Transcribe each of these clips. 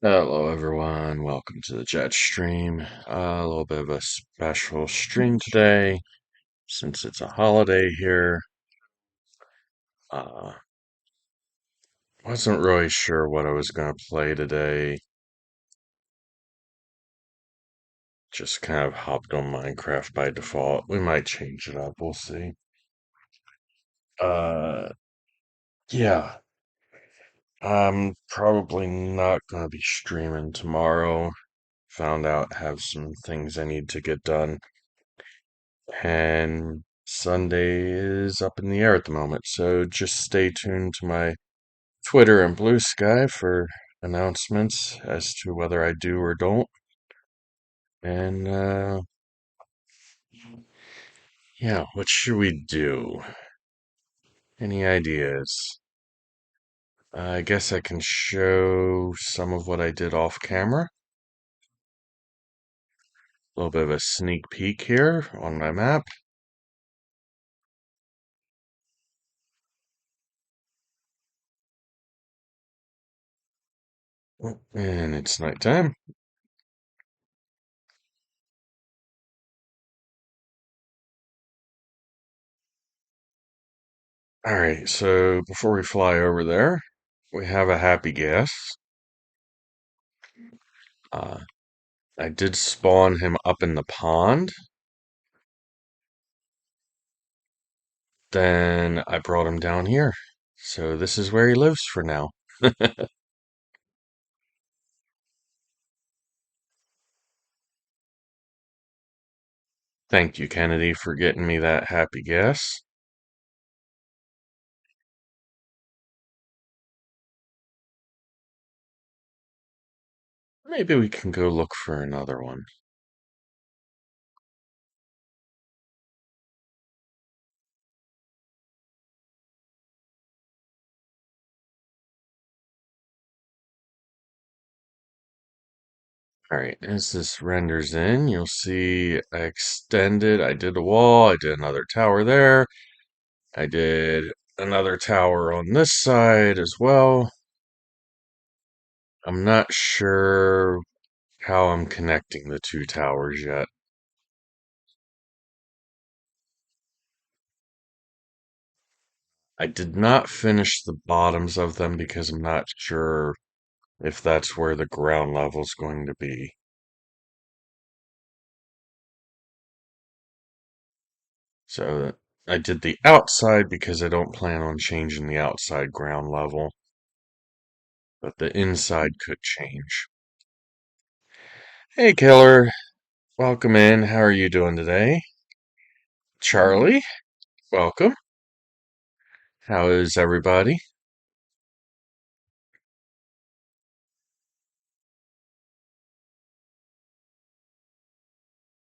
Hello, everyone. Welcome to the Jet stream. A little bit of a special stream today since it's a holiday here. Uh, wasn't really sure what I was going to play today. Just kind of hopped on Minecraft by default. We might change it up. We'll see. Uh, yeah. I'm probably not going to be streaming tomorrow. Found out I have some things I need to get done. And Sunday is up in the air at the moment, so just stay tuned to my Twitter and Blue Sky for announcements as to whether I do or don't. And yeah, what should we do? Any ideas? I guess I can show some of what I did off camera. A little bit of a sneak peek here on my map. And it's nighttime. Alright, so before we fly over there, we have a happy guess. Uh, I did spawn him up in the pond. Then I brought him down here. So this is where he lives for now. Thank you, Kennedy, for getting me that happy guess. Maybe we can go look for another one. Alright, as this renders in, you'll see I extended, I did a wall, I did another tower there, I did another tower on this side as well. I'm not sure how I'm connecting the two towers yet. I did not finish the bottoms of them because I'm not sure if that's where the ground level is going to be. So I did the outside because I don't plan on changing the outside ground level, but the inside could change. Hey, Killer. Welcome in. How are you doing today? Charlie, welcome. How is everybody?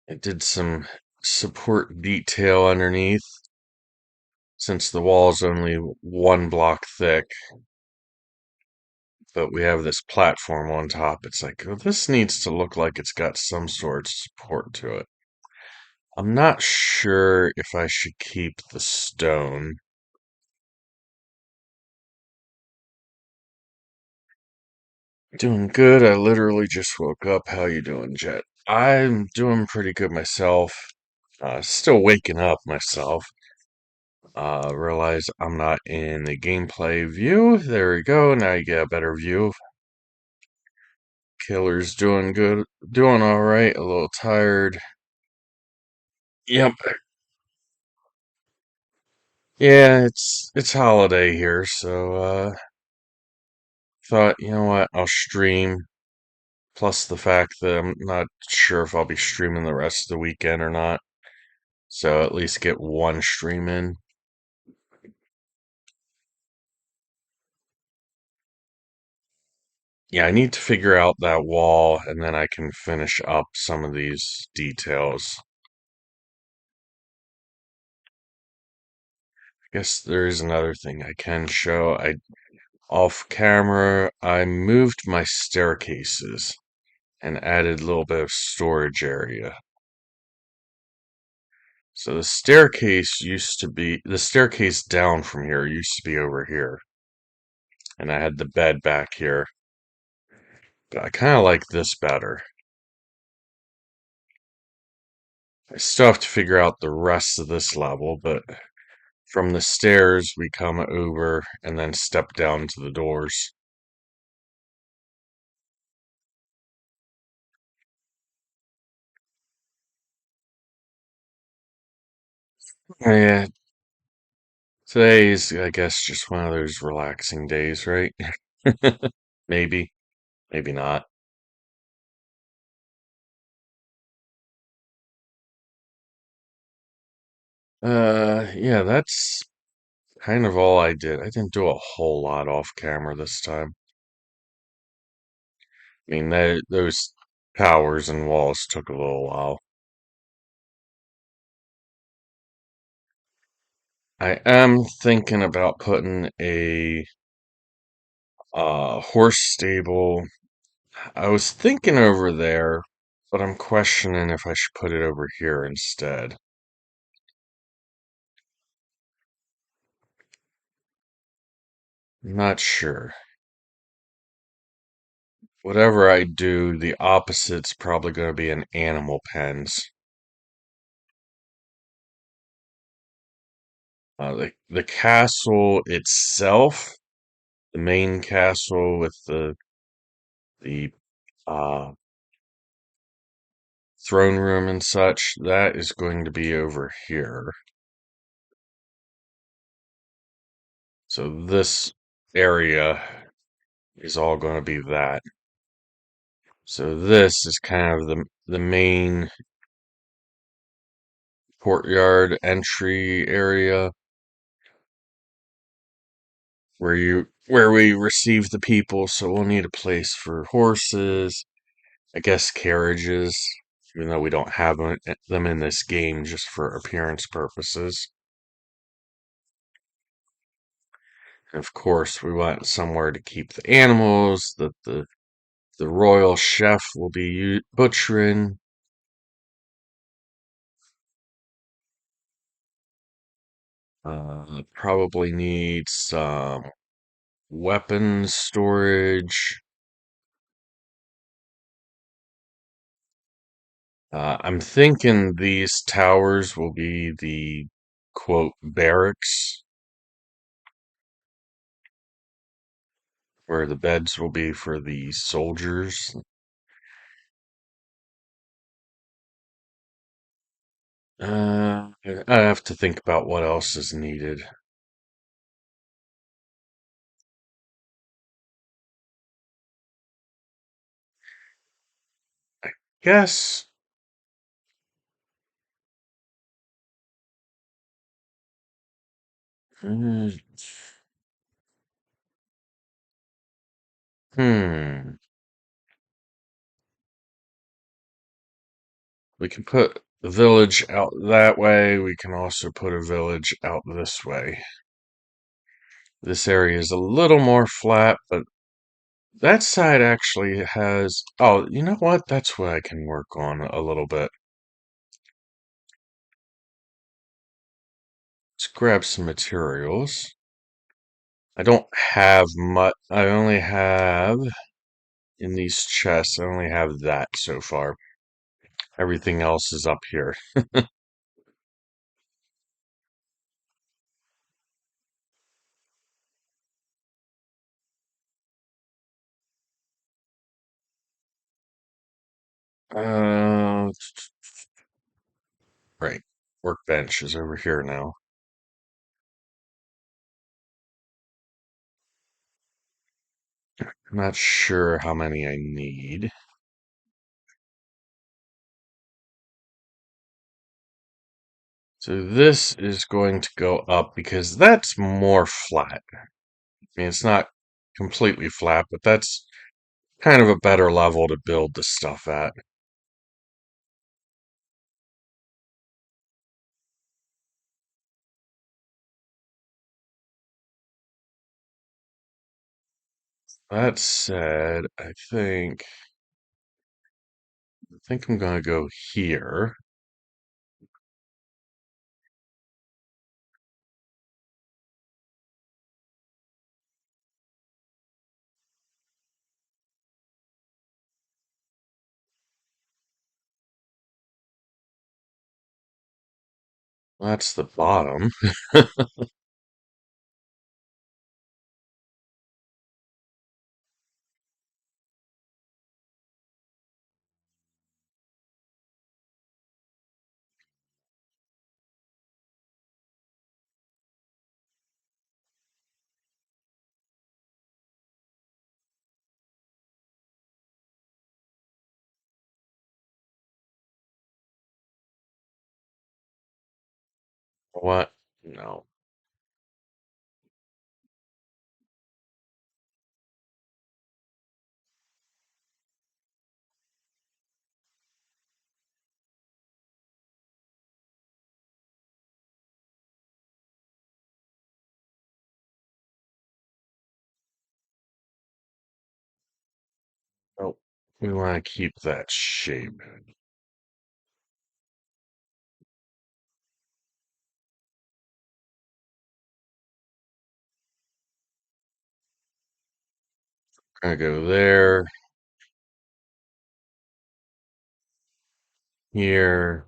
I did some support detail underneath since the wall is only 1 block thick, but we have this platform on top. It's like, oh, this needs to look like it's got some sort of support to it. I'm not sure if I should keep the stone. Doing good. I literally just woke up. How you doing, Jet? I'm doing pretty good myself. Still waking up myself. Realize I'm not in the gameplay view. There we go. Now you get a better view. Killer's doing good. Doing all right. A little tired. Yep. Yeah, it's holiday here, so thought, you know what, I'll stream. Plus the fact that I'm not sure if I'll be streaming the rest of the weekend or not. So at least get one stream in. Yeah, I need to figure out that wall and then I can finish up some of these details. I guess there is another thing I can show. Off camera, I moved my staircases and added a little bit of storage area. So the staircase down from here used to be over here. And I had the bed back here. But I kind of like this better. I still have to figure out the rest of this level, but from the stairs we come over and then step down to the doors. Yeah, today's, I guess, just one of those relaxing days, right? Maybe, maybe not. Yeah, that's kind of all I did. I didn't do a whole lot off camera this time. I mean, those towers and walls took a little while. I am thinking about putting a horse stable. I was thinking over there, but I'm questioning if I should put it over here instead. I'm not sure. Whatever I do, the opposite's probably going to be an animal pens. The castle itself, the main castle with the uh, throne room and such, that is going to be over here. So this area is all going to be that. So this is kind of the main courtyard entry area where we receive the people. So we'll need a place for horses, I guess carriages, even though we don't have them in this game just for appearance purposes. And of course, we want somewhere to keep the animals that the royal chef will be butchering. Probably need some weapons storage. I'm thinking these towers will be the quote barracks, where the beds will be for the soldiers. I have to think about what else is needed. Guess, uh, hmm, we can put the village out that way. We can also put a village out this way. This area is a little more flat, but that side actually has. Oh, you know what? That's what I can work on a little bit. Let's grab some materials. I don't have much. I only have in these chests. I only have that so far. Everything else is up here. Uh, right. Workbench is over here now. I'm not sure how many I need. So this is going to go up because that's more flat. I mean, it's not completely flat, but that's kind of a better level to build the stuff at. That said, I think I'm gonna go here. That's the bottom. What? No. Nope. We want to keep that shape. Gonna go there, here.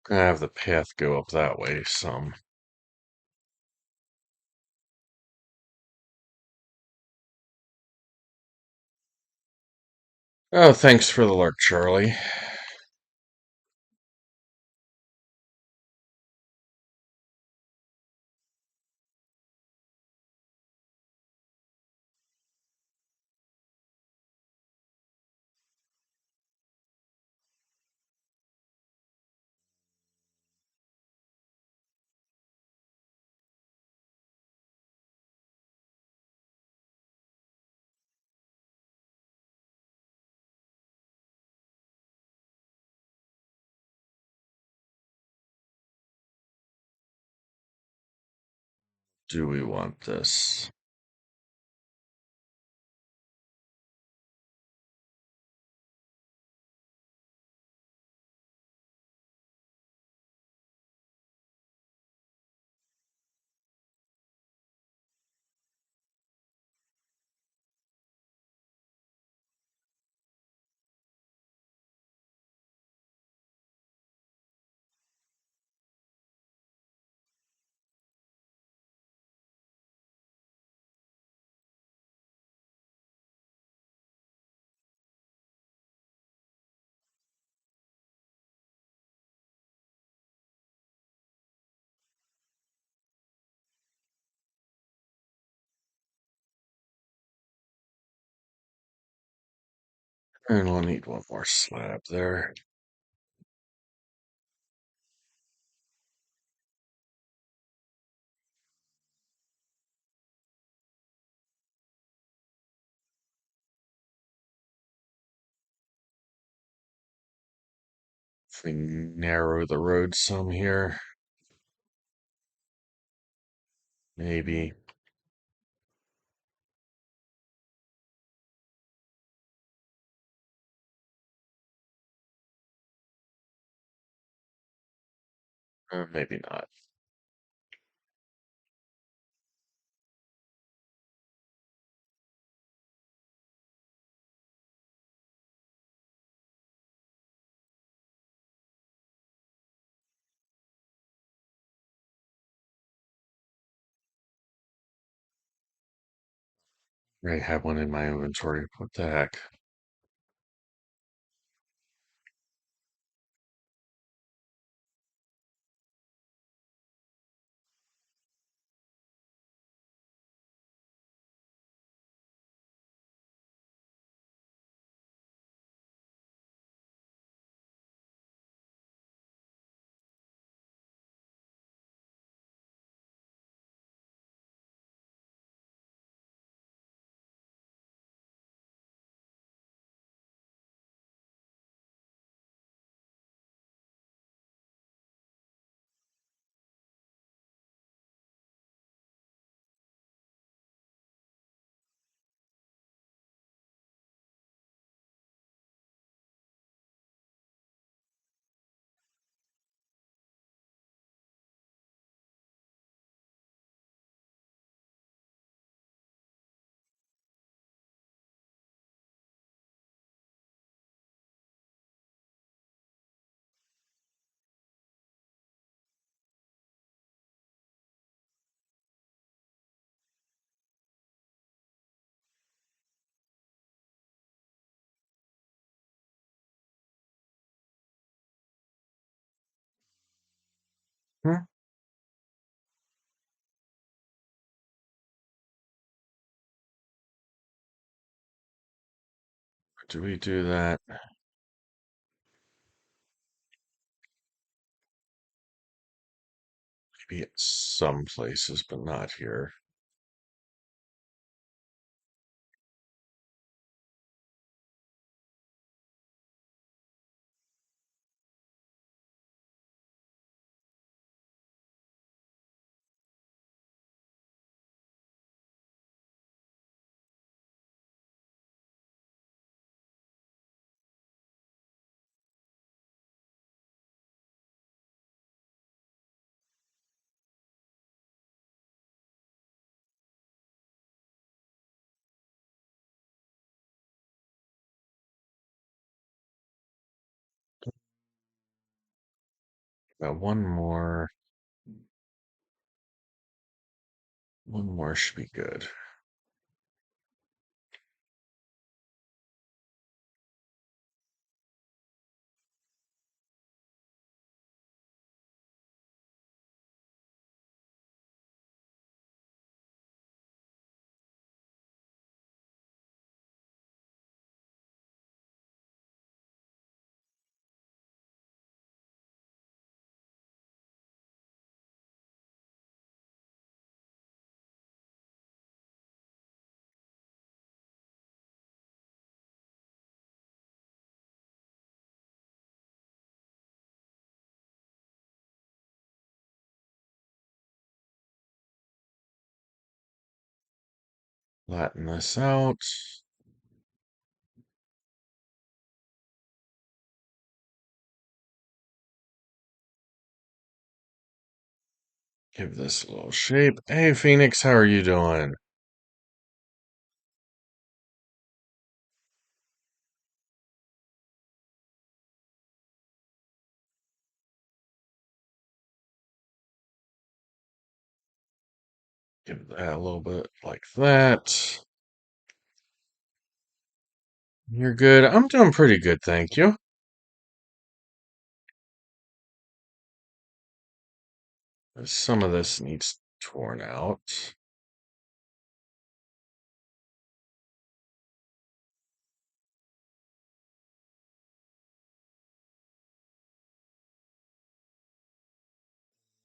Gonna have the path go up that way some. Oh, thanks for the lurk, Charlie. Do we want this? And we'll need one more slab there. If we narrow the road some here, maybe. Or maybe not. I have one in my inventory. What the heck? Hmm? Do we do that? Maybe at some places, but not here. One more. One more should be good. Flatten this out. Give this a little shape. Hey, Phoenix, how are you doing? Give that a little bit like that. You're good. I'm doing pretty good, thank you. Some of this needs torn out.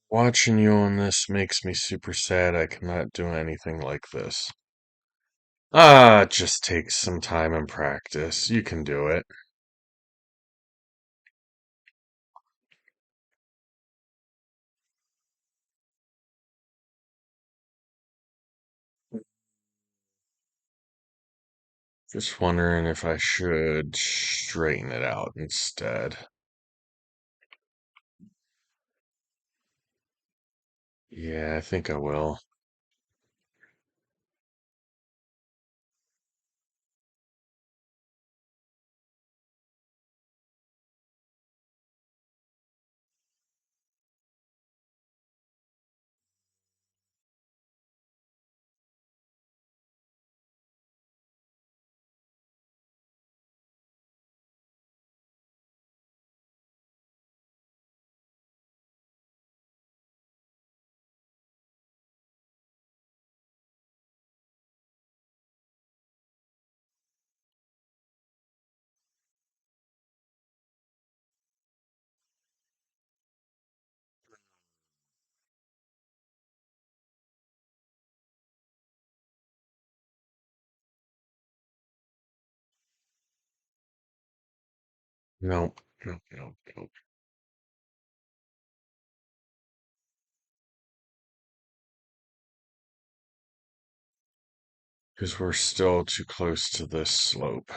Watching you on this makes me super sad. I cannot do anything like this. Ah, it just takes some time and practice. You can do it. Just wondering if I should straighten it out instead. Yeah, I think I will. Nope, nope, nope, nope. Because we're still too close to this slope.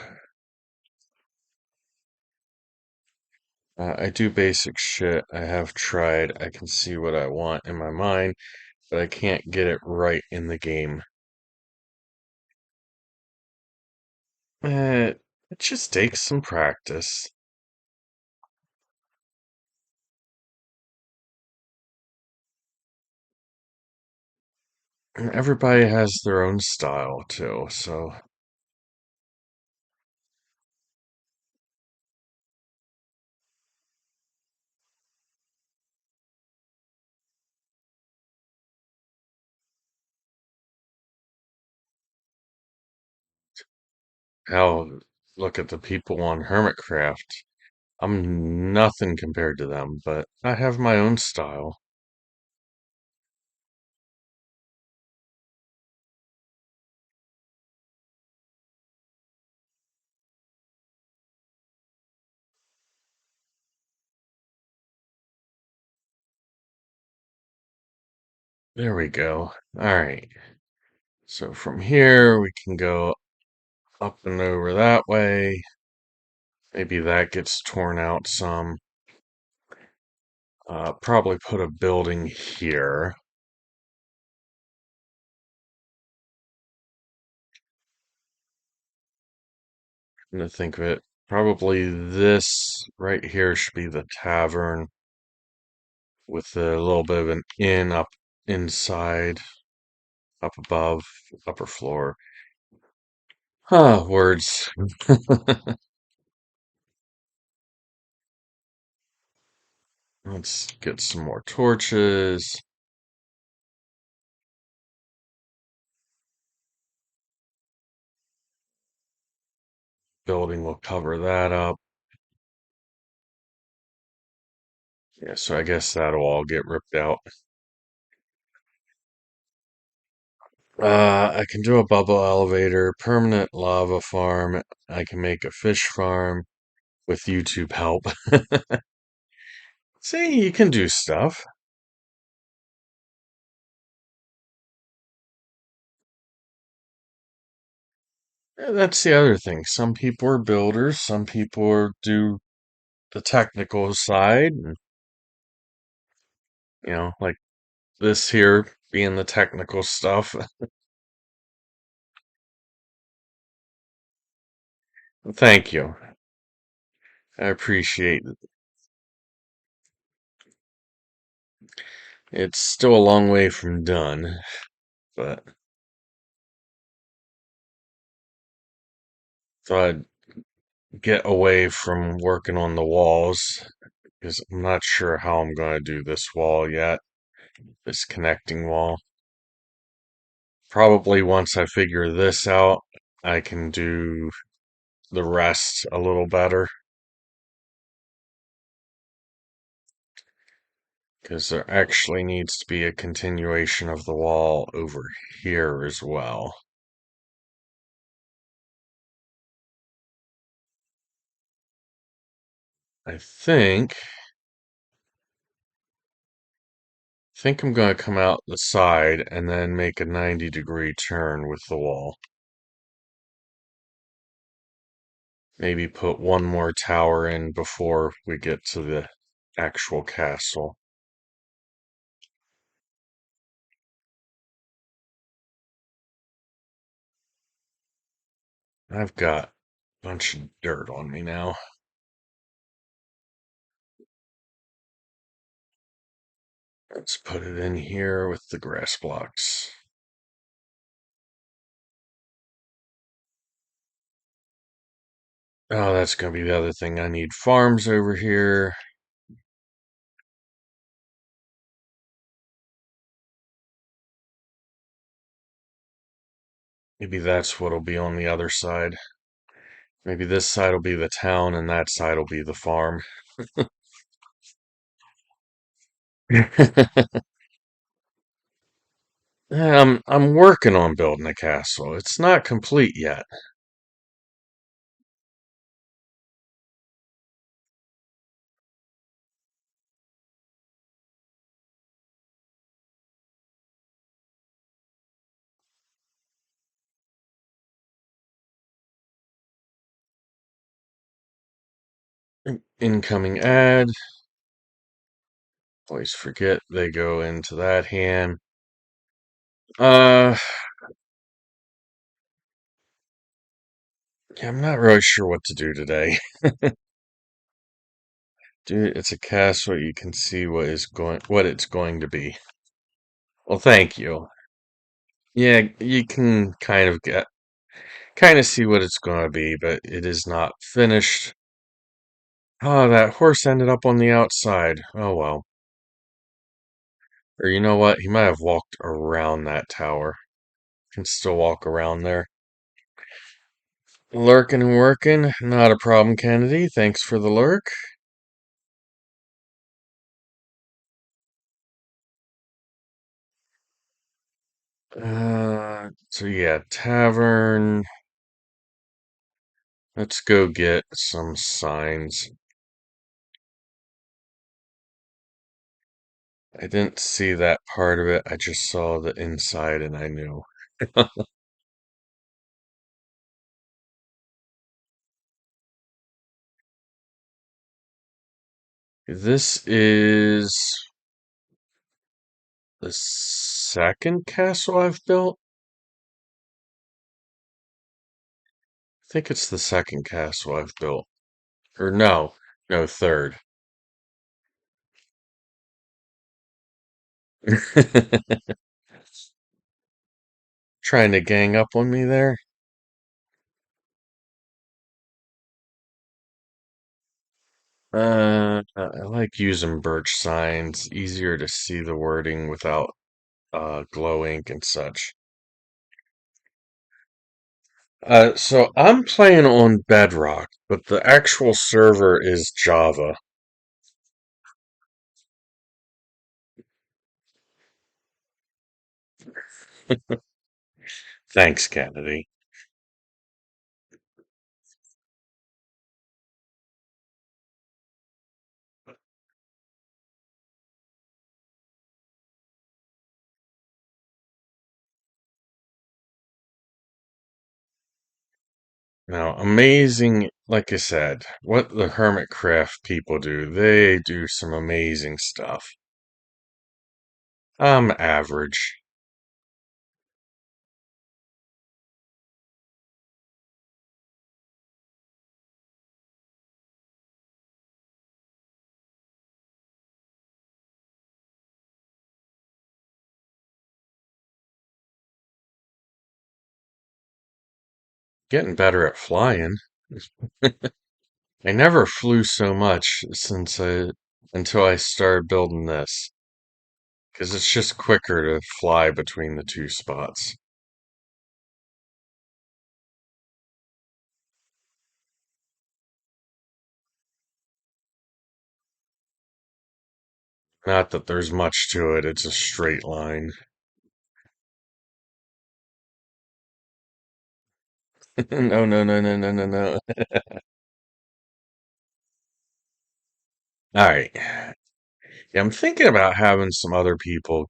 I do basic shit. I have tried. I can see what I want in my mind, but I can't get it right in the game. It just takes some practice. And everybody has their own style too, so How look at the people on Hermitcraft. I'm nothing compared to them, but I have my own style. There we go. All right. So from here, we can go up and over that way. Maybe that gets torn out some. Probably put a building here. I'm gonna think of it. Probably this right here should be the tavern with a little bit of an inn up inside, up above, upper floor. Ah, words. Let's get some more torches. Building will cover that up. Yeah, so I guess that'll all get ripped out. I can do a bubble elevator, permanent lava farm. I can make a fish farm with YouTube help. See, you can do stuff. Yeah, that's the other thing. Some people are builders, some people do the technical side, and, like this here being the technical stuff. Thank you. I appreciate it. It's still a long way from done, but thought I'd get away from working on the walls because I'm not sure how I'm going to do this wall yet, this connecting wall. Probably once I figure this out, I can do the rest a little better because there actually needs to be a continuation of the wall over here as well. I think I'm going to come out the side and then make a 90-degree turn with the wall. Maybe put one more tower in before we get to the actual castle. I've got a bunch of dirt on me now. Let's put it in here with the grass blocks. Oh, that's going to be the other thing. I need farms over here. Maybe that's what'll be on the other side. Maybe this side will be the town and that side will be the farm. I'm working on building a castle. It's not complete yet. Incoming ad. Always forget they go into that hand. Uh, yeah, I'm not really sure what to do today. Dude, it's a castle. You can see what it's going to be. Well, thank you. Yeah, you can kind of see what it's going to be, but it is not finished. Oh, that horse ended up on the outside. Oh well. Or you know what? He might have walked around that tower. Can still walk around there. Lurking and working, not a problem, Kennedy. Thanks for the lurk. So yeah, tavern. Let's go get some signs. I didn't see that part of it. I just saw the inside and I knew. This is the second castle I've built. I think it's the second castle I've built. Or no, third. Trying to gang up on me there? I like using birch signs. Easier to see the wording without glow ink and such. So I'm playing on Bedrock, but the actual server is Java. Thanks, Kennedy. Now, amazing, like I said, what the Hermitcraft people do, they do some amazing stuff. I'm average. Getting better at flying. I never flew so much until I started building this, because it's just quicker to fly between the two spots. Not that there's much to it, it's a straight line. No, no, no, no, no, no, no. All right. Yeah, I'm thinking about having some other people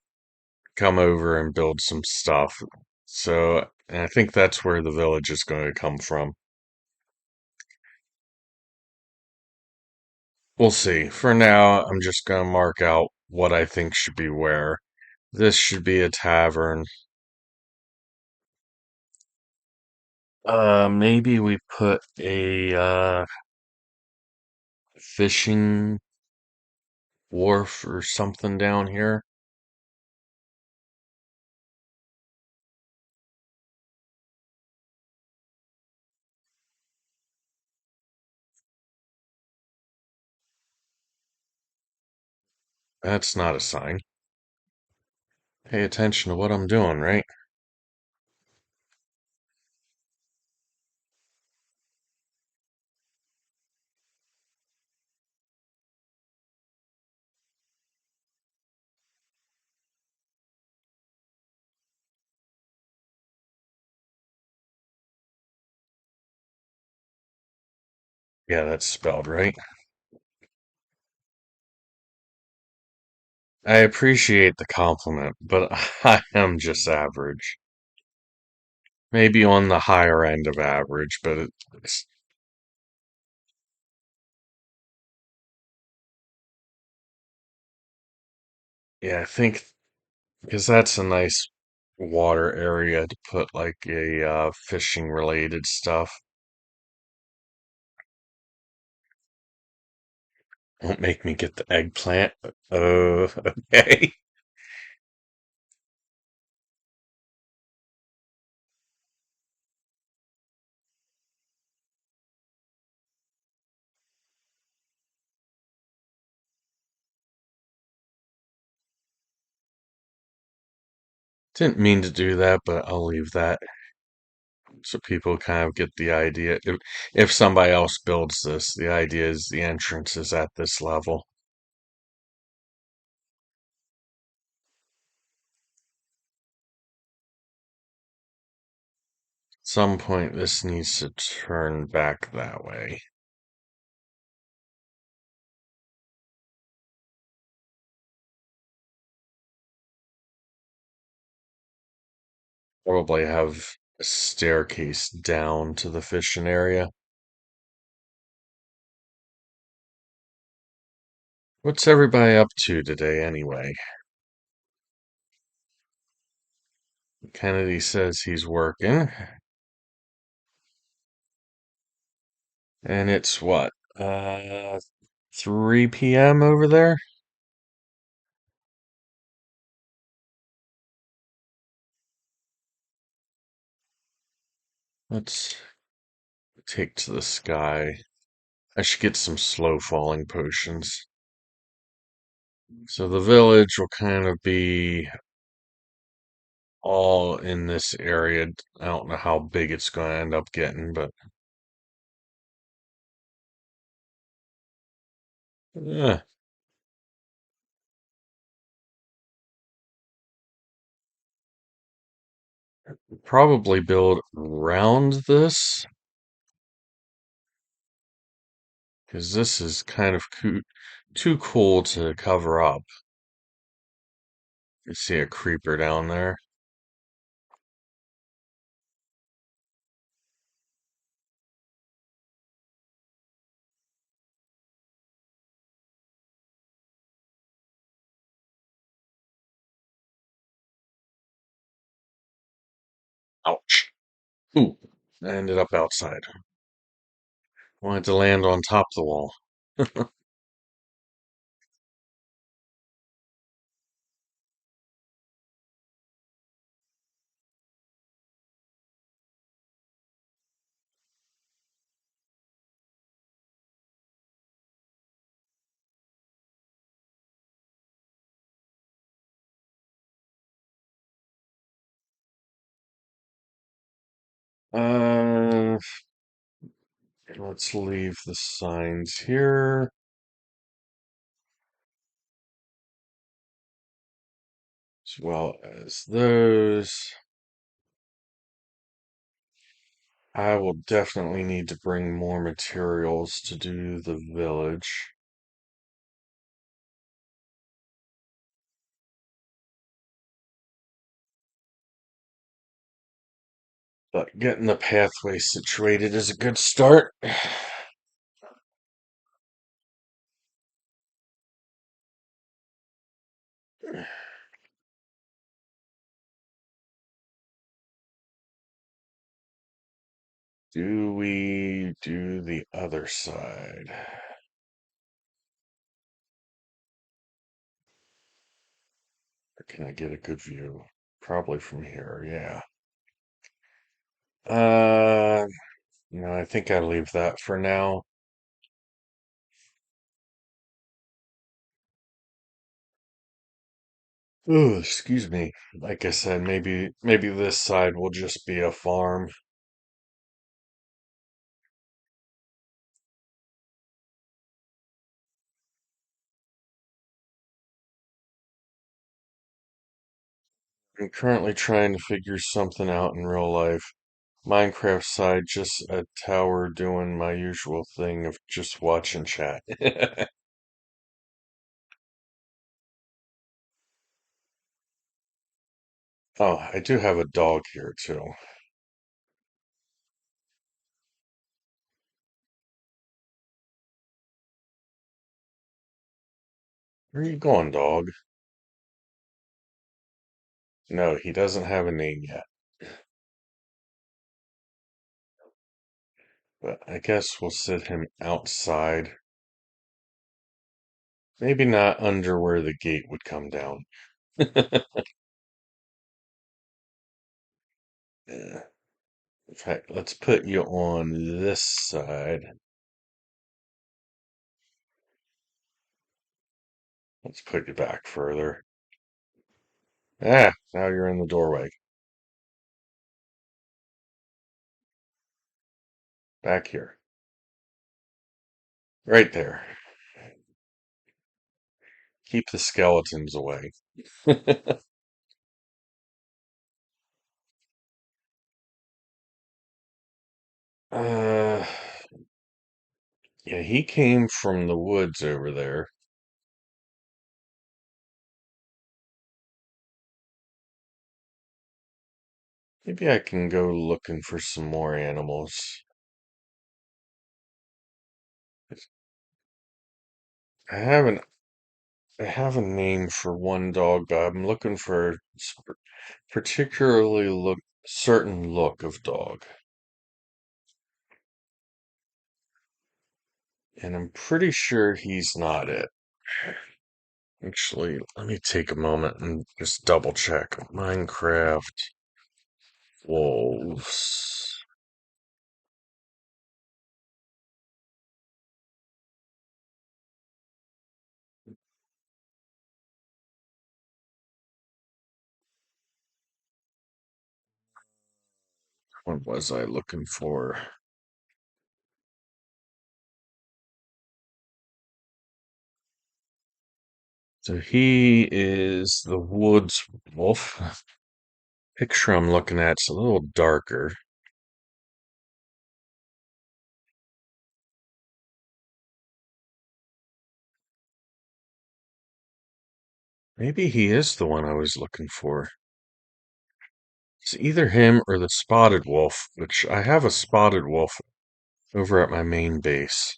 come over and build some stuff. And I think that's where the village is going to come from. We'll see. For now, I'm just going to mark out what I think should be where. This should be a tavern. Maybe we put a fishing wharf or something down here. That's not a sign. Pay attention to what I'm doing, right? Yeah, that's spelled right. I appreciate the compliment, but I am just average. Maybe on the higher end of average, but it's, yeah, I think because that's a nice water area to put like a fishing related stuff. Don't make me get the eggplant. Okay. Didn't mean to do that, but I'll leave that. So people kind of get the idea. If somebody else builds this, the idea is the entrance is at this level. At some point, this needs to turn back that way. Probably have a staircase down to the fishing area. What's everybody up to today anyway? Kennedy says he's working. And it's what? 3 p.m. over there? Let's take to the sky. I should get some slow falling potions. So the village will kind of be all in this area. I don't know how big it's going to end up getting, but yeah, probably build around this because this is kind of too cool to cover up. You see a creeper down there. Ouch. Ooh, I ended up outside. Wanted to land on top of the wall. Uh, let's leave the signs here as well as those. I will definitely need to bring more materials to do the village. But getting the pathway situated is a good start. Do we do the other side? Or can I get a good view? Probably from here, yeah. Uh, I think I leave that for now. Oh, excuse me. Like I said, maybe this side will just be a farm. I'm currently trying to figure something out in real life. Minecraft side, just a tower doing my usual thing of just watching chat. Oh, I do have a dog here too. Where are you going, dog? No, he doesn't have a name yet. But I guess we'll sit him outside. Maybe not under where the gate would come down. Yeah. In fact, let's put you on this side. Let's put you back further. Ah, now you're in the doorway. Back here. Right there. Keep the skeletons away. Uh, yeah, he came from the woods over there. Maybe I can go looking for some more animals. I haven't I have a name for one dog, but I'm looking for a particularly certain look of dog. And I'm pretty sure he's not it. Actually, let me take a moment and just double check. Minecraft wolves. What was I looking for? So he is the woods wolf. Picture I'm looking at's a little darker. Maybe he is the one I was looking for. It's either him or the spotted wolf, which I have a spotted wolf over at my main base.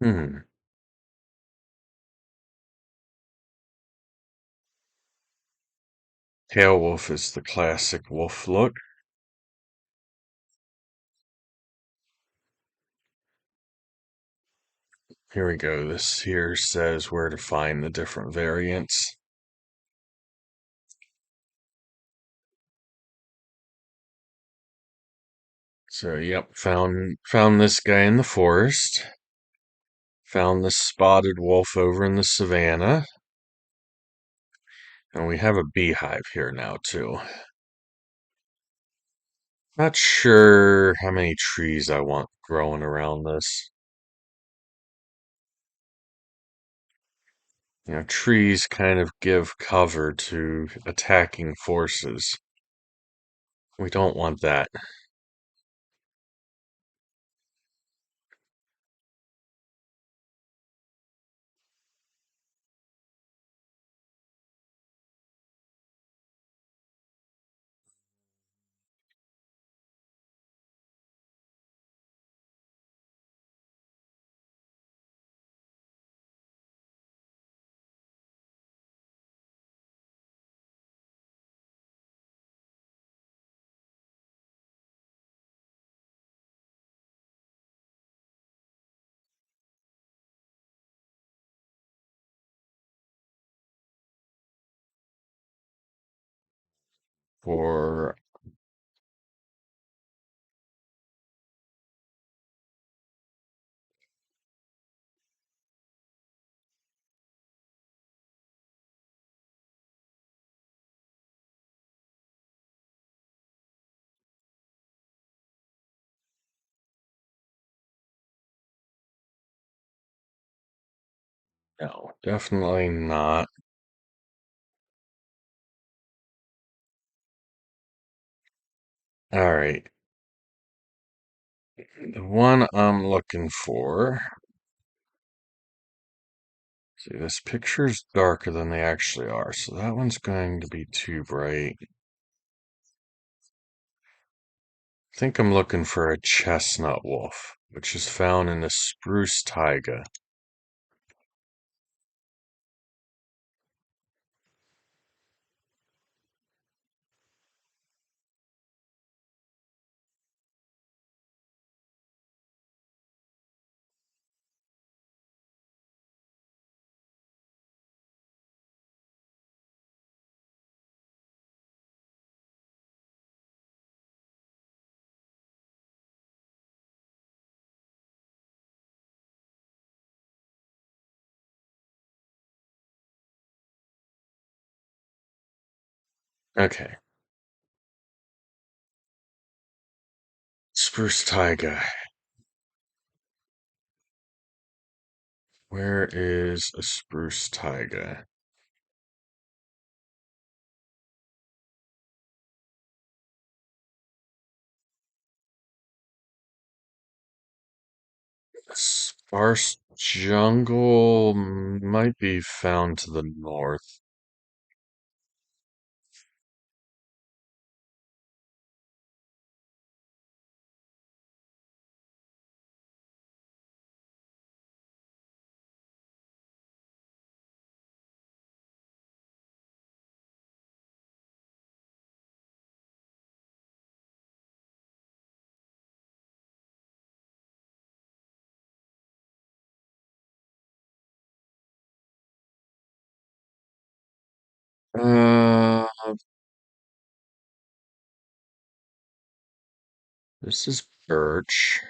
Hmm. Tail wolf is the classic wolf look. Here we go. This here says where to find the different variants. So, yep, found this guy in the forest. Found this spotted wolf over in the savannah. And we have a beehive here now, too. Not sure how many trees I want growing around this. Trees kind of give cover to attacking forces. We don't want that. For no, definitely not. All right, the one I'm looking for. See, this picture's darker than they actually are, so that one's going to be too bright. I think I'm looking for a chestnut wolf, which is found in the spruce taiga. Okay. Spruce taiga. Where is a spruce taiga? Sparse jungle might be found to the north. Uh, this is birch.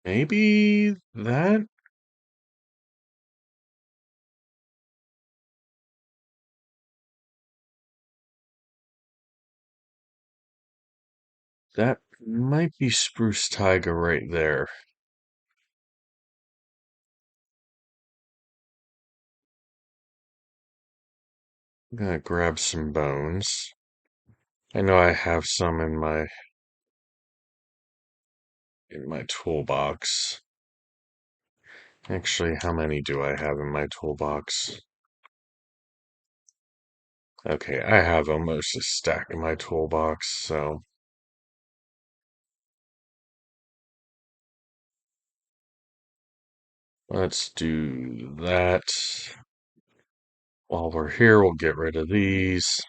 Maybe that? That might be spruce taiga right there. I'm gonna grab some bones. I know I have some in my toolbox. Actually, how many do I have in my toolbox? Okay, I have almost a stack in my toolbox, so let's do that. While we're here, we'll get rid of these.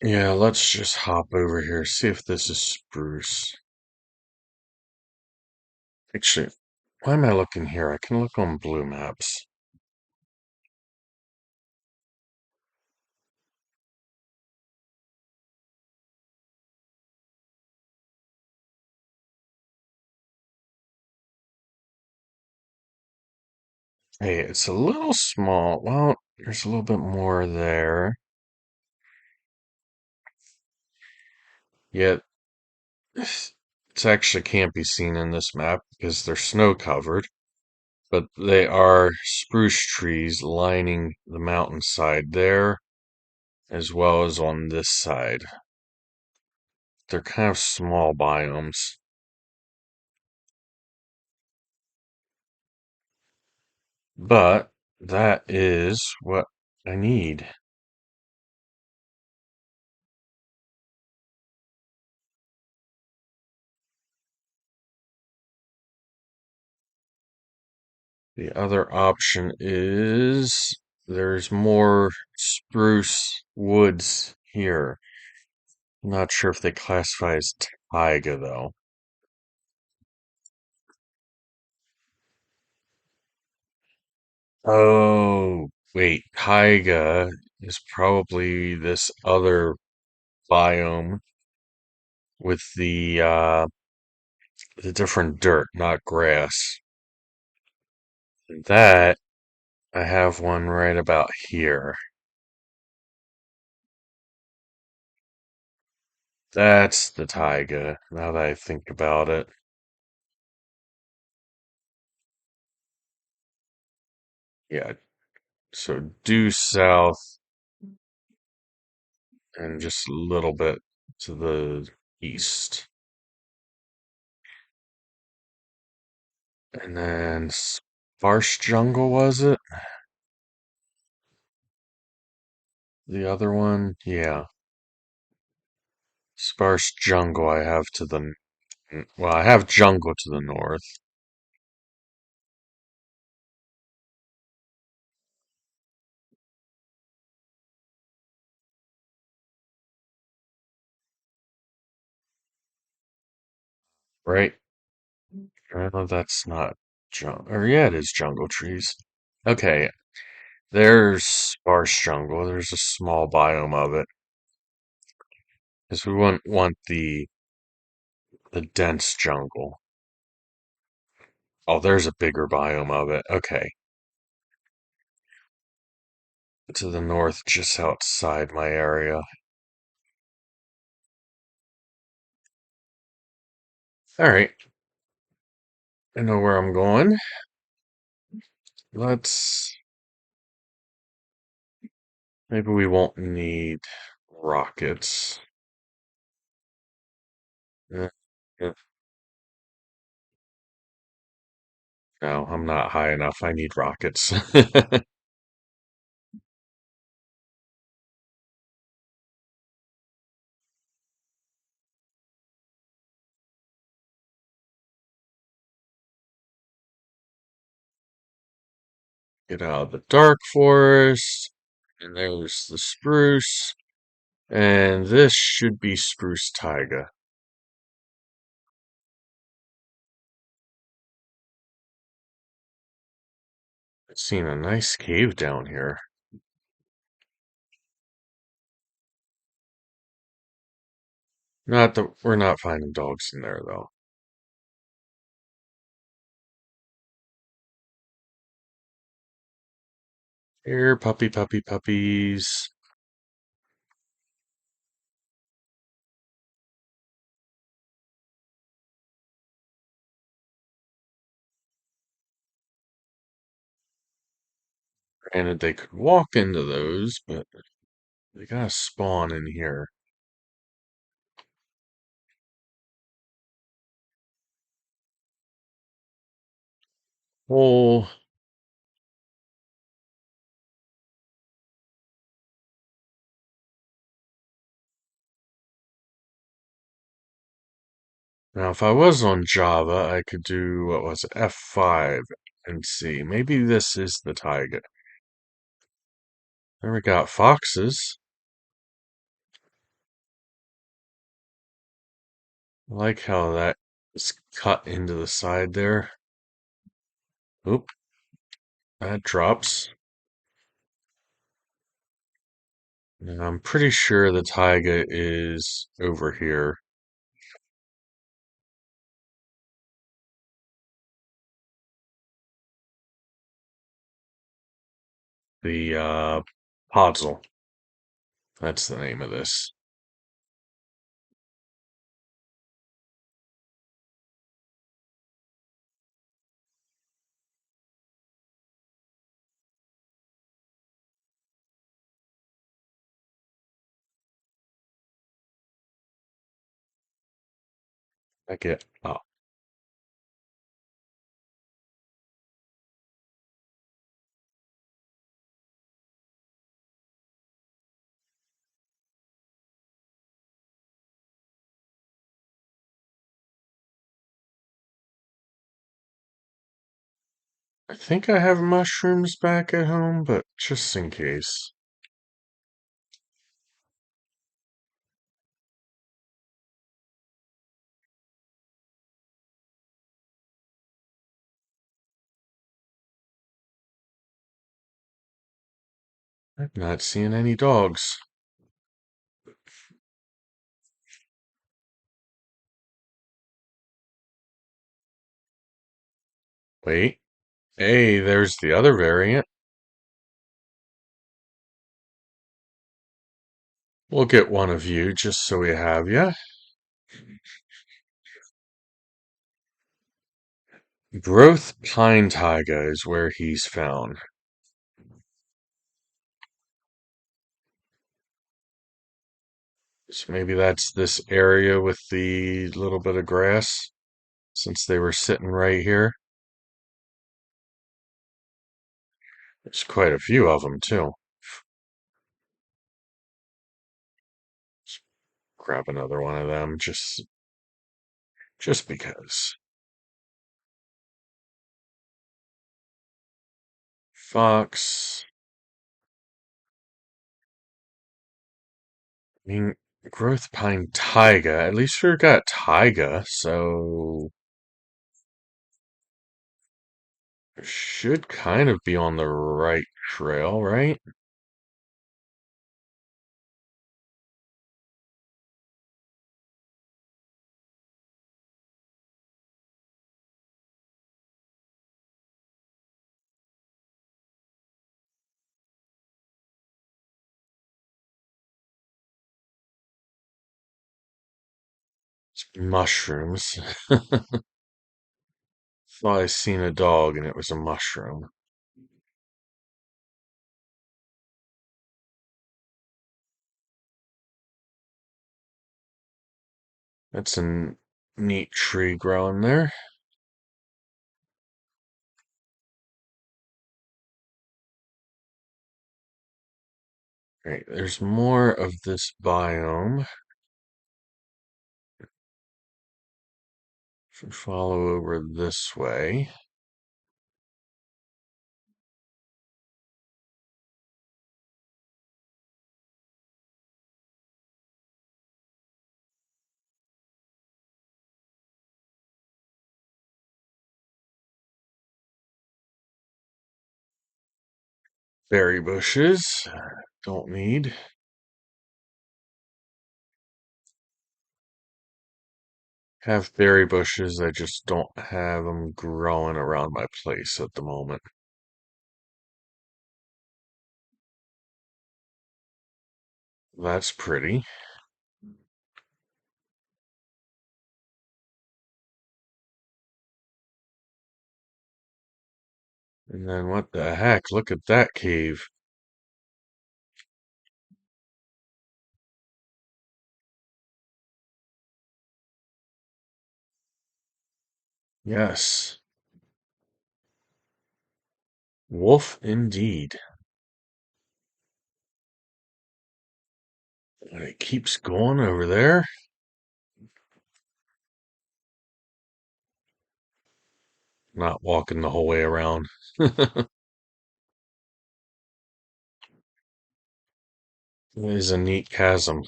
Yeah, let's just hop over here, see if this is spruce. Actually, why am I looking here? I can look on blue maps. Hey, it's a little small. Well, there's a little bit more there. Yet, it actually can't be seen in this map because they're snow covered. But they are spruce trees lining the mountainside there, as well as on this side. They're kind of small biomes. But that is what I need. The other option is there's more spruce woods here. I'm not sure if they classify as taiga though. Oh, wait, taiga is probably this other biome with the different dirt, not grass. That I have one right about here. That's the taiga, now that I think about it. Yeah, so due south and just a little bit to the east. And then sparse jungle, was it? The other one? Yeah. Sparse jungle I have to the well, I have jungle to the north. right? That's not jungle. Or yeah, it is jungle trees. Okay, there's sparse jungle. There's a small biome of it. Because we want the dense jungle. Oh, there's a bigger biome of it. Okay. To the north, just outside my area. Alright, I know where I'm going. Let's... Maybe we won't need rockets. Eh, eh, No, I'm not high enough. I need rockets. Get out of the dark forest. And there's the spruce. And this should be spruce taiga. I've seen a nice cave down here. Not that we're not finding dogs in there though. Here, puppies. Granted, they could walk into those, but they gotta spawn in here. Well, now if I was on Java, I could do, what was it, F5 and see. Maybe this is the taiga. There we got foxes. I like how that is cut into the side there. Oop, that drops. And I'm pretty sure the taiga is over here. The Podzol. That's the name of this. I get oh, I think I have mushrooms back at home, but just in case. I'm not seeing any dogs. Wait. Hey, there's the other variant. We'll get one of you just so we have you. Growth Pine Taiga is where he's found. So maybe that's this area with the little bit of grass, since they were sitting right here. There's quite a few of them too. Grab another one of them just because. Fox. I mean, Growth pine taiga. At least we got taiga, so should kind of be on the right trail, right? Mushrooms. Thought I seen a dog and it was a mushroom. That's a neat tree growing there. Right, there's more of this biome. Should follow over this way. Berry bushes. Don't need. Have berry bushes, I just don't have them growing around my place at the moment. That's pretty. And then what the heck? Look at that cave. Yes. Wolf indeed. And it keeps going over there. Not walking the whole way around. It is a neat chasm.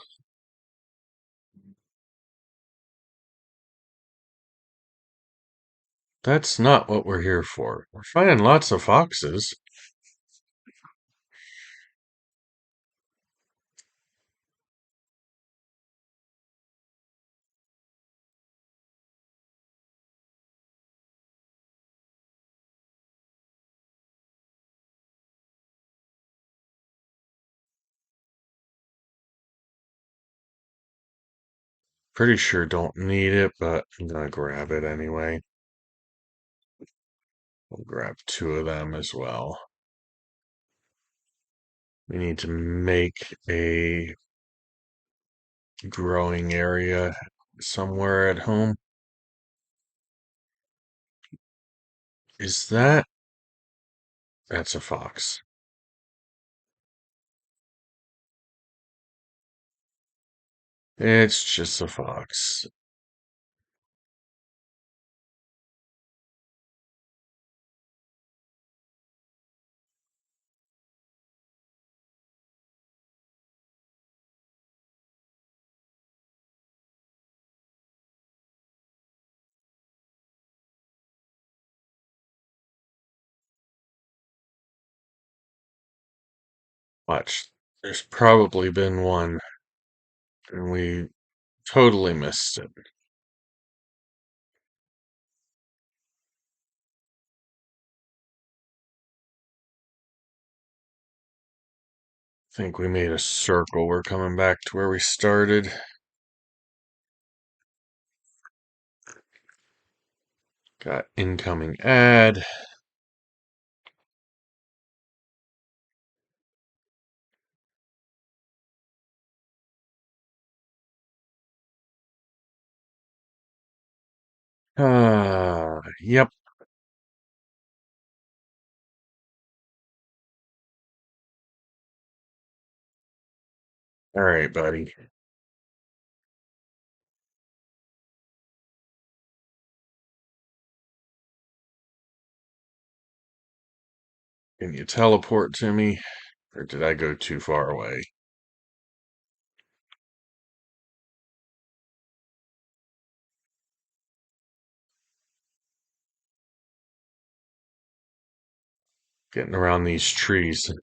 That's not what we're here for. We're finding lots of foxes. Pretty sure don't need it, but I'm gonna grab it anyway. We'll grab two of them as well. We need to make a growing area somewhere at home. Is that's a fox. It's just a fox. Watch. There's probably been one, and we totally missed it. I think we made a circle. We're coming back to where we started. Got incoming ad. Yep. All right, buddy. Can you teleport to me? Or did I go too far away? Getting around these trees.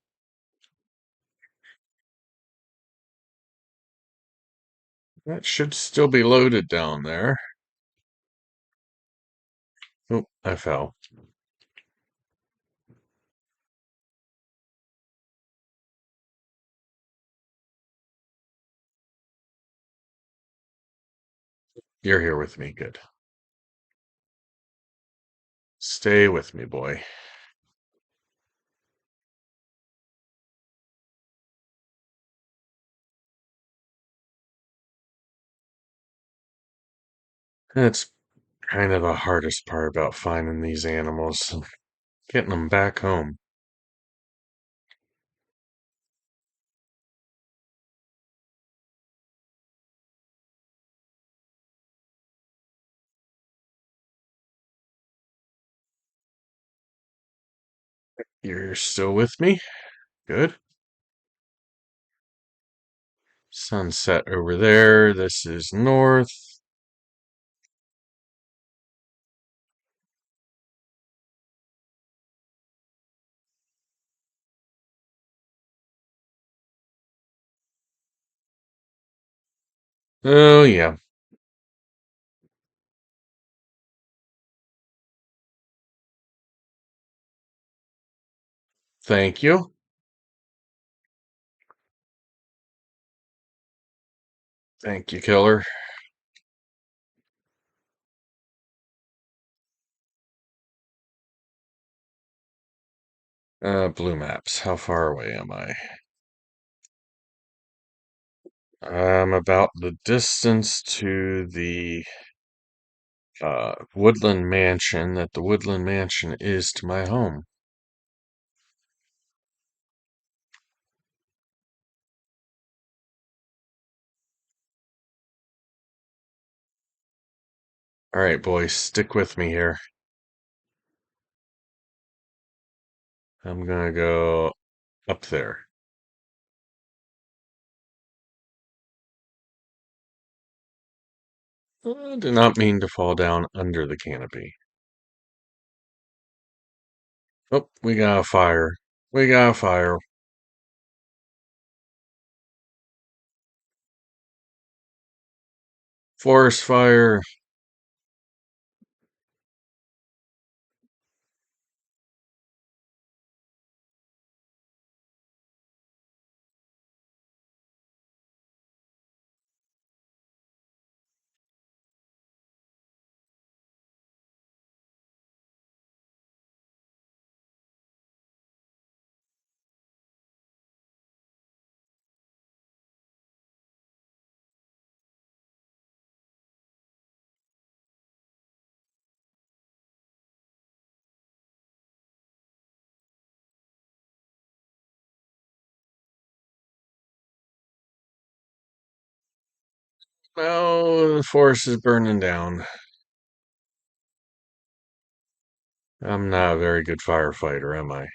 That should still be loaded down there. Oh, I fell. You're here with me. Good. Stay with me, boy. That's kind of the hardest part about finding these animals, getting them back home. You're still with me? Good. Sunset over there. This is north. Oh, yeah. Thank you. Thank you, killer. Blue maps. How far away am I? I'm about the distance to the woodland mansion that the woodland mansion is to my home. All right, boys, stick with me here. I'm gonna go up there. I did not mean to fall down under the canopy. Oh, we got a fire. We got a fire. Forest fire. Oh, the forest is burning down. I'm not a very good firefighter, am I?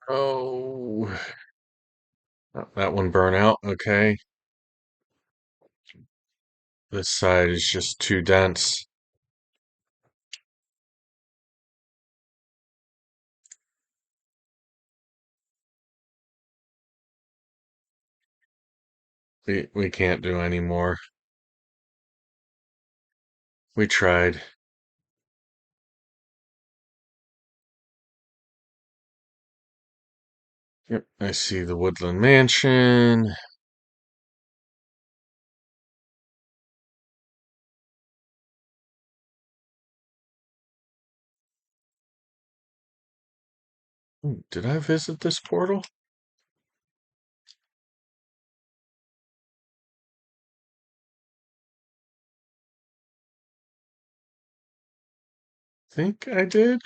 Oh, that one burnt out. Okay. This side is just too dense. We can't do any more. We tried. Yep, I see the woodland mansion. Did I visit this portal? think I did.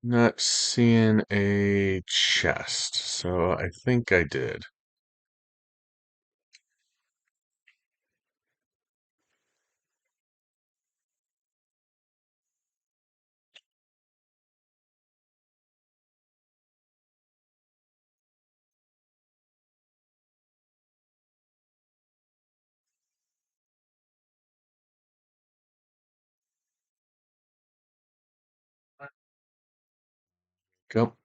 Not seeing a chest, so I think I did. Go.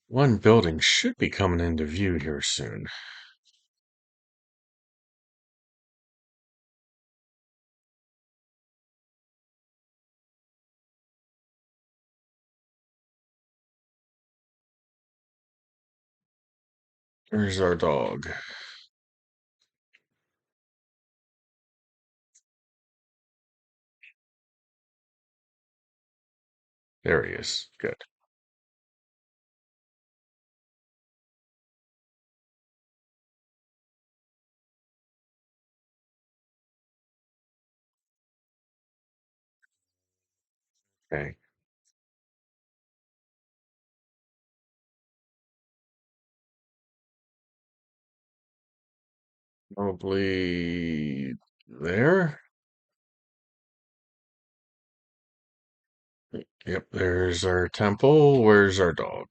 One building should be coming into view here soon. Where's our dog? There he is. Good. Okay. Probably there. Yep, there's our temple. Where's our dog?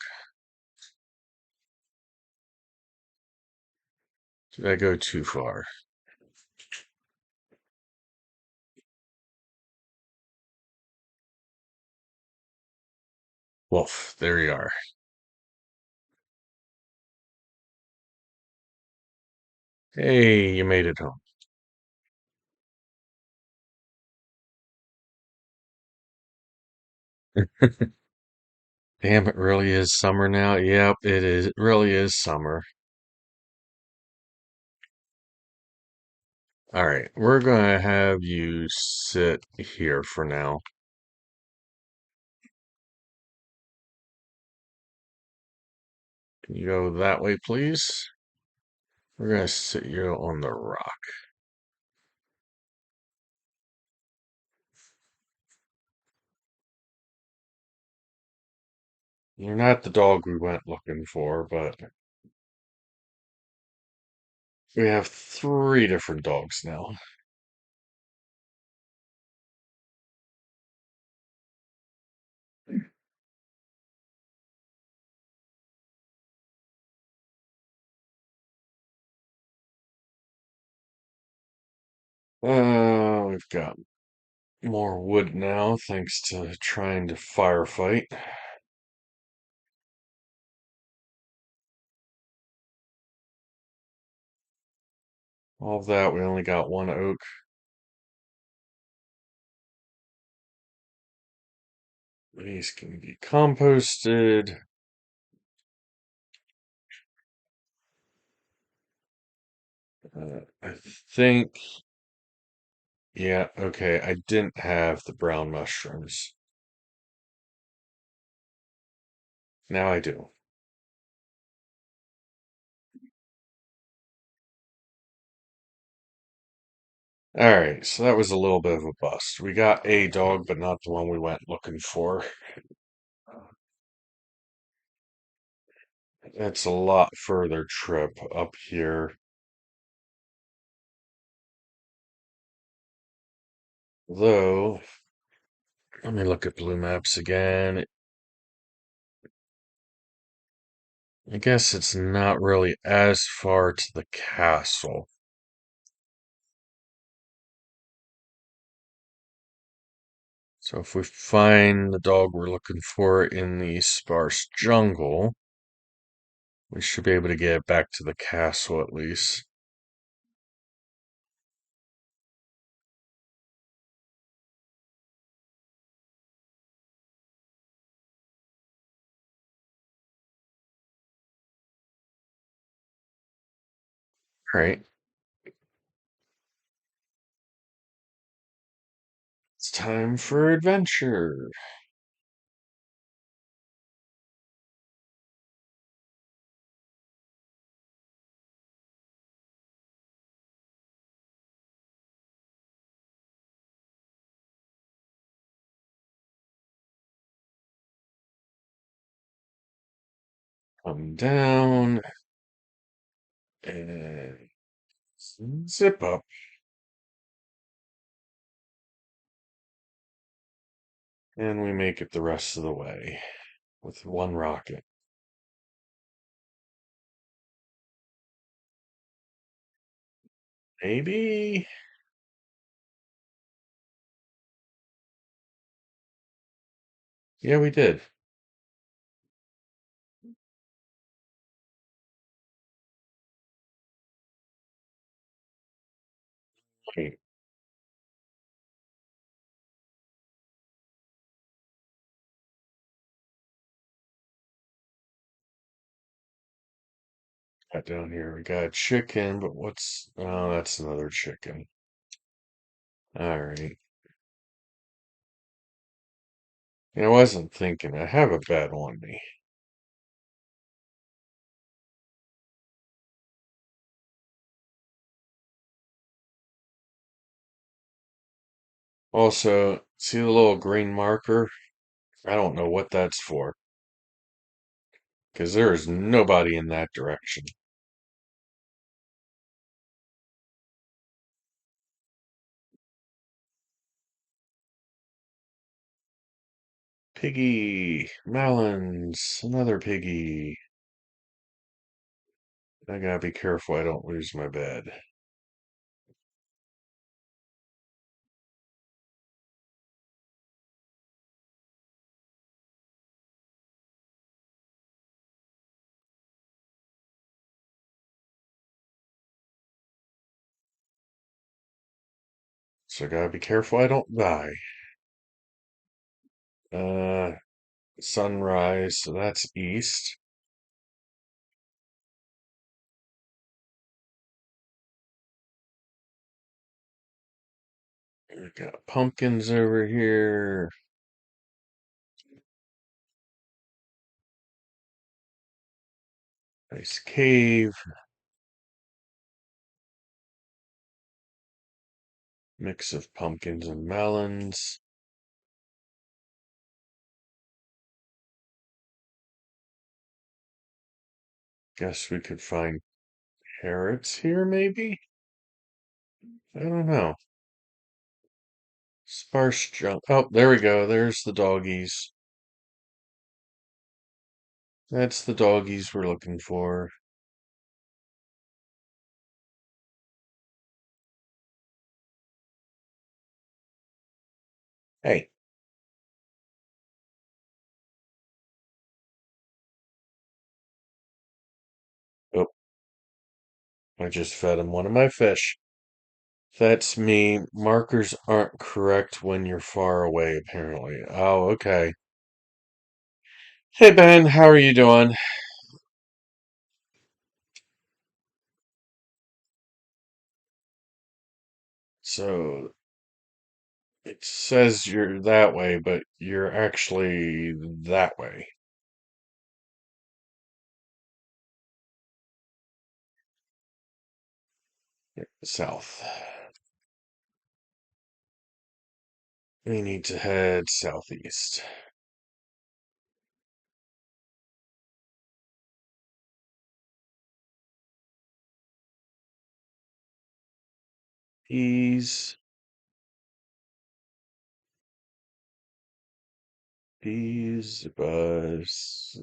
Did I go too far? Wolf, there you are. Hey, you made it home. Damn, it really is summer now. Yep, it is. It really is summer. All right, we're gonna have you sit here for now. Can you go that way, please? We're gonna sit you on the rock. You're not the dog we went looking for, but we have three different dogs now. We've got more wood now, thanks to trying to firefight. All of that, we only got one oak. These can be composted. I think, yeah, okay, I didn't have the brown mushrooms. Now I do. All right, so that was a little bit of a bust. We got a dog, but not the one we went looking for. It's a lot further trip up here. Though, let me look at blue maps again. I guess it's not really as far to the castle. So if we find the dog we're looking for in the sparse jungle, we should be able to get it back to the castle at least. All right, it's time for adventure. Come down and zip up. And we make it the rest of the way with one rocket. Maybe? Yeah, we did. Wait, got down here. We got chicken, but what's... Oh, that's another chicken. All right. I wasn't thinking. I have a bet on me. Also, see the little green marker? I don't know what that's for, because there is nobody in that direction. Piggy, melons, another piggy. I gotta be careful I don't lose my bed. So I gotta be careful I don't die. Uh, sunrise, so that's east. We got pumpkins over here. Nice cave. Mix of pumpkins and melons. Guess we could find carrots here, maybe? I don't know. Sparse junk. Oh, there we go. There's the doggies. That's the doggies we're looking for. Hey, oh, I just fed him one of my fish. That's me. Markers aren't correct when you're far away, apparently. Oh, okay. Hey, Ben, how are you doing? So, it says you're that way, but you're actually that way. South. We need to head southeast. Ease, ease, buzz.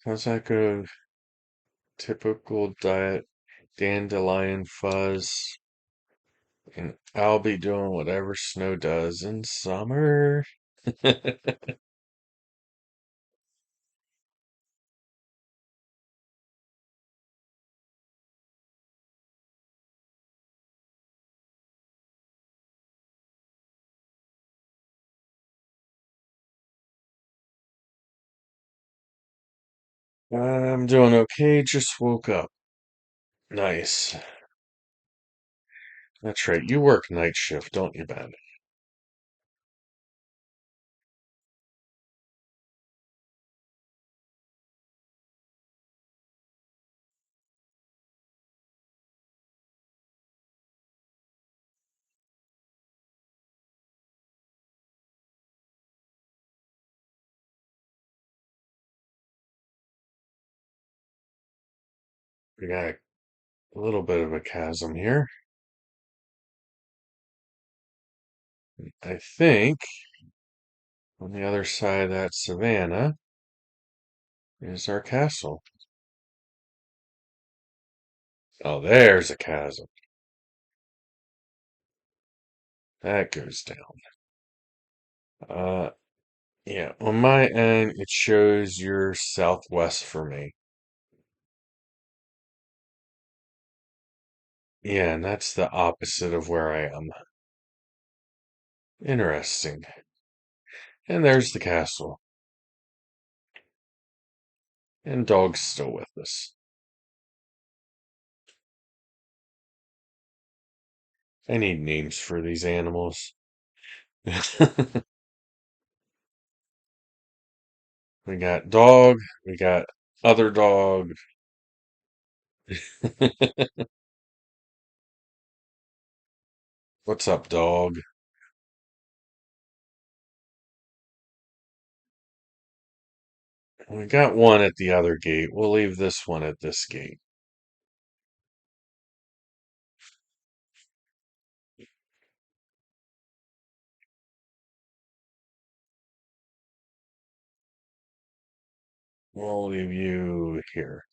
How's that go? Typical diet, dandelion fuzz. And I'll be doing whatever snow does in summer. I'm doing okay, just woke up. Nice. That's right, you work night shift, don't you, Ben? We got a little bit of a chasm here. I think on the other side of that savanna is our castle. Oh, there's a chasm. That goes down. Uh, yeah, on my end, it shows you're southwest for me. Yeah, and that's the opposite of where I am. Interesting. And there's the castle. And dog's still with us. I need names for these animals. We got dog, we got other dog. What's up, dog? We got one at the other gate. We'll leave this one at this gate. We'll leave you here.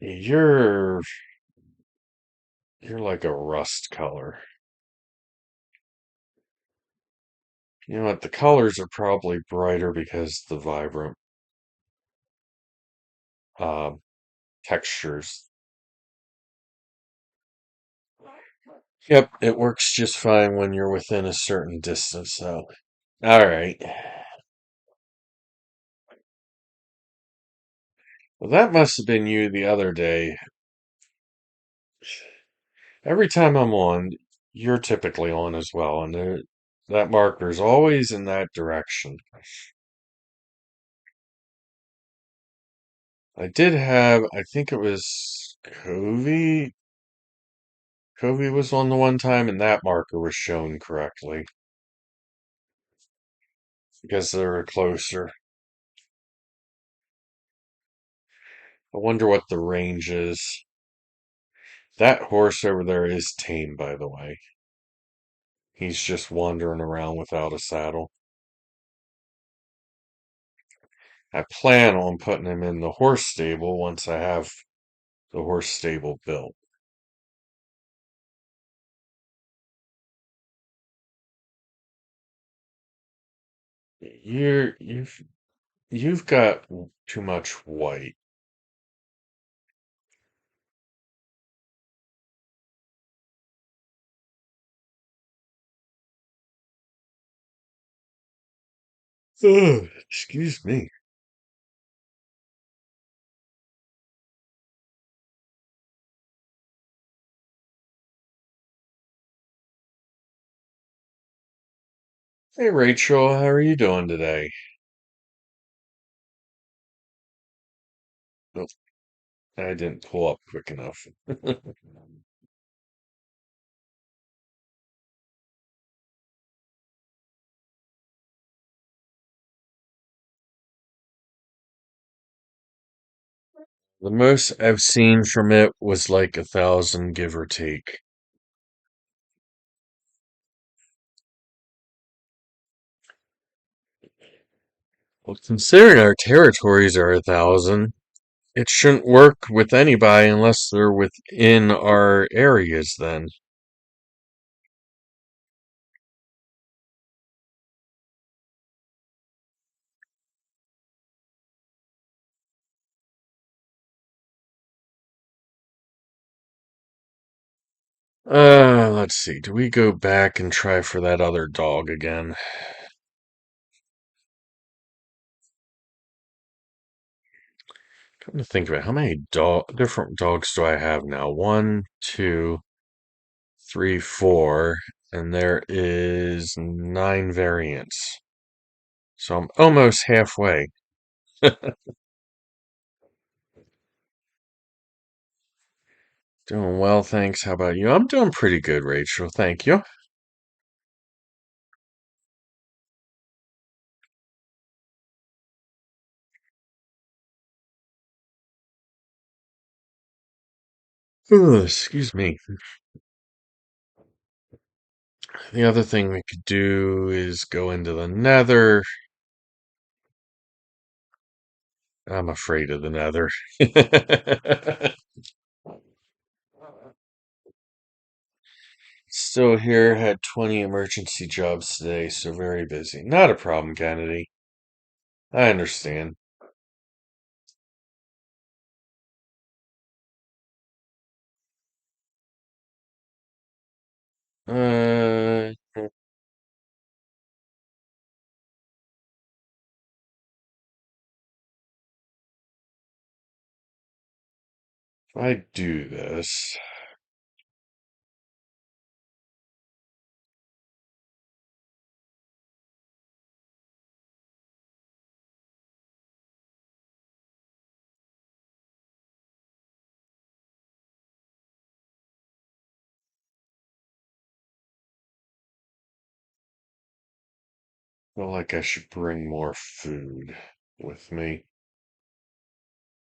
You're you're like a rust color. You know what? The colors are probably brighter because the vibrant uh, textures. Yep, it works just fine when you're within a certain distance, though. All right. Well, that must have been you the other day. Every time I'm on, you're typically on as well, and that marker's always in that direction. I did have, I think it was Covey. Covey was on the one time, and that marker was shown correctly because they were closer. I wonder what the range is. That horse over there is tame, by the way. He's just wandering around without a saddle. I plan on putting him in the horse stable once I have the horse stable built. You've got too much white. Ugh, excuse me. Hey Rachel, how are you doing today? Oh, I didn't pull up quick enough. The most I've seen from it was like 1,000, give or take. Well, considering our territories are 1,000, it shouldn't work with anybody unless they're within our areas then. Let's see. Do we go back and try for that other dog again? Come to think of it, how many different dogs do I have now? One, two, three, four, and there is 9 variants. So I'm almost halfway. Doing well, thanks. How about you? I'm doing pretty good, Rachel. Thank you. Ugh, excuse me. The other thing we could do is go into the nether. I'm afraid of the nether. Still here, had 20 emergency jobs today, so very busy. Not a problem, Kennedy. I understand. If I do this, feel like I should bring more food with me.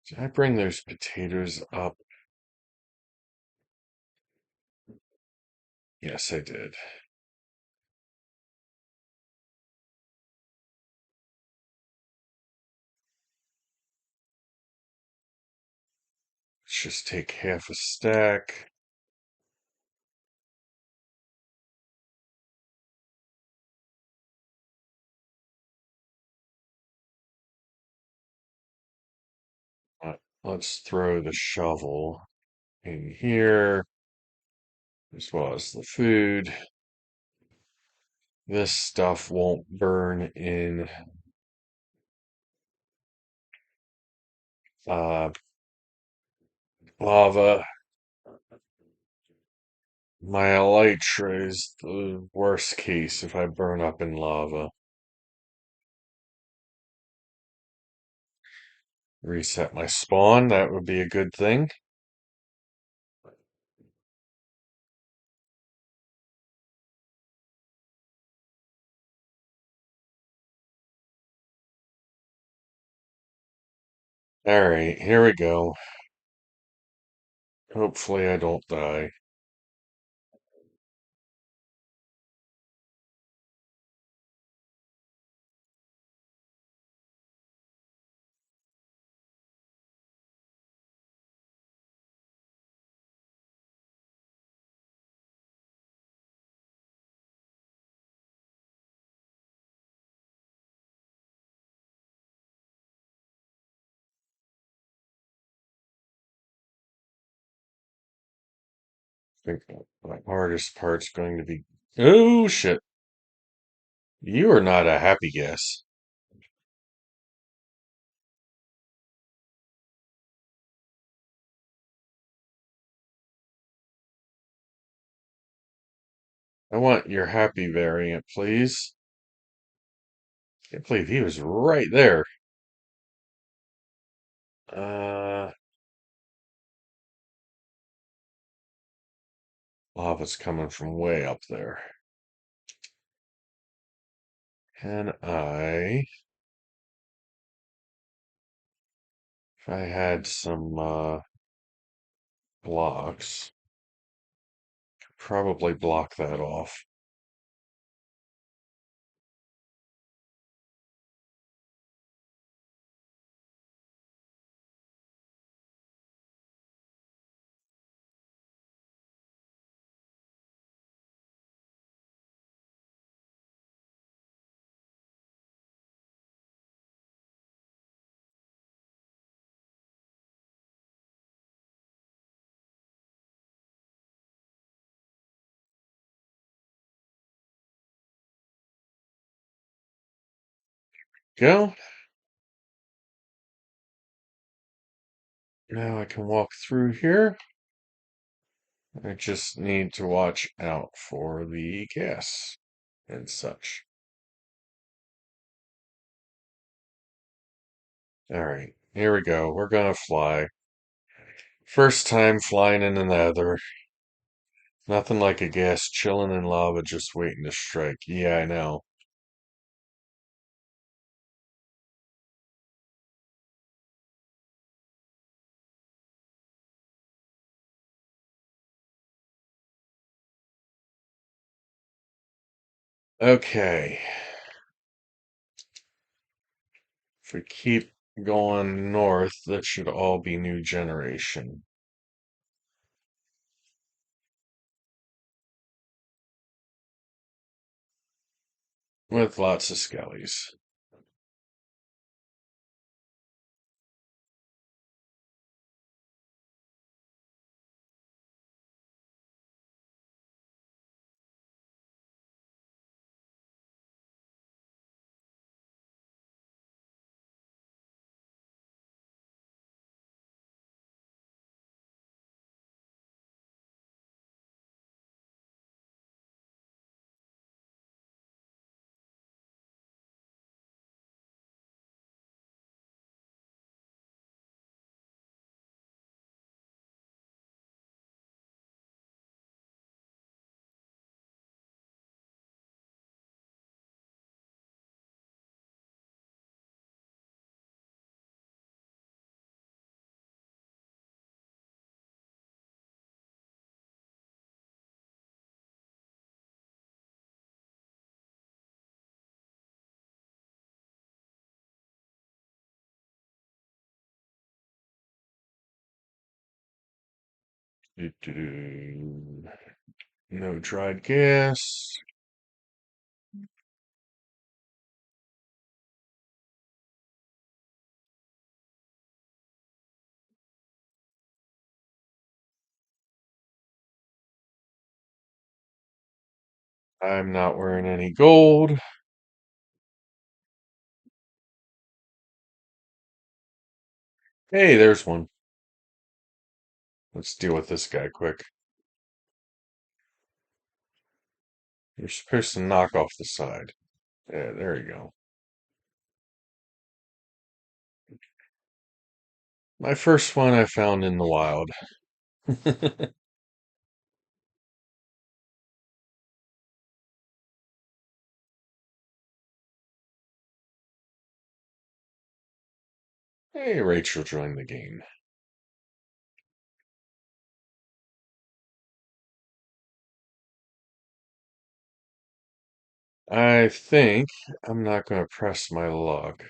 Did I bring those potatoes up? Yes, I did. Let's just take half a stack. Let's throw the shovel in here, as well as the food. This stuff won't burn in uh, lava. My elytra is the worst case if I burn up in lava. Reset my spawn, that would be a good thing. Alright, here we go. Hopefully I don't die. I think the hardest part's going to be... Oh, shit. You are not a happy guess. I want your happy variant, please. Can't believe he was right there. Uh, Lava's coming from way up there. Can I... If I had some blocks, probably block that off. Go. Now I can walk through here. I just need to watch out for the gas and such. All right, here we go. We're gonna fly. First time flying in the nether. Nothing like a gas chilling in lava just waiting to strike. Yeah, I know. Okay. If we keep going north, that should all be new generation. With lots of skellies. Doo-doo-doo. No dried gas. I'm not wearing any gold. Hey, there's one. Let's deal with this guy quick. You're supposed to knock off the side. Yeah, there you go. My first one I found in the wild. Hey, Rachel joined the game. I think I'm not going to press my luck.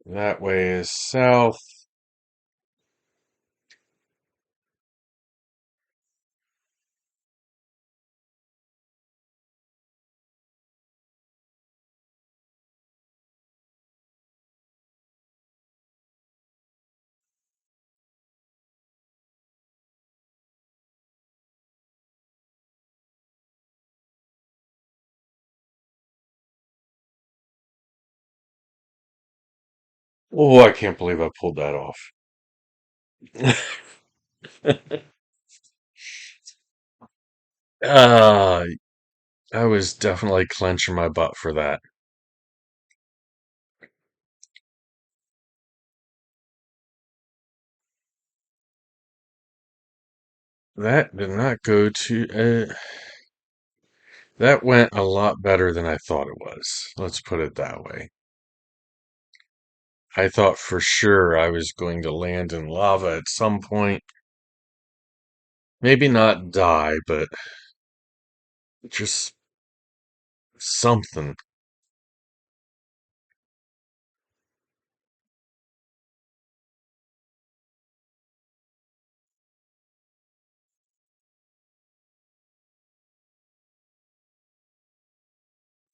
That way is south. Oh, I can't believe I pulled that off. uh, I was definitely clenching my butt for that. That did not go to. That went a lot better than I thought it was. Let's put it that way. I thought for sure I was going to land in lava at some point. Maybe not die, but just something.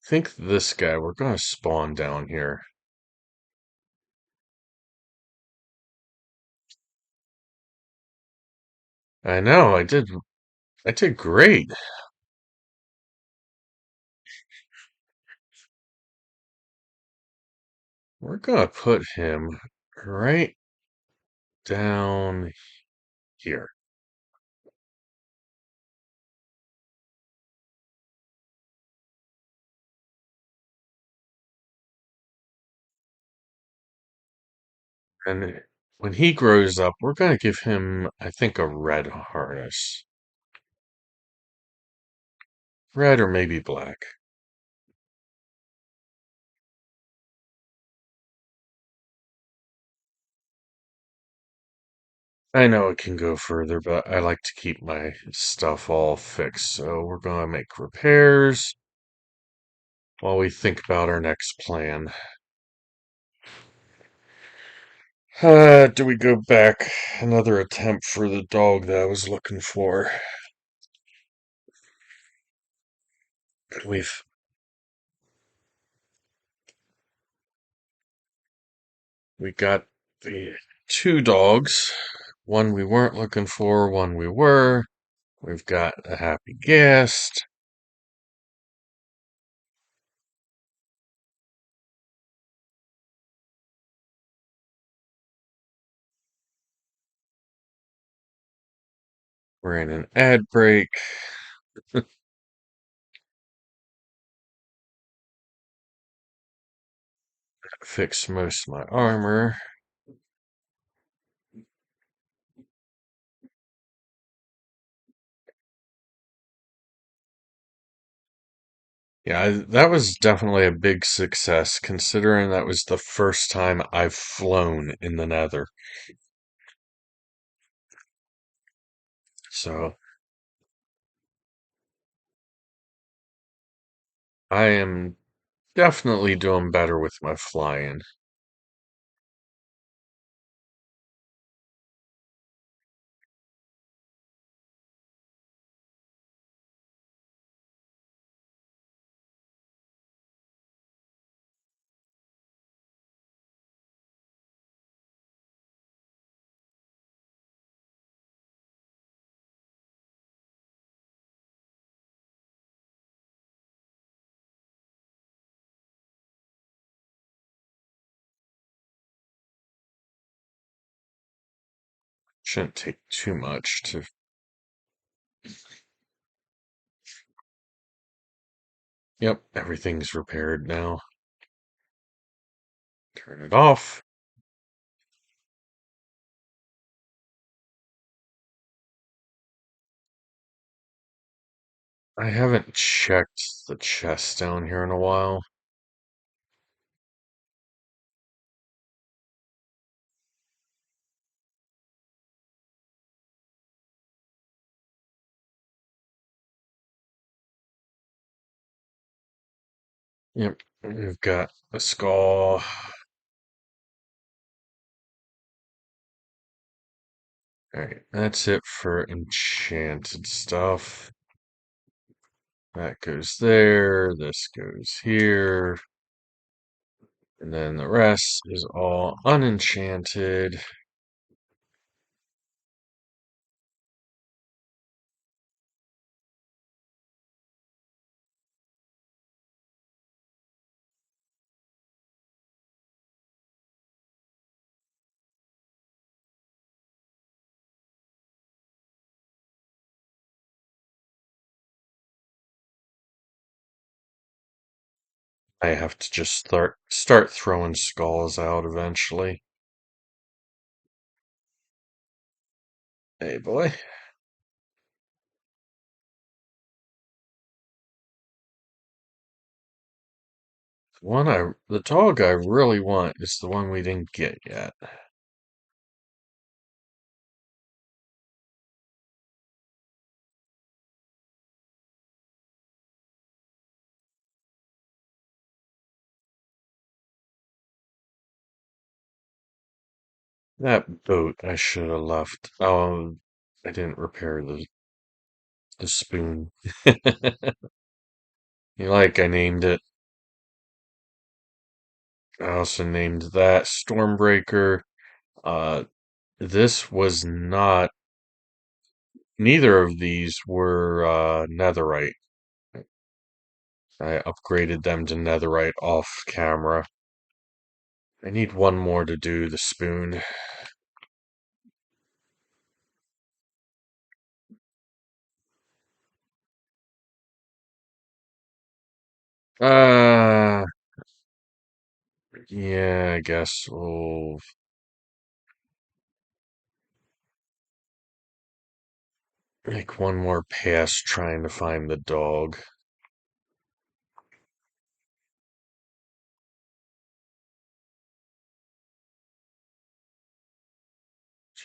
Think this guy. We're going to spawn down here. I know, I did. I did great. We're going to put him right down here. And when he grows up, we're going to give him, I think, a red harness. Red or maybe black. I know it can go further, but I like to keep my stuff all fixed. So we're going to make repairs while we think about our next plan. Do we go back? Another attempt for the dog that I was looking for. We've we got the two dogs. One we weren't looking for, one we were. We've got a happy guest. We're in an ad break. Fix most of my armor. Yeah, that was definitely a big success considering that was the first time I've flown in the Nether. So I am definitely doing better with my flying. Shouldn't take too much to. Yep, everything's repaired now. Turn it off. I haven't checked the chest down here in a while. Yep, we've got a skull. Alright, that's it for enchanted stuff. That goes there, this goes here, and then the rest is all unenchanted. I have to just start throwing skulls out eventually. Hey boy. The dog I really want is the one we didn't get yet. That boat I should have left. Oh, I didn't repair the spoon. I named it. I also named that Stormbreaker. Uh, this was not. Neither of these were netherite. I upgraded them to netherite off camera. I need one more to do the spoon. Uh, yeah, I guess we'll make one more pass trying to find the dog.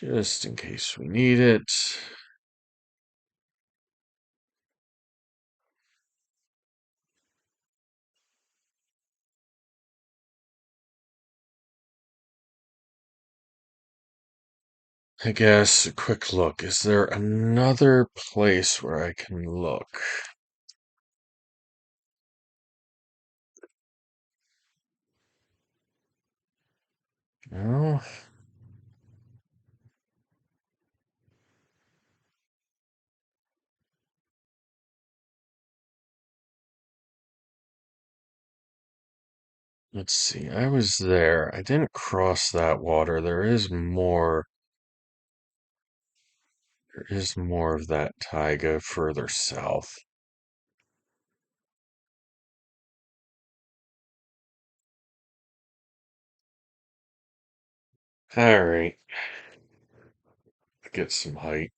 just in case we need it. I guess a quick look. Is there another place where I can look? No? Let's see. I was there. I didn't cross that water. There is more of that taiga further south. All right. Get some height.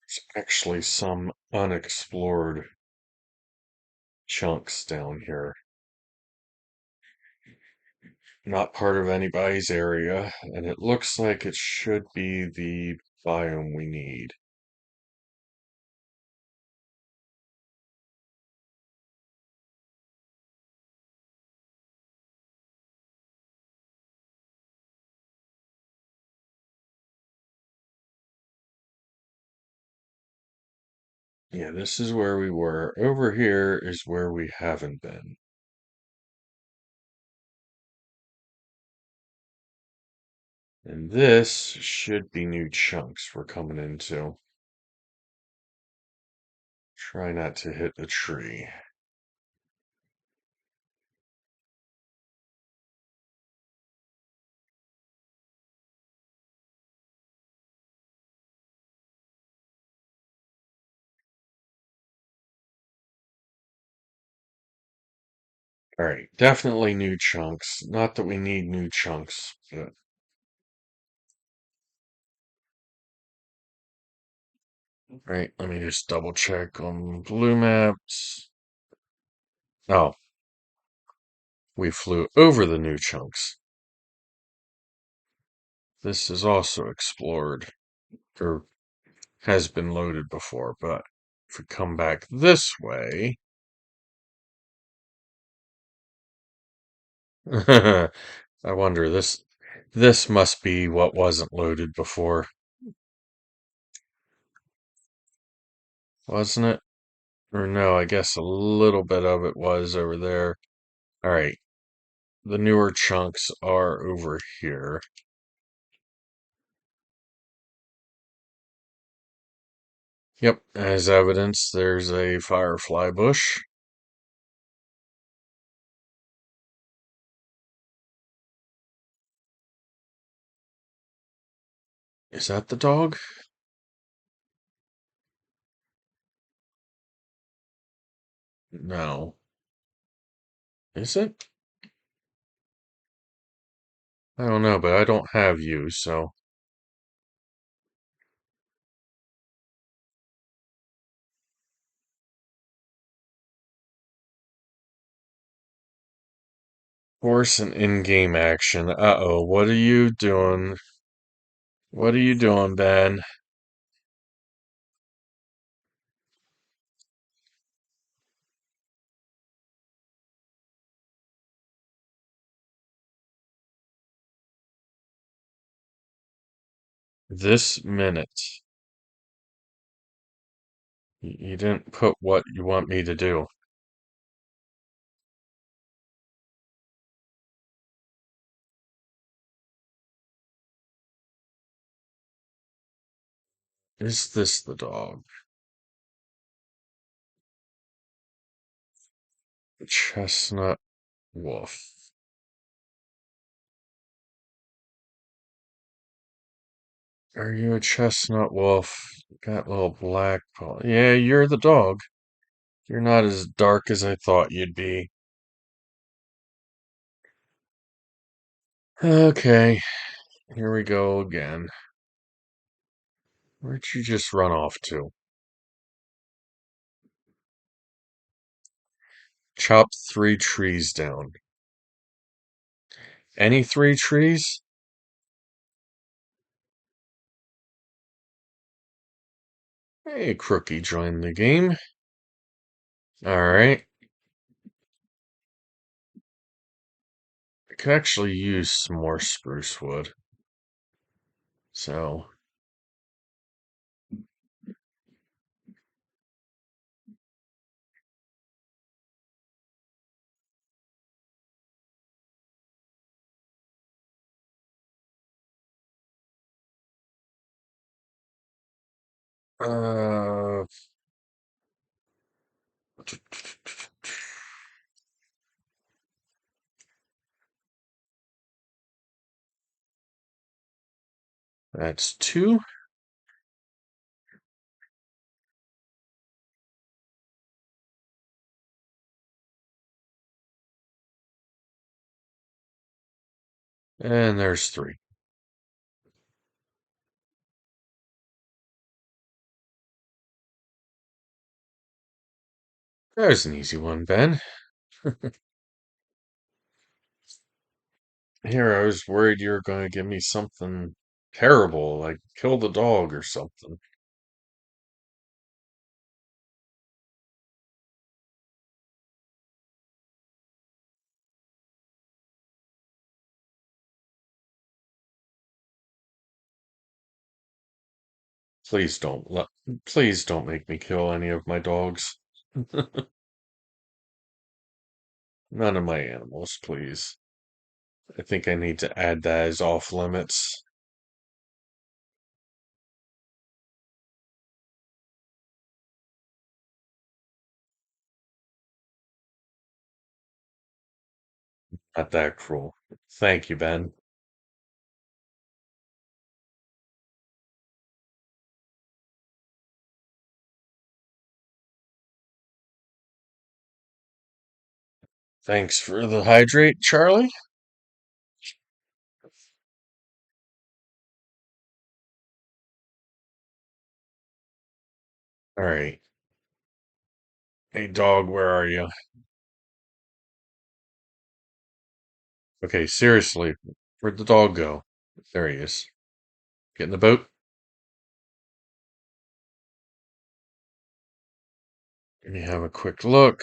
There's actually some unexplored chunks down here. Not part of anybody's area, and it looks like it should be the biome we need. Yeah, this is where we were. Over here is where we haven't been. And this should be new chunks we're coming into. Try not to hit the tree. All right, definitely new chunks. Not that we need new chunks, but all right, let me just double check on blue maps. Oh, we flew over the new chunks. This is also explored, or has been loaded before, but if we come back this way, I wonder this must be what wasn't loaded before, wasn't it? Or no, I guess a little bit of it was over there. All right, the newer chunks are over here. Yep, as evidence, there's a firefly bush. Is that the dog? No. Is it? I don't know, but I don't have you, so. Force and in-game action. Uh-oh, what are you doing? What are you doing, Ben? This minute. You didn't put what you want me to do. Is this the dog? Chestnut wolf. Are you a chestnut wolf? Got little black paw. Yeah, you're the dog. You're not as dark as I thought you'd be. Okay, here we go again. Where'd you just run off to? Chop 3 trees down. Any 3 trees? Hey, Crookie joined the game. Alright. I could actually use some more spruce wood. So, uh, that's 2. And there's 3. There's an easy one, Ben. Here, I was worried you were going to give me something terrible, like kill the dog or something. Please don't let, please don't make me kill any of my dogs. None of my animals, please. I think I need to add that as off limits. Not that cruel. Thank you, Ben. Thanks for the hydrate, Charlie. All right. Hey, dog, where are you? Okay, seriously, where'd the dog go? There he is. Get in the boat. Let me have a quick look.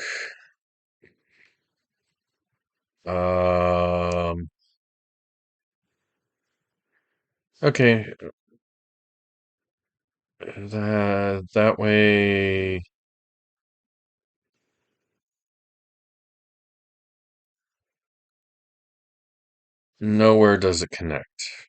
Um, okay, that way. Nowhere does it connect.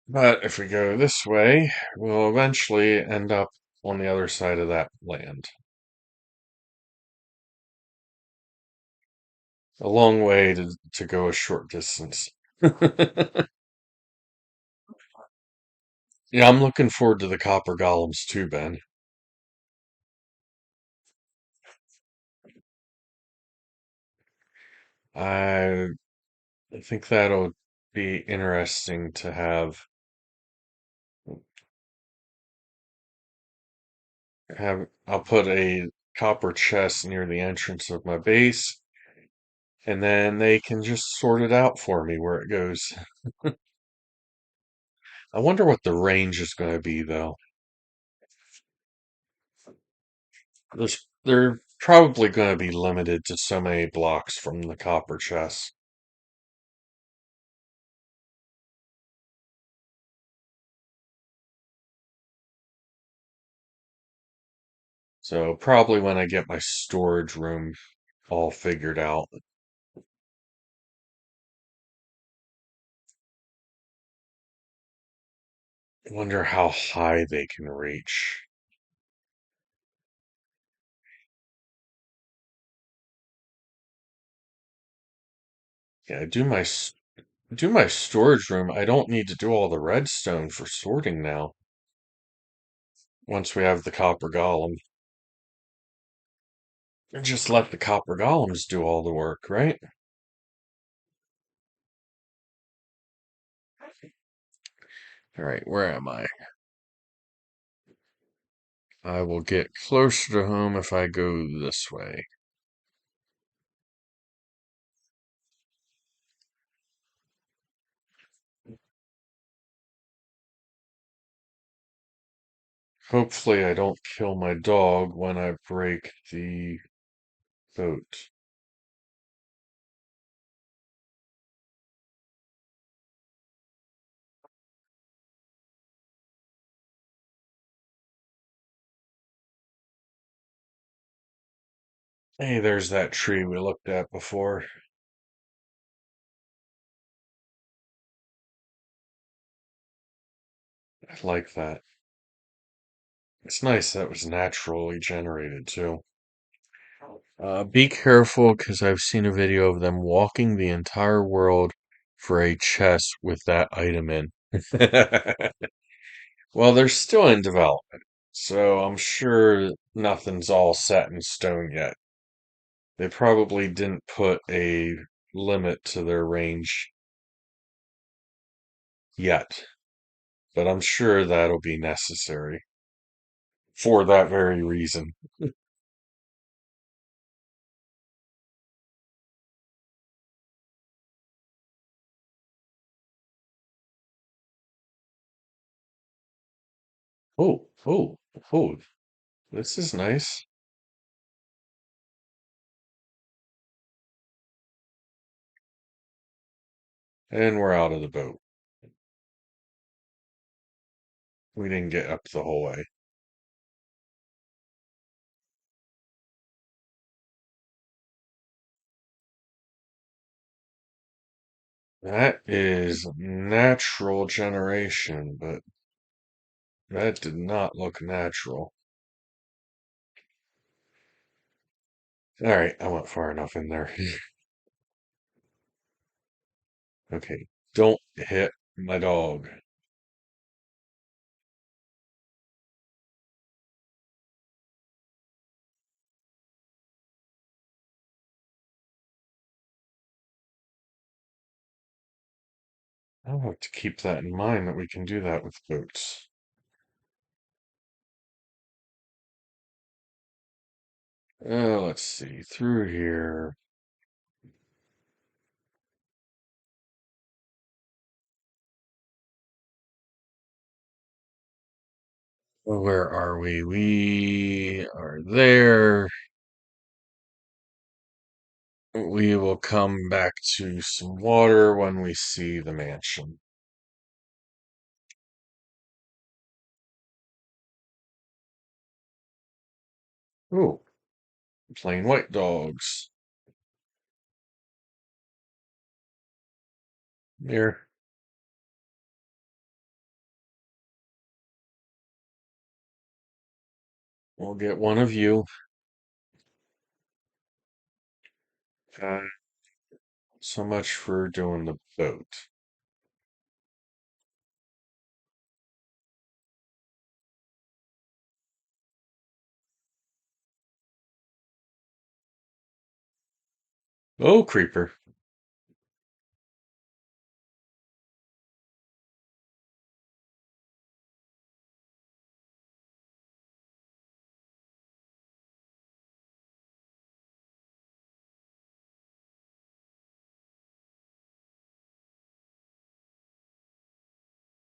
But if we go this way, we'll eventually end up on the other side of that land. A long way to go a short distance. Yeah, I'm looking forward to the copper golems too, Ben. I think that'll be interesting to have. I'll put a copper chest near the entrance of my base, and then they can just sort it out for me where it goes. I wonder what the range is going to be, though. They're probably going to be limited to so many blocks from the copper chest. So probably when I get my storage room all figured out. I wonder how high they can reach. Yeah, do my storage room. I don't need to do all the redstone for sorting now. Once we have the copper golem, and just let the copper golems do all the work, right? All right, where am I? I will get closer to home if I go this way. Hopefully, I don't kill my dog when I break the boat. Hey, there's that tree we looked at before. I like that. It's nice that was naturally generated too. Be careful because I've seen a video of them walking the entire world for a chest with that item in. Well, they're still in development, so I'm sure nothing's all set in stone yet. They probably didn't put a limit to their range yet, but I'm sure that'll be necessary for that very reason. Oh, oh, oh, this is nice. And we're out of the boat. We didn't get up the whole way. That is natural generation, but that did not look natural. All right, I went far enough in there. Okay, don't hit my dog. I'll have to keep that in mind that we can do that with boats. Let's see, through here. Where are we? We are there. We will come back to some water when we see the mansion. Oh, plain white dogs. Here, we'll get one of you. Uh, so much for doing the boat. Oh, creeper.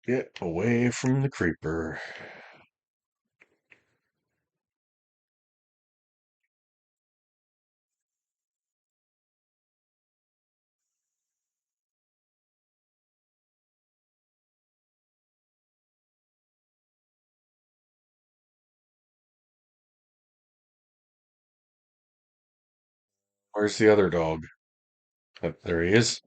Get away from the creeper. Where's the other dog? There he is.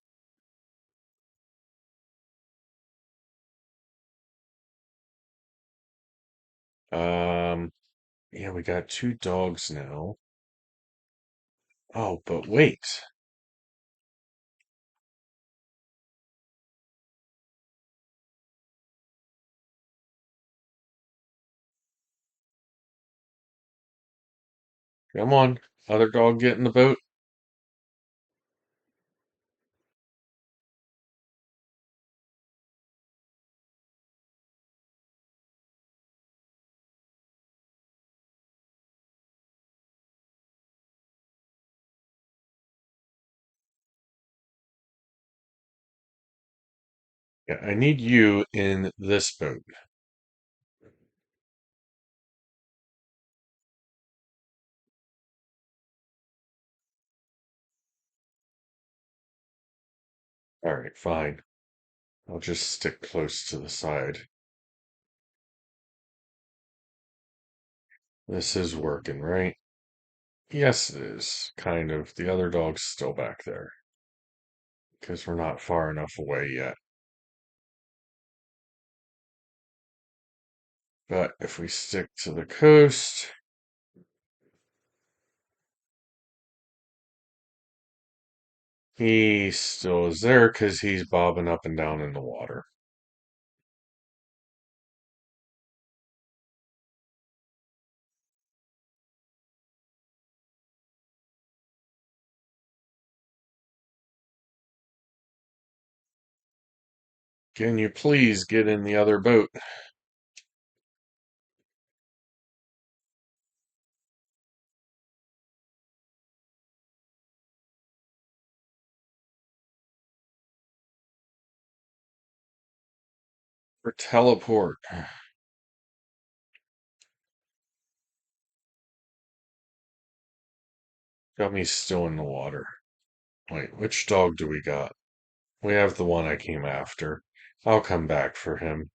Um, yeah, we got two dogs now. Oh, but wait. Come on, other dog, get in the boat. Yeah, I need you in this boat. All right, fine. I'll just stick close to the side. This is working, right? Yes, it is. Kind of. The other dog's still back there because we're not far enough away yet. But if we stick to the coast, he still is there because he's bobbing up and down in the water. Can you please get in the other boat? Or teleport? Got me still in the water. Wait, which dog do we got? We have the one I came after. I'll come back for him.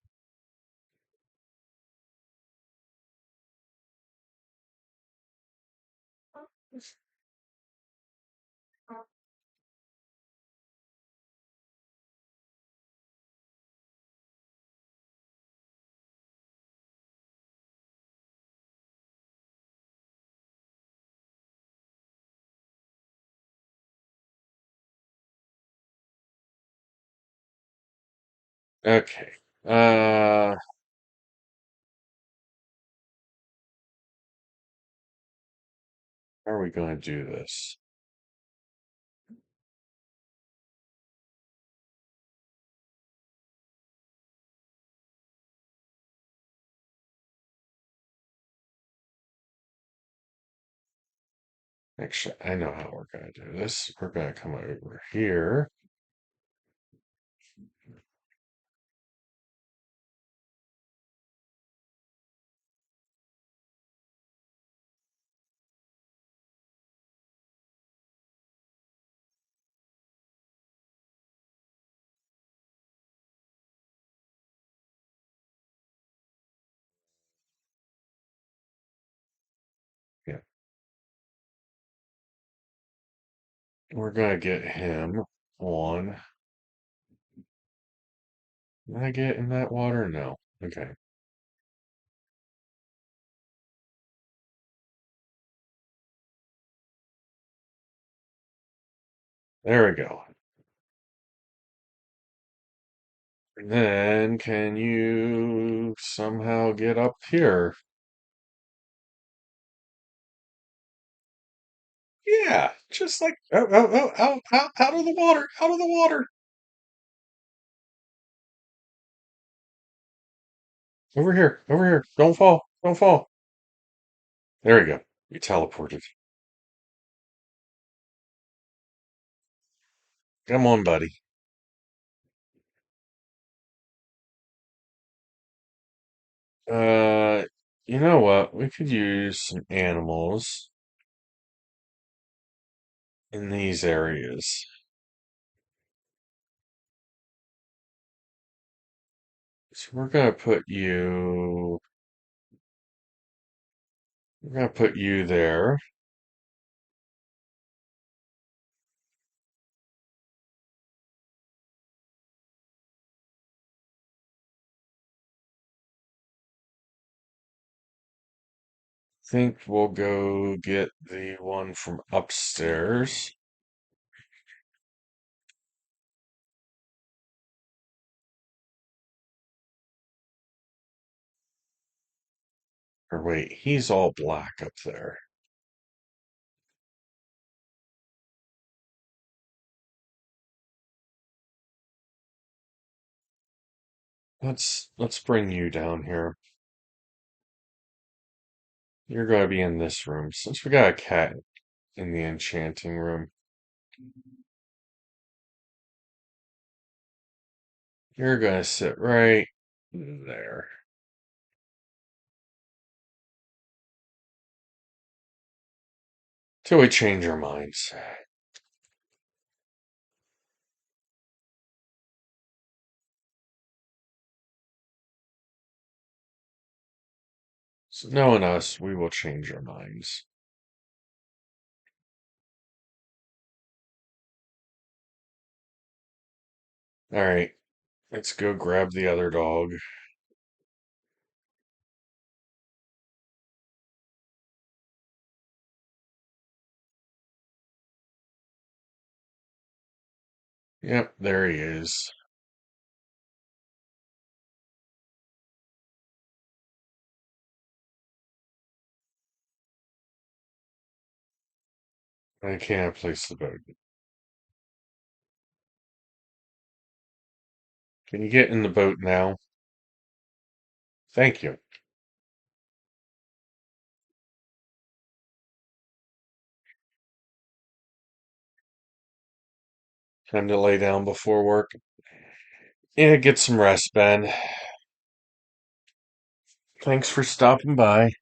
Okay. How are we going to do this? Actually, I know how we're going to do this. We're going to come over here. Yeah, we're going to get him on. Can I get in that water? No. Okay. There we go. And then can you somehow get up here? Yeah, just like out of the water, out of the water. Over here, over here. Don't fall, don't fall. There we go. You teleported. Come on, buddy. Uh, you know what? We could use some animals in these areas. So we're gonna put you there. Think we'll go get the one from upstairs. Or wait, he's all black up there. Let's bring you down here. You're going to be in this room since we got a cat in the enchanting room. You're going to sit right there. Till we change our minds. So knowing us, we will change our minds. All right, let's go grab the other dog. Yep, there he is. I can't place the boat. Can you get in the boat now? Thank you. Time to lay down before work. Yeah, get some rest, Ben. Thanks for stopping by.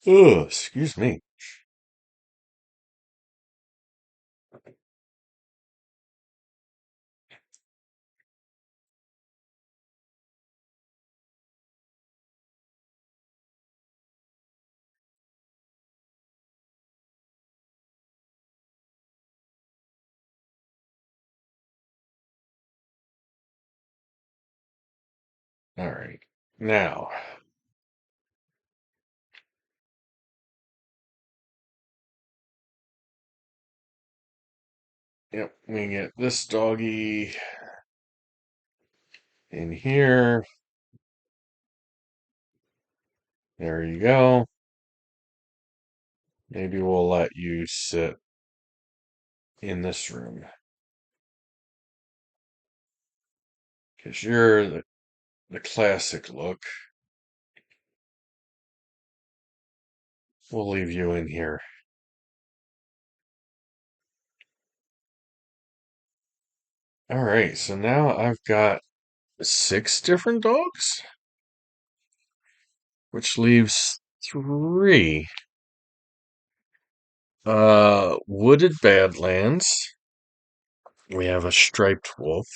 Ugh, excuse me. All right. Now, yep, we get this doggy in here. There you go. Maybe we'll let you sit in this room because you're the classic look. We'll leave you in here. All right, so now I've got 6 different dogs, which leaves 3. Wooded Badlands. We have a striped wolf.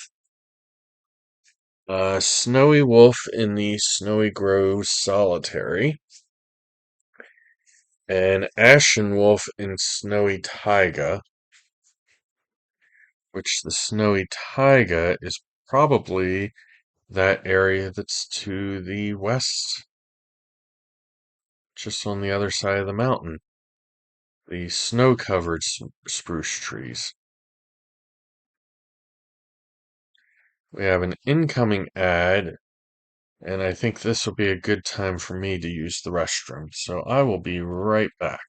Snowy wolf in the Snowy Grove Solitary. And Ashen wolf in Snowy Taiga, which the Snowy Taiga is probably that area that's to the west, just on the other side of the mountain. The snow-covered spruce trees. We have an incoming ad, and I think this will be a good time for me to use the restroom, so I will be right back.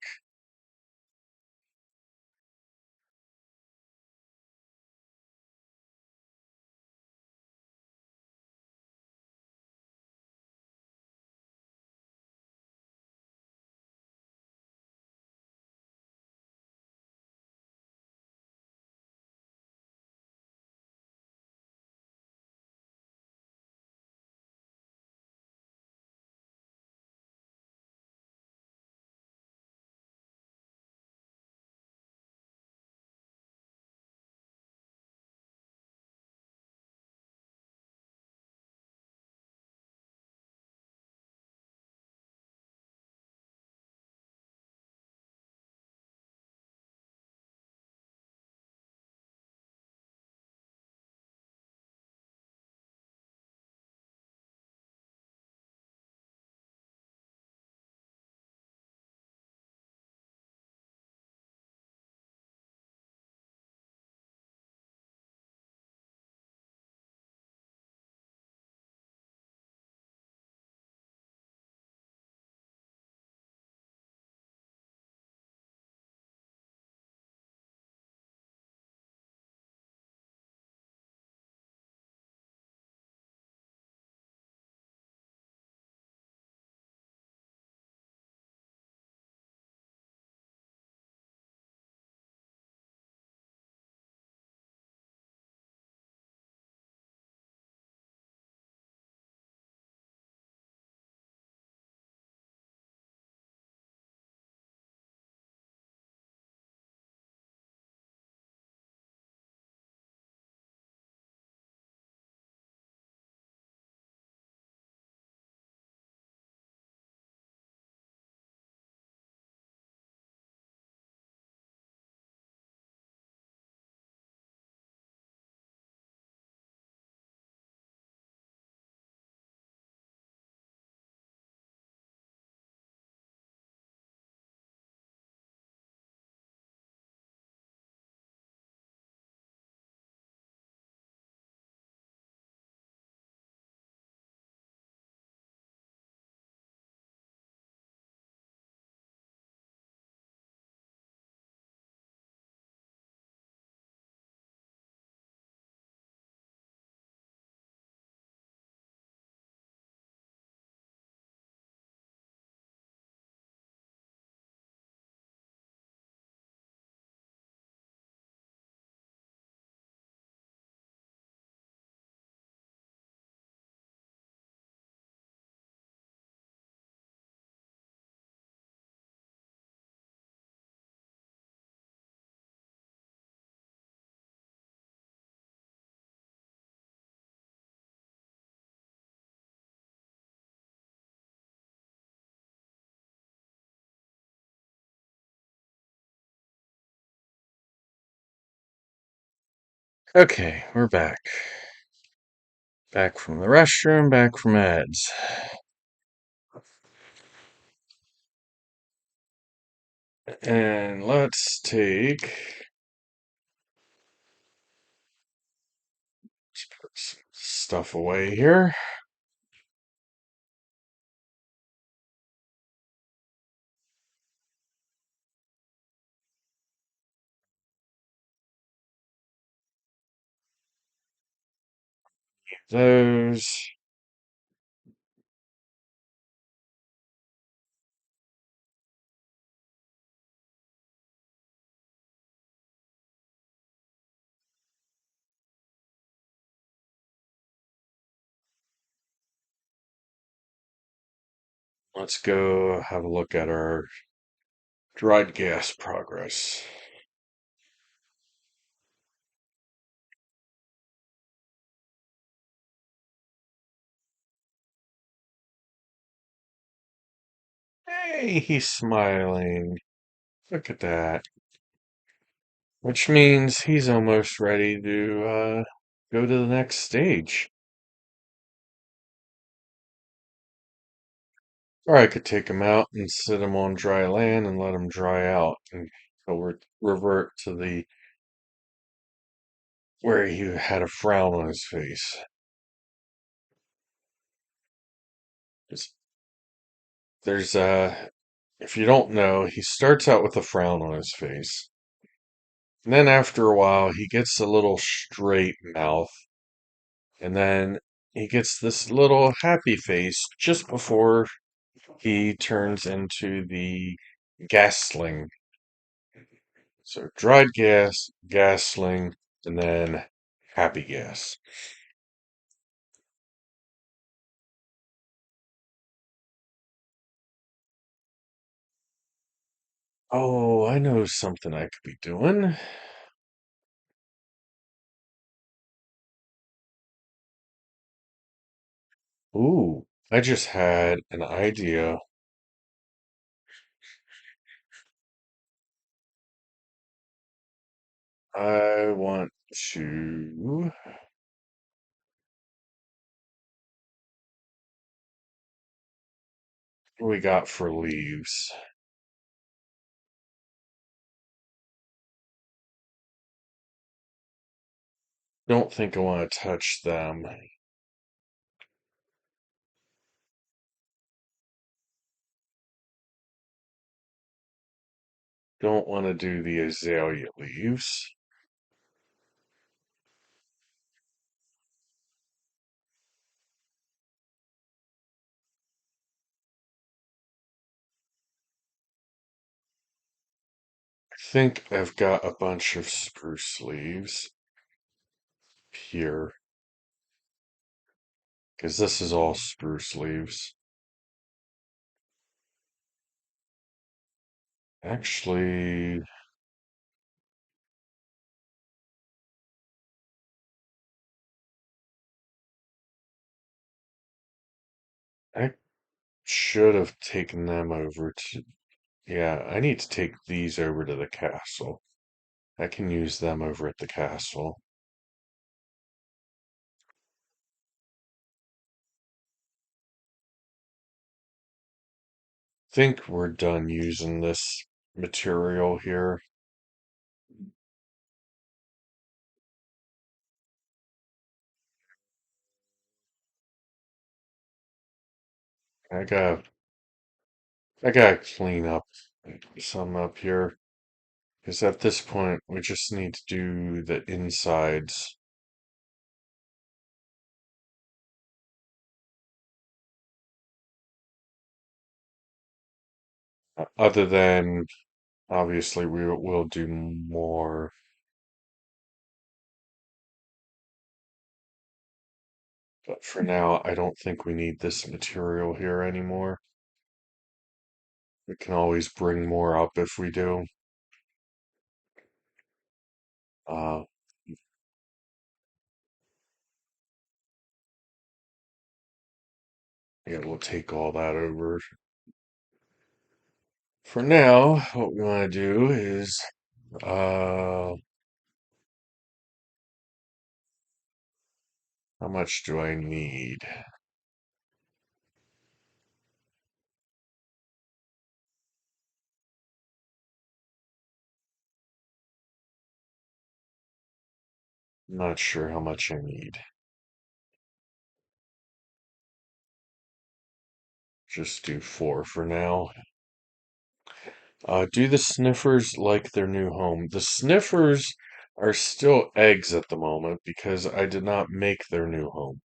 Okay, we're back. Back from the restroom, back from ads. And let's take put some stuff away here. Those. Let's go have a look at our dried gas progress. Hey, he's smiling. Look at that. Which means he's almost ready to go to the next stage. Or I could take him out and sit him on dry land and let him dry out, and he'll revert to the where he had a frown on his face. 'Cause there's if you don't know, he starts out with a frown on his face. And then after a while, he gets a little straight mouth, and then he gets this little happy face just before he turns into the gasling. So dried gas, gasling, and then happy gas. Oh, I know something I could be doing. Ooh, I just had an idea. I want to. What do we got for leaves? Don't think I want to touch them. Don't want to do the azalea leaves. I think I've got a bunch of spruce leaves here, because this is all spruce leaves. Actually, I should have taken them over to. Yeah, I need to take these over to the castle. I can use them over at the castle. Think we're done using this material here. I got I gotta clean up some up here. Because at this point, we just need to do the insides. Other than, obviously, we will do more. But for now, I don't think we need this material here anymore. We can always bring more up if we do. Uh, yeah, we'll take all that over. For now, what we want to do is, uh, How much do I need? I'm not sure how much I need. Just do 4 for now. Do the sniffers like their new home? The sniffers are still eggs at the moment because I did not make their new home.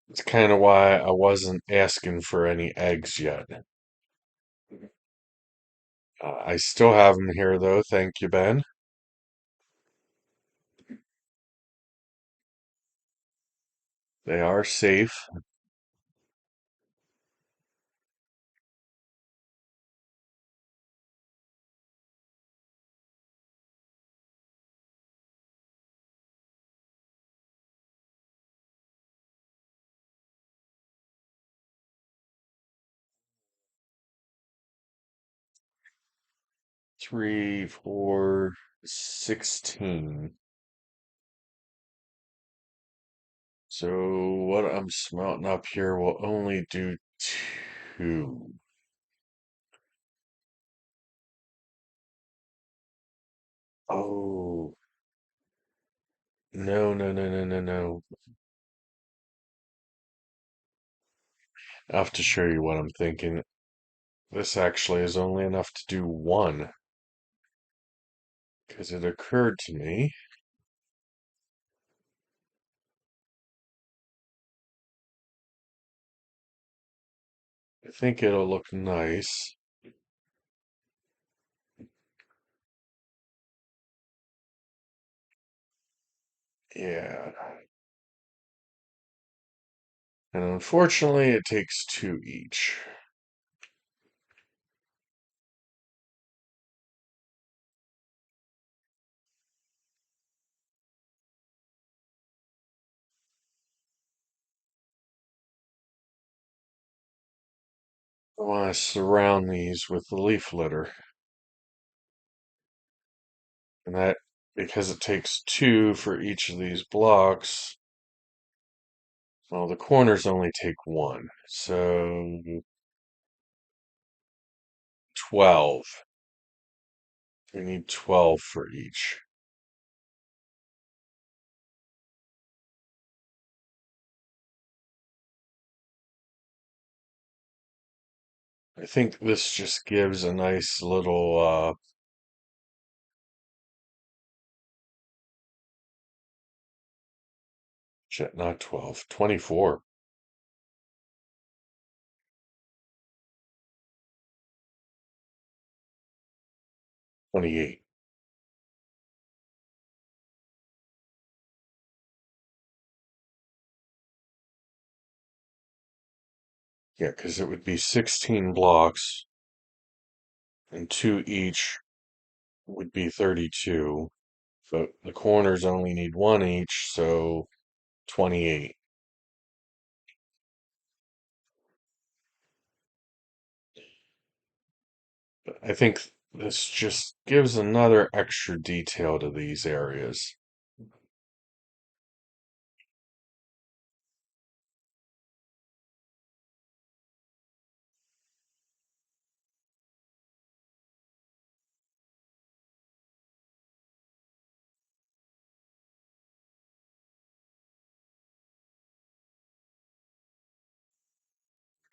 It's kind of why I wasn't asking for any eggs yet. I still have them here though, thank you, Ben. They are safe. 3, 4, 16. So what I'm smelting up here will only do 2. Oh, no, no, no, no, no, no. I have to show you what I'm thinking. This actually is only enough to do 1 because it occurred to me. I think it'll look nice. Yeah. And unfortunately, it takes 2 each. I want to surround these with the leaf litter. And that, because it takes 2 for each of these blocks, well, the corners only take 1. So 12. We need 12 for each. I think this just gives a nice little, shit, not 12, 24, 28. Yeah, because it would be 16 blocks, and 2 each would be 32. But the corners only need 1 each, so 28. I think this just gives another extra detail to these areas.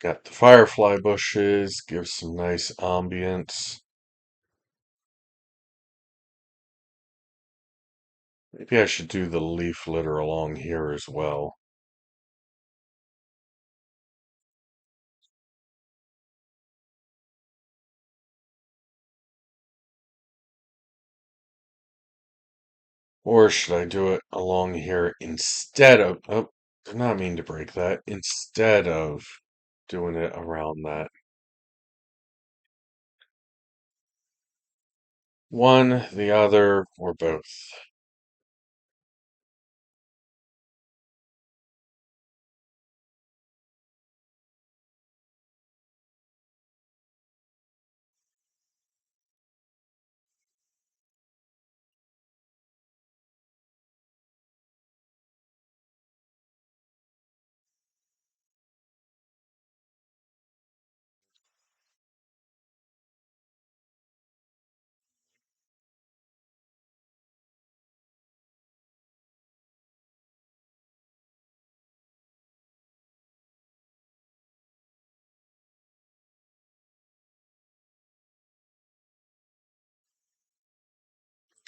Got the firefly bushes, gives some nice ambience. Maybe I should do the leaf litter along here as well. Or should I do it along here instead of, oh, did not mean to break that, instead of doing it around that. One, the other, or both.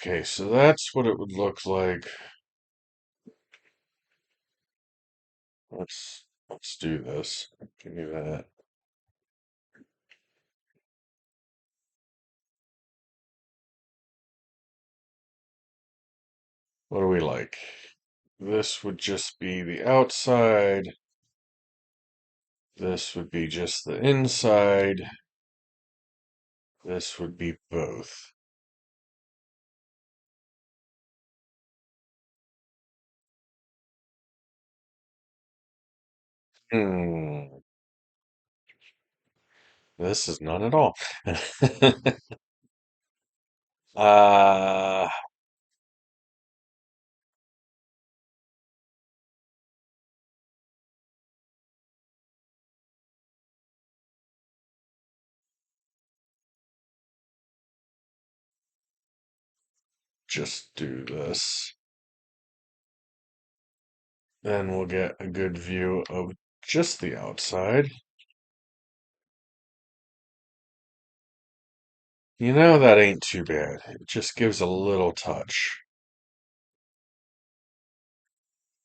Okay, so that's what it would look like. Let's do this. Give me that. What do we like? This would just be the outside. This would be just the inside. This would be both. Hmm. This is none at all. uh, just do this. Then we'll get a good view of just the outside. You know, that ain't too bad. It just gives a little touch.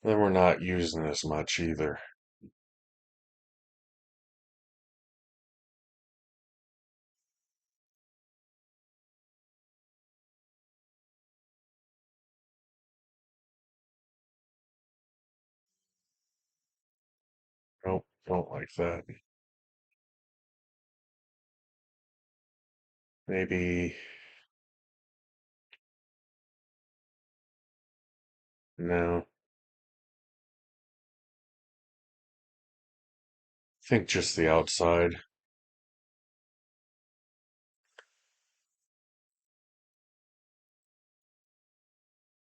Then we're not using as much either. Nope, don't like that. Maybe, no. I think just the outside.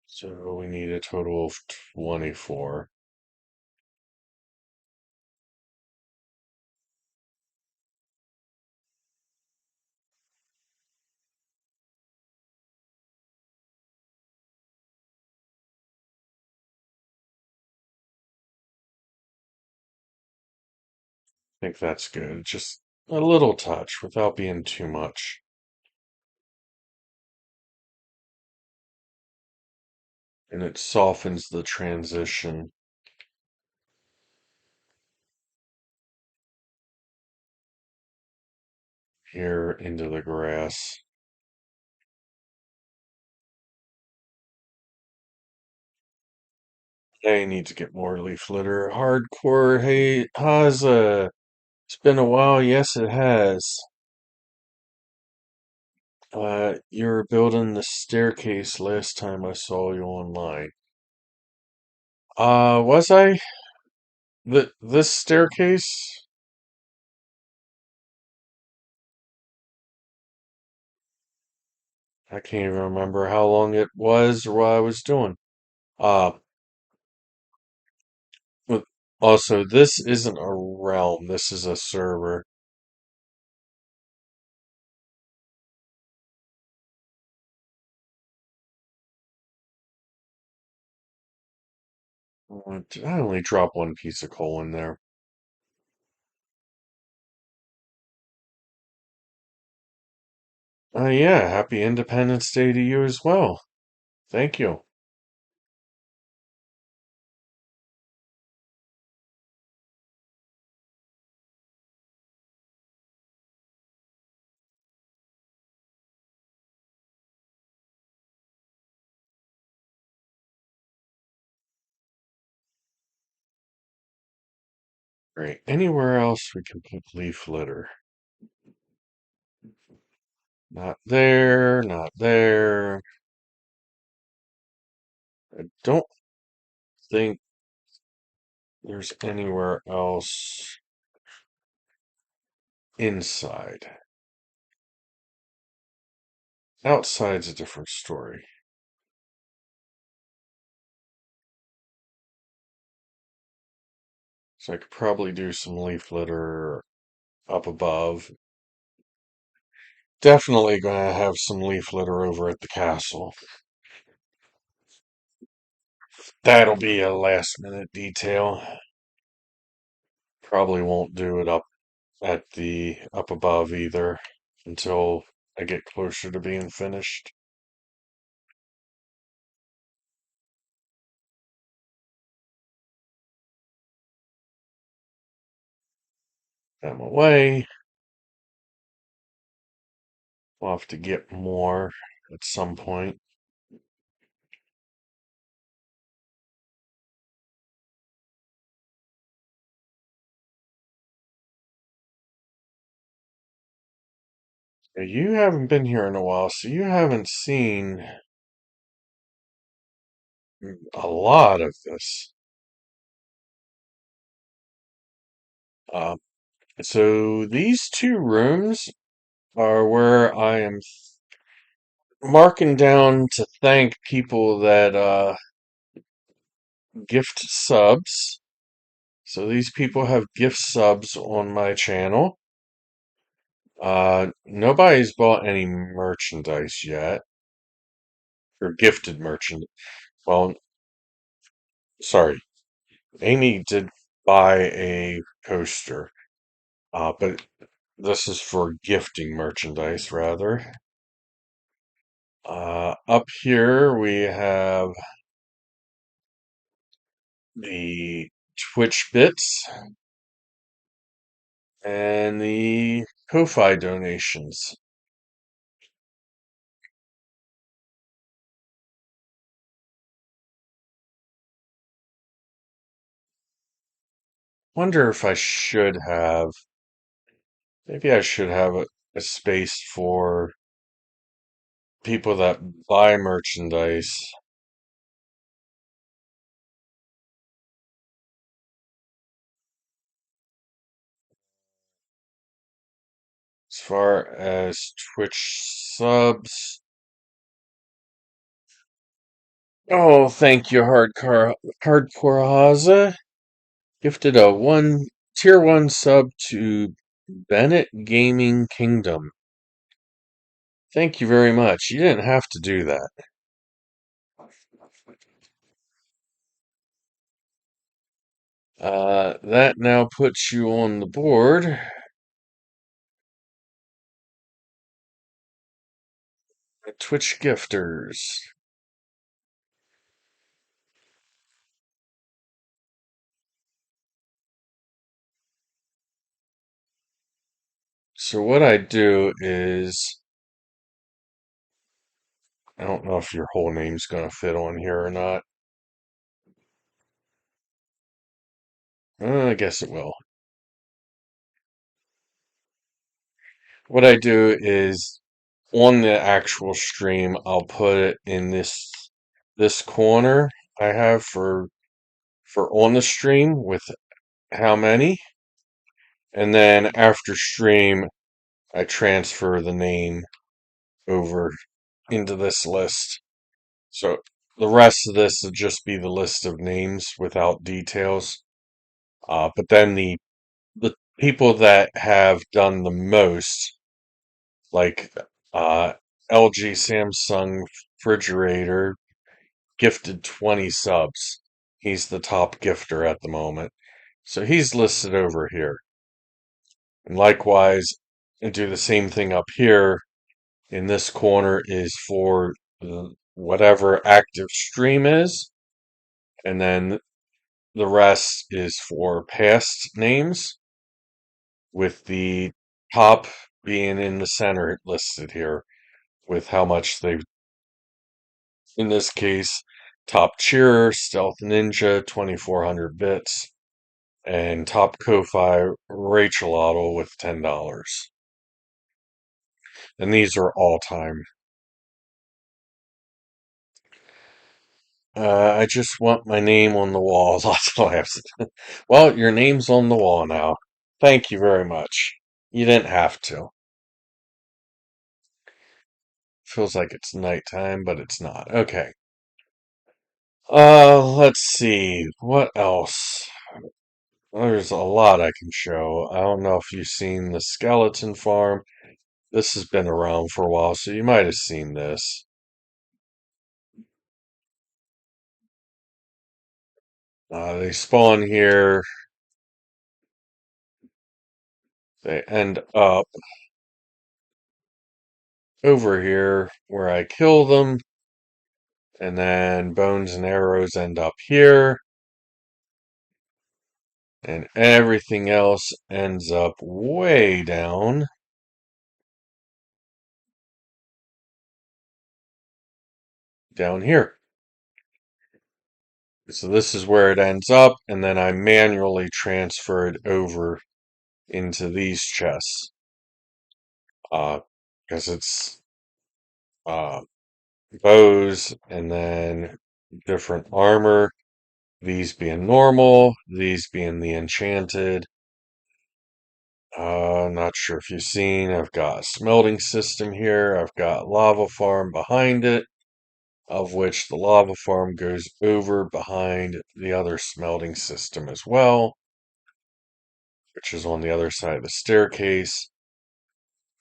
So we need a total of 24. I think that's good. Just a little touch without being too much. And it softens the transition here into the grass. I need to get more leaf litter. Hardcore. Hey, Haza. It's been a while. Yes, it has. You were building the staircase last time I saw you online. Was I? This staircase? I can't even remember how long it was or what I was doing. Uh, with- Also, this isn't a realm. This is a server. I only dropped one piece of coal in there. Yeah, happy Independence Day to you as well. Thank you. Great. Anywhere else we can put leaf litter? Not there, not there. I don't think there's anywhere else inside. Outside's a different story. So I could probably do some leaf litter up above. Definitely gonna have some leaf litter over at the castle. That'll be a last minute detail. Probably won't do it up above either until I get closer to being finished. them away. We'll have to get more at some point. Now, you haven't been here in a while, so you haven't seen a lot of this. Uh, so these two rooms are where I am marking down to thank people that gift subs. So these people have gift subs on my channel. Nobody's bought any merchandise yet, or gifted merchandise. Well, sorry, Amy did buy a coaster, but this is for gifting merchandise rather. Up here we have the Twitch bits and the Ko-Fi donations. Wonder if I should have, maybe I should have a space for people that buy merchandise. As far as Twitch subs, oh, thank you, Hardcore Haza. Gifted a tier one sub to Bennett Gaming Kingdom. Thank you very much. You didn't have to do that. That now puts you on the board. Twitch gifters. So what I do is, I don't know if your whole name's gonna fit on here or not. I guess it will. What I do is on the actual stream, I'll put it in this corner I have for on the stream with how many, and then after stream, I transfer the name over into this list. So the rest of this will just be the list of names without details. But then the people that have done the most, like LG Samsung refrigerator, gifted 20 subs. He's the top gifter at the moment. So he's listed over here. And likewise, and do the same thing up here. In this corner is for whatever active stream is. And then the rest is for past names, with the top being in the center listed here with how much they've, in this case, top cheerer, stealth ninja, 2400 bits, and top Ko-Fi Rachel Otto with $10. And these are all time. I just want my name on the wall. Lots of laughs. Well, your name's on the wall now. Thank you very much. You didn't have to. Feels like it's nighttime, but it's not. Okay. Let's see. What else? There's a lot I can show. I don't know if you've seen the skeleton farm. This has been around for a while, so you might have seen this. They spawn here. They end up over here where I kill them, and then bones and arrows end up here. And everything else ends up way down here. So this is where it ends up, and then I manually transfer it over into these chests. Because it's uh, bows and then different armor. These being normal, these being the enchanted. Not sure if you've seen, I've got a smelting system here. I've got lava farm behind it, of which the lava farm goes over behind the other smelting system as well, which is on the other side of the staircase.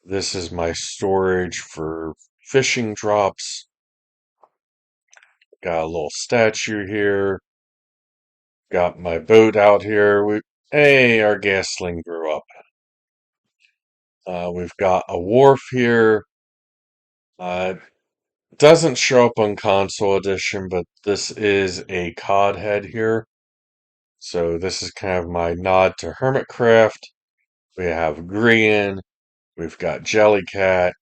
This is my storage for fishing drops. Got a little statue here. Got my boat out here. Hey, our gasling grew up. We've got a wharf here. Doesn't show up on console edition, but this is a cod head here. So this is kind of my nod to Hermitcraft. We have Grian. We've got Jellycat.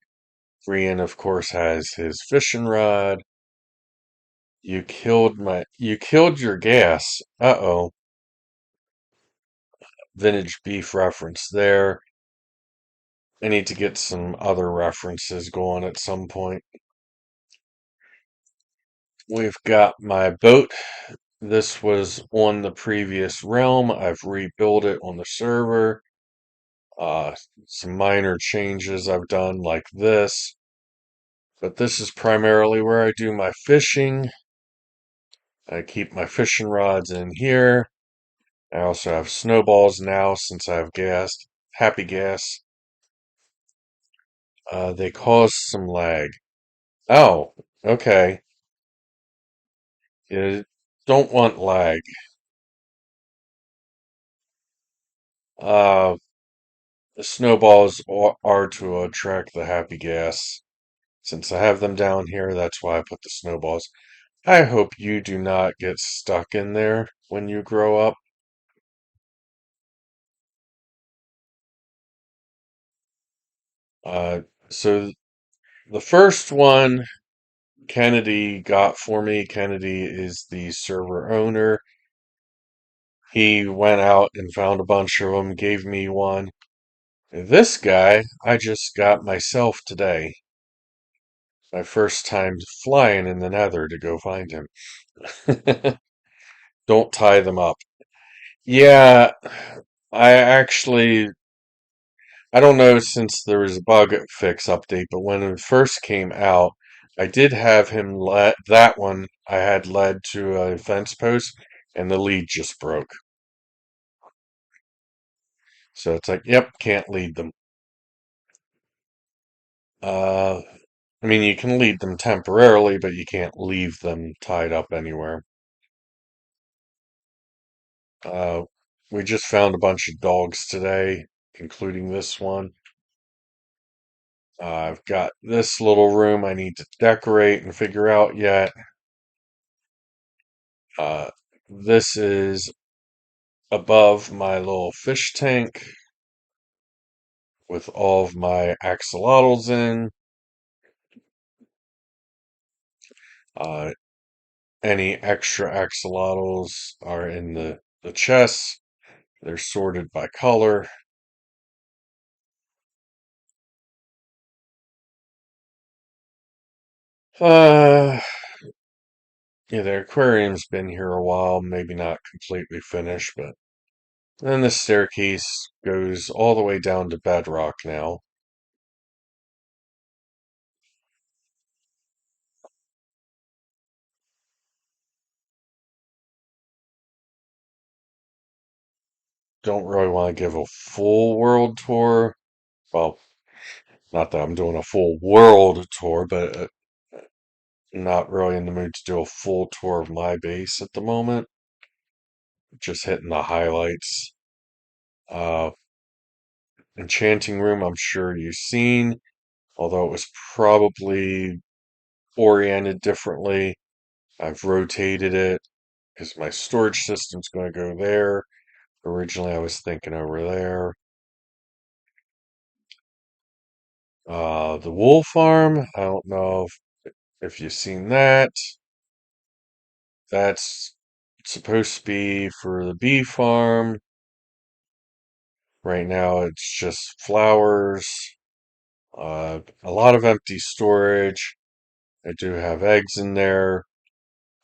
Grian, of course, has his fishing rod. You killed your gas. Uh-oh. Vintage beef reference there. I need to get some other references going at some point. We've got my boat. This was on the previous realm. I've rebuilt it on the server. Some minor changes I've done like this. But this is primarily where I do my fishing. I keep my fishing rods in here. I also have snowballs now since I have gas, happy gas. They cause some lag. Oh, okay. You don't want lag. Uh, the snowballs are to attract the happy gas. Since I have them down here, that's why I put the snowballs. I hope you do not get stuck in there when you grow up. So the first one Kennedy got for me. Kennedy is the server owner. He went out and found a bunch of them, gave me one. This guy, I just got myself today. My first time flying in the nether to go find him. Don't tie them up. Yeah, I don't know since there was a bug fix update, but when it first came out, I did have him that one I had led to a fence post, and the lead just broke. So it's like, yep, can't lead them. Uh, I mean, you can lead them temporarily, but you can't leave them tied up anywhere. Uh, we just found a bunch of dogs today, including this one. I've got this little room I need to decorate and figure out yet. Uh, this is above my little fish tank with all of my axolotls in. Uh, any extra axolotls are in the chests. They're sorted by color. Uh, yeah, the aquarium's been here a while, maybe not completely finished, but then the staircase goes all the way down to bedrock now. Don't really want to give a full world tour. Well, not that I'm doing a full world tour, but not really in the mood to do a full tour of my base at the moment. Just hitting the highlights. Uh, Enchanting room, I'm sure you've seen, although it was probably oriented differently. I've rotated it because my storage system's going to go there. Originally, I was thinking over there. The wool farm, I don't know if you've seen that. That's supposed to be for the bee farm. Right now, it's just flowers. A lot of empty storage. I do have eggs in there.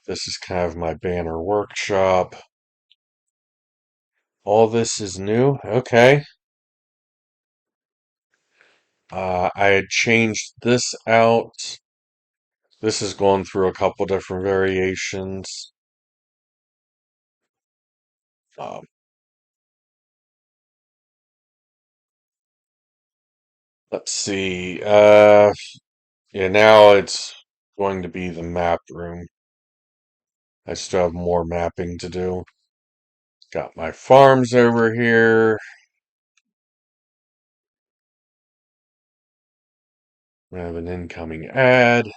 This is kind of my banner workshop. All this is new. Okay. I had changed this out. This has gone through a couple different variations. Um, let's see. Yeah, now it's going to be the map room. I still have more mapping to do. Got my farms over here. We have an incoming ad.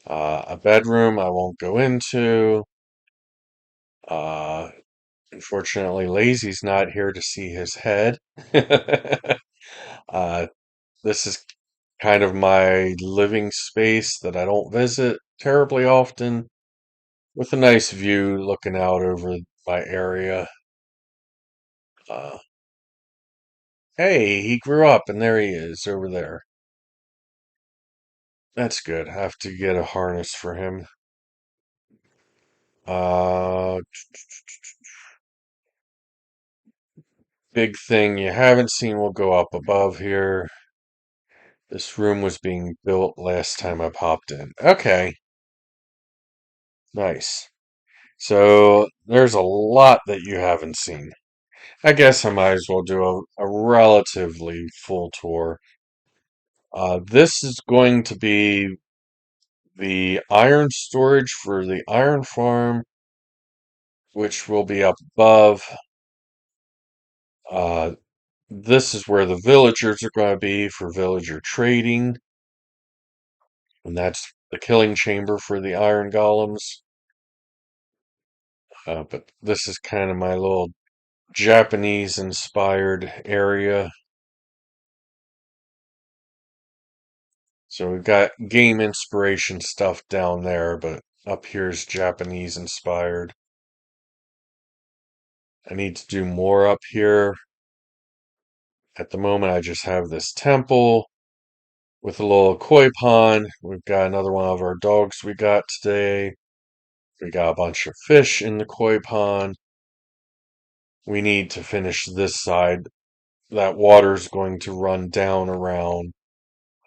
A bedroom I won't go into. Uh, Unfortunately, Lazy's not here to see his head. uh, this is kind of my living space that I don't visit terribly often, with a nice view looking out over my area. Uh, hey, he grew up, and there he is over there. That's good. I have to get a harness for him. Uh, Big thing you haven't seen will go up above here. This room was being built last time I popped in. Okay, nice. So there's a lot that you haven't seen. I guess I might as well do a relatively full tour. This is going to be the iron storage for the iron farm, which will be up above. Uh, this is where the villagers are going to be for villager trading, and that's the killing chamber for the iron golems. But this is kind of my little Japanese inspired area. So we've got game inspiration stuff down there, but up here's Japanese inspired. I need to do more up here. At the moment, I just have this temple with a little koi pond. We've got another one of our dogs we got today. We got a bunch of fish in the koi pond. We need to finish this side. That water's going to run down around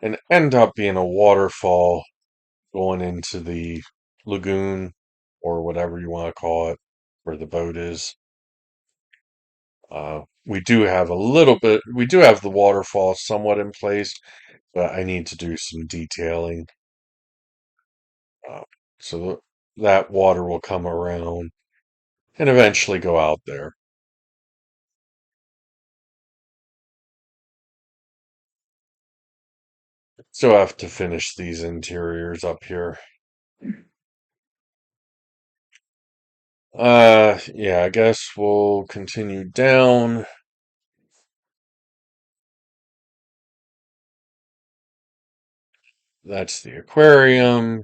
and end up being a waterfall going into the lagoon or whatever you want to call it, where the boat is. We do have we do have the waterfall somewhat in place, but I need to do some detailing. Uh, so that water will come around and eventually go out there. Still have to finish these interiors up here. Yeah, I guess we'll continue down. That's the aquarium.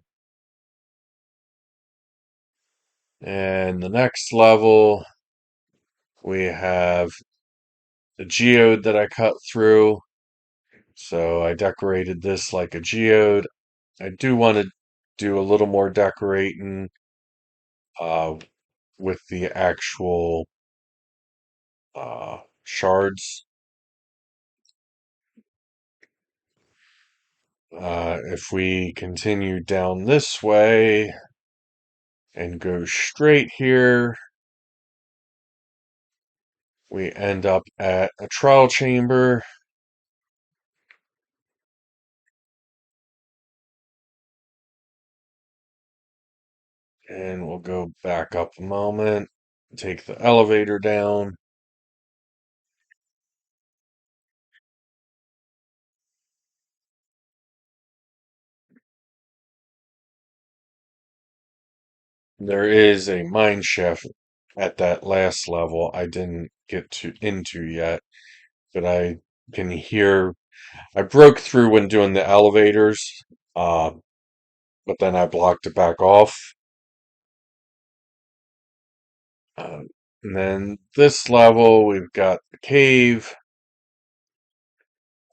And the next level, we have the geode that I cut through. So I decorated this like a geode. I do want to do a little more decorating uh, with the actual shards. If we continue down this way and go straight here, we end up at a trial chamber. And we'll go back up a moment, take the elevator down. There is a mine shaft at that last level I didn't get to into yet, but I can hear I broke through when doing the elevators, uh, but then I blocked it back off. Uh, and then this level, we've got the cave.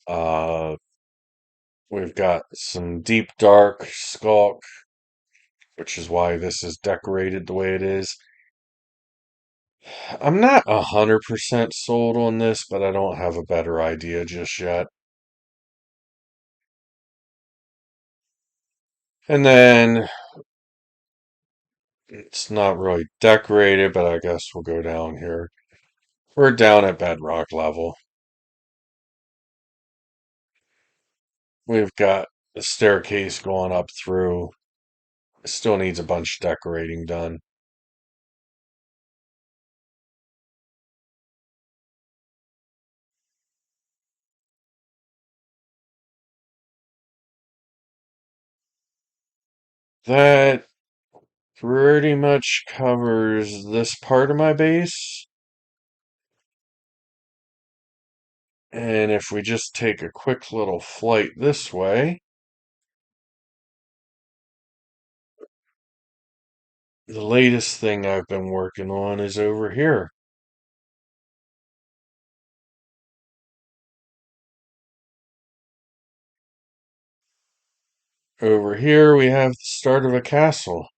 Uh, we've got some deep dark skulk, which is why this is decorated the way it is. I'm not 100% sold on this, but I don't have a better idea just yet. And then it's not really decorated, but I guess we'll go down here. We're down at bedrock level. We've got the staircase going up through. It still needs a bunch of decorating done. That pretty much covers this part of my base. And if we just take a quick little flight this way, the latest thing I've been working on is over here. Over here we have the start of a castle.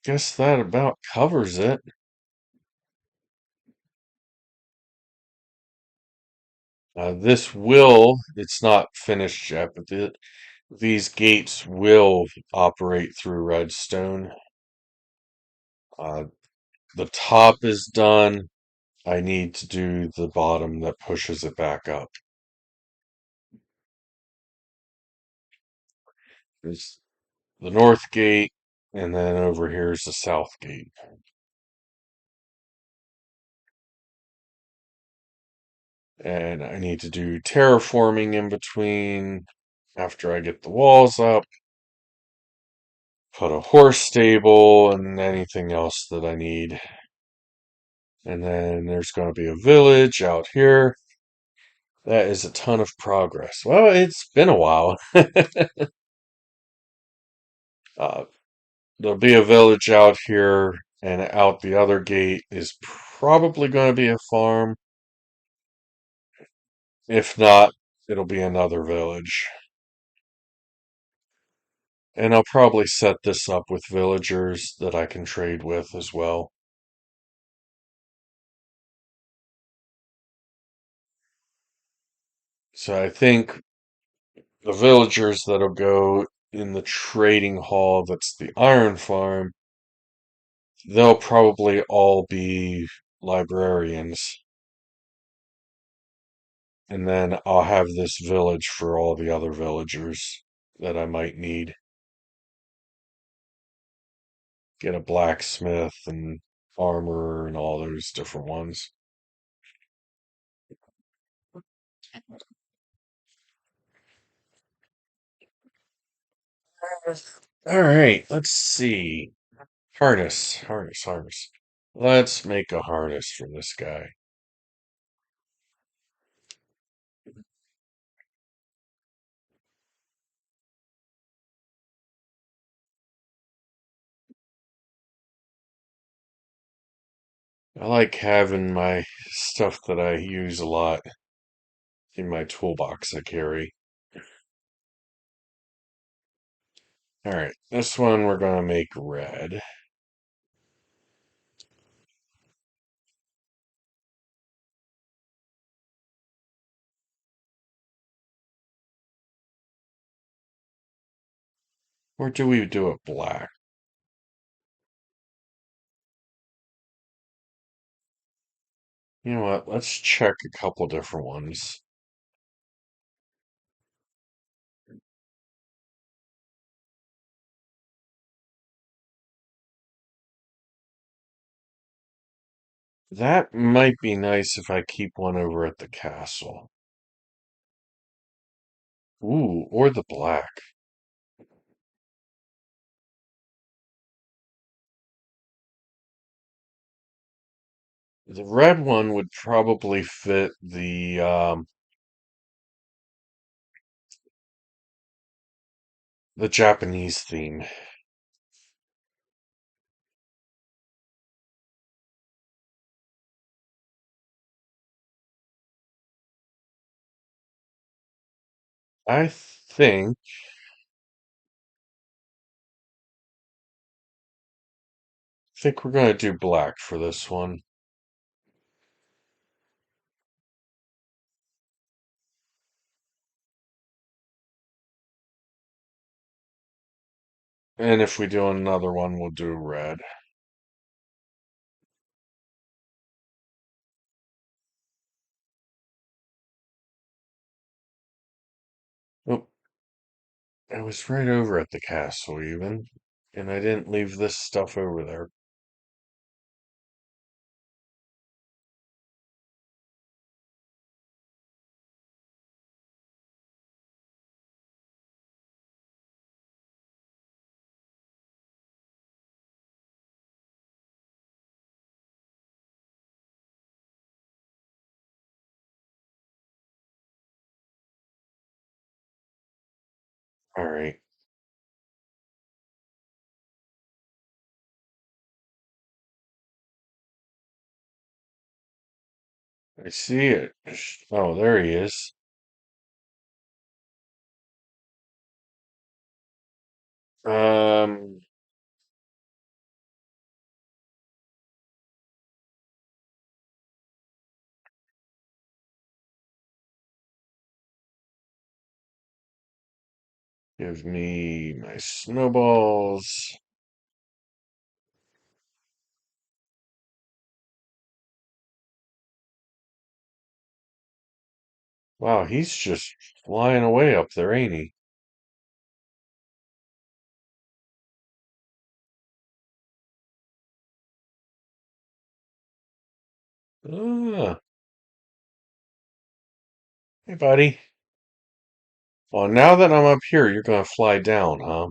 Guess that about covers it. It's not finished yet, but these gates will operate through redstone. Uh, the top is done. I need to do the bottom that pushes it back up. There's the north gate, and then over here is the south gate. And I need to do terraforming in between after I get the walls up, put a horse stable, and anything else that I need. And then there's going to be a village out here. That is a ton of progress. Well, it's been a while. uh, there'll be a village out here, and out the other gate is probably going to be a farm. If not, it'll be another village. And I'll probably set this up with villagers that I can trade with as well. So I think the villagers that'll go in the trading hall that's the iron farm, they'll probably all be librarians. And then I'll have this village for all the other villagers that I might need. Get a blacksmith and armor and all those different ones. All right, let's see. Harness. Let's make a harness for this guy. I like having my stuff that I use a lot in my toolbox I carry. All right, this one we're going to make red. Or do we do it black? You know what? Let's check a couple different ones. That might be nice if I keep one over at the castle. Ooh, or the black. The red one would probably fit the Japanese theme. I think we're gonna do black for this one. And if we do another one, we'll do red. Oh, I was right over at the castle even, and I didn't leave this stuff over there. All right, I see it. Oh, there he is. Um, give me my snowballs. Wow, he's just flying away up there, ain't he? Ah, hey, buddy. Well, now that I'm up here, you're gonna fly down, huh?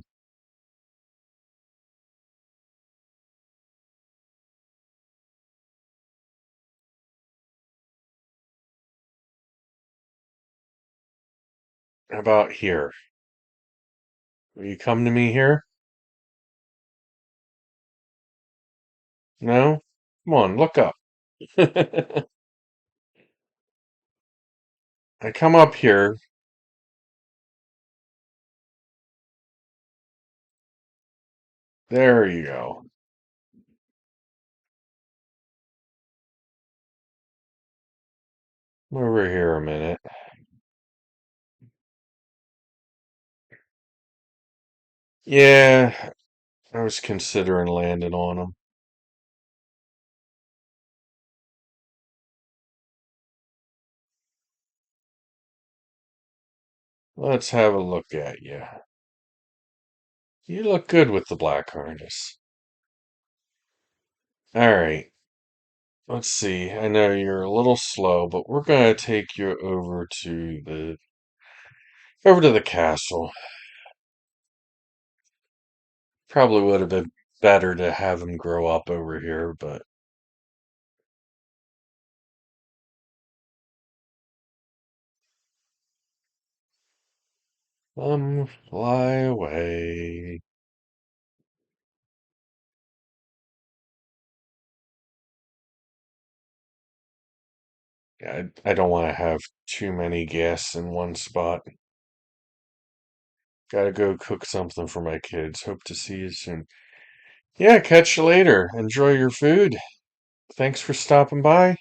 How about here? Will you come to me here? No? Come on, look up. I come up here. There you go. Over here a minute. Yeah, I was considering landing on him. Let's have a look at you. You look good with the black harness. All right. Let's see. I know you're a little slow, but we're gonna take you over to the castle. Probably would have been better to have him grow up over here, but fly away. Yeah, I don't want to have too many guests in one spot. Gotta go cook something for my kids. Hope to see you soon. Yeah, catch you later. Enjoy your food. Thanks for stopping by.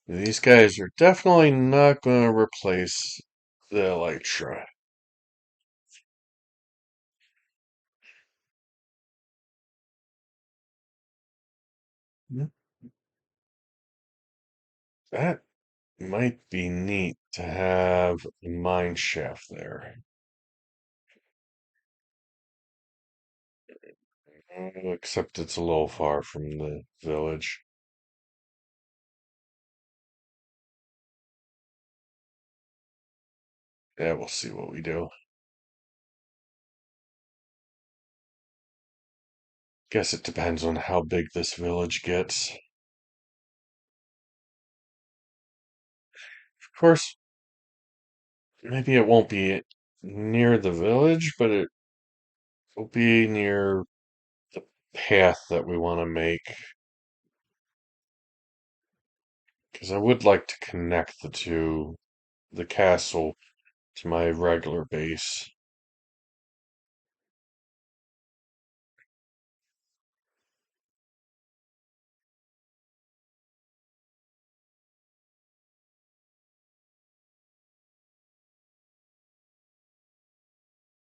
These guys are definitely not going to replace the Elytra. That might be neat to have a mine shaft there. Except it's a little far from the village. Yeah, we'll see what we do. Guess it depends on how big this village gets. Of course, maybe it won't be near the village, but it will be near the path that we want to make. Because I would like to connect the castle to my regular base.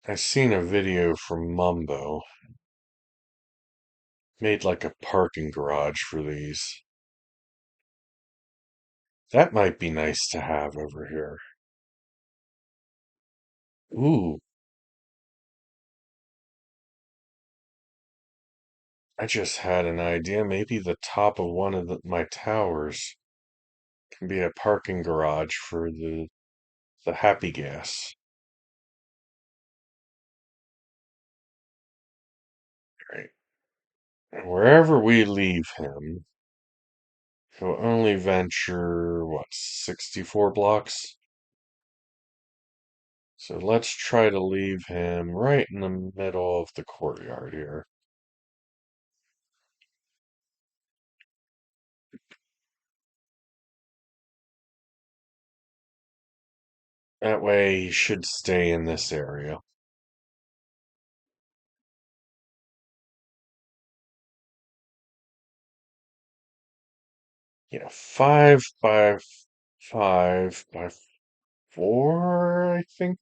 I seen a video from Mumbo, made like a parking garage for these. That might be nice to have over here. Ooh, I just had an idea. Maybe the top of one of my towers can be a parking garage for the happy gas. Right. And wherever we leave him, he'll only venture, what, 64 blocks? So let's try to leave him right in the middle of the courtyard here. That way he should stay in this area. Yeah, 5 by 5 by 4, I think.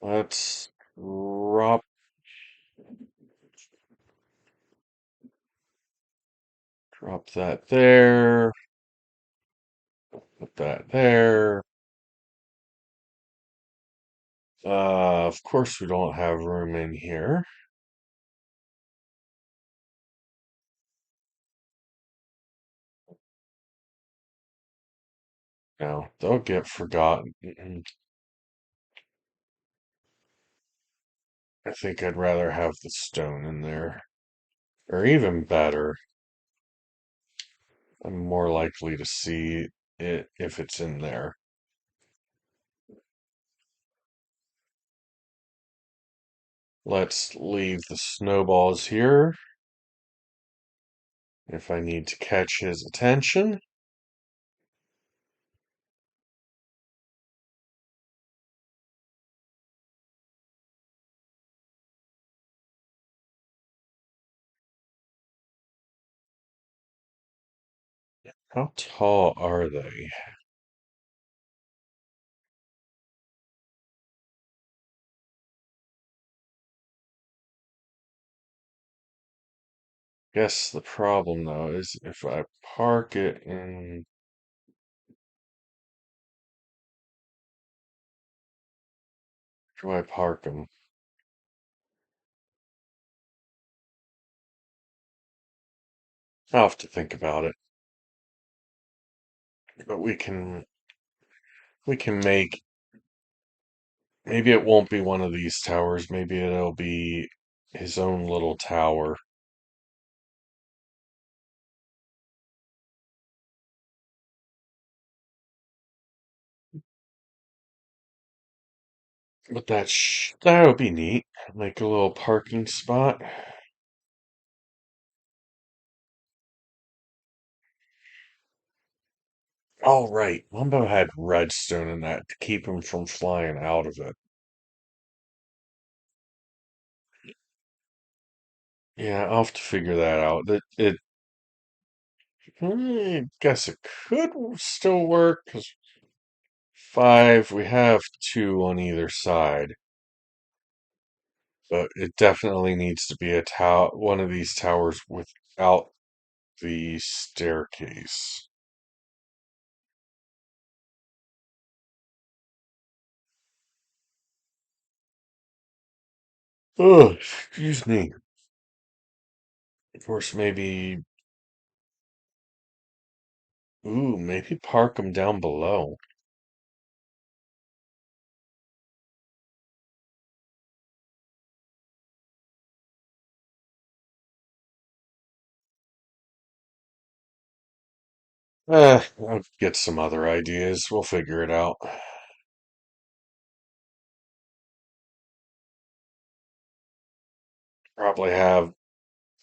Let's drop that there, put that there. Of course we don't have room in here. No, they'll get forgotten. I think I'd rather have the stone in there. Or even better, I'm more likely to see it if it's in there. Let's leave the snowballs here if I need to catch his attention. How tall are they? Guess the problem though is if I park it in, where do I park them? I'll have to think about it. But we can make, maybe it won't be one of these towers, maybe it'll be his own little tower. But that would be neat. Like a little parking spot. Oh, right. Lumbo had redstone in that to keep him from flying out of it. Yeah, I'll have to figure that out. I guess it could still work because 5, we have 2 on either side, but it definitely needs to be one of these towers without the staircase. Oh, excuse me. Of course, maybe park them down below. I'll get some other ideas. We'll figure it out. Probably have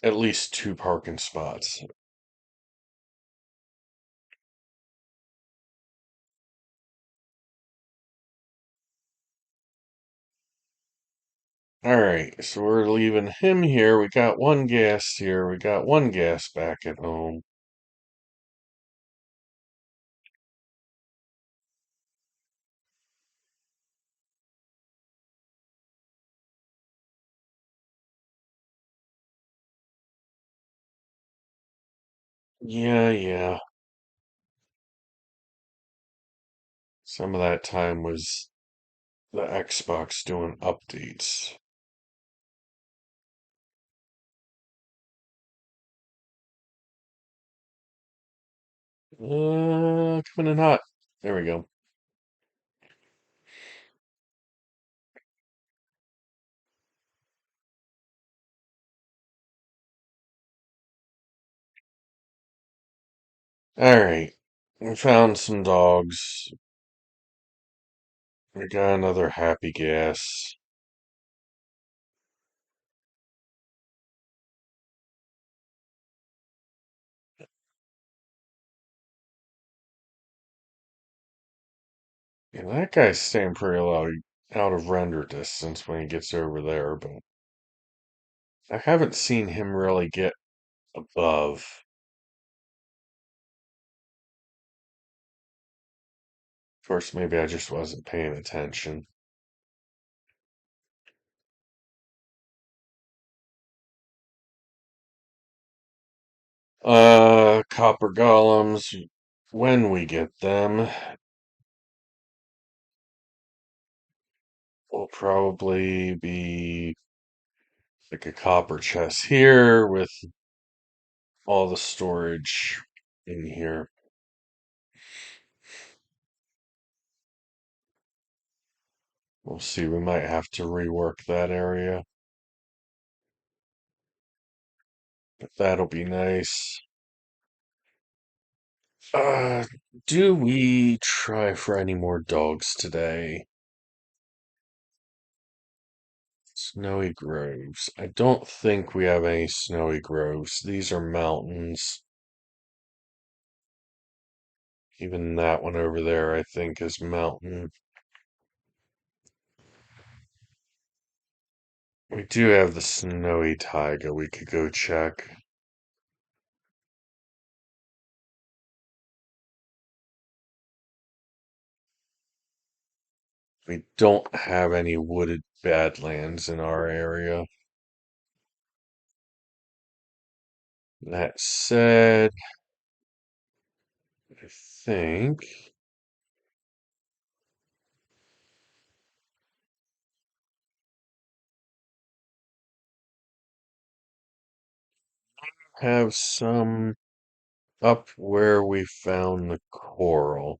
at least two parking spots. All right, so we're leaving him here. We got one gas here. We got one gas back at home. Yeah, yeah. Some of that time was the Xbox doing updates. Coming in hot. There we go. All right. We found some dogs. We got another happy gas. Yeah, that guy's staying pretty low, out of render distance when he gets over there, but I haven't seen him really get above. Of course, maybe I just wasn't paying attention. Copper golems, when we get them, will probably be like a copper chest here with all the storage in here. We'll see, we might have to rework that area, but that'll be nice. Uh, do we try for any more dogs today? Snowy groves. I don't think we have any snowy groves. These are mountains. Even that one over there, I think, is mountain. We do have the snowy taiga we could go check. We don't have any wooded badlands in our area. That said, I think have some up where we found the coral.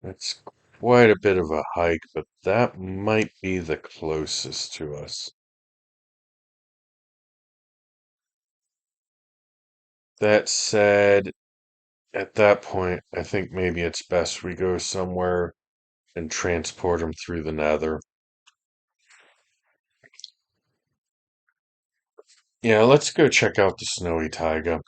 That's quite a bit of a hike, but that might be the closest to us. That said, at that point, I think maybe it's best we go somewhere and transport him through the nether. Yeah, let's go check out the snowy taiga.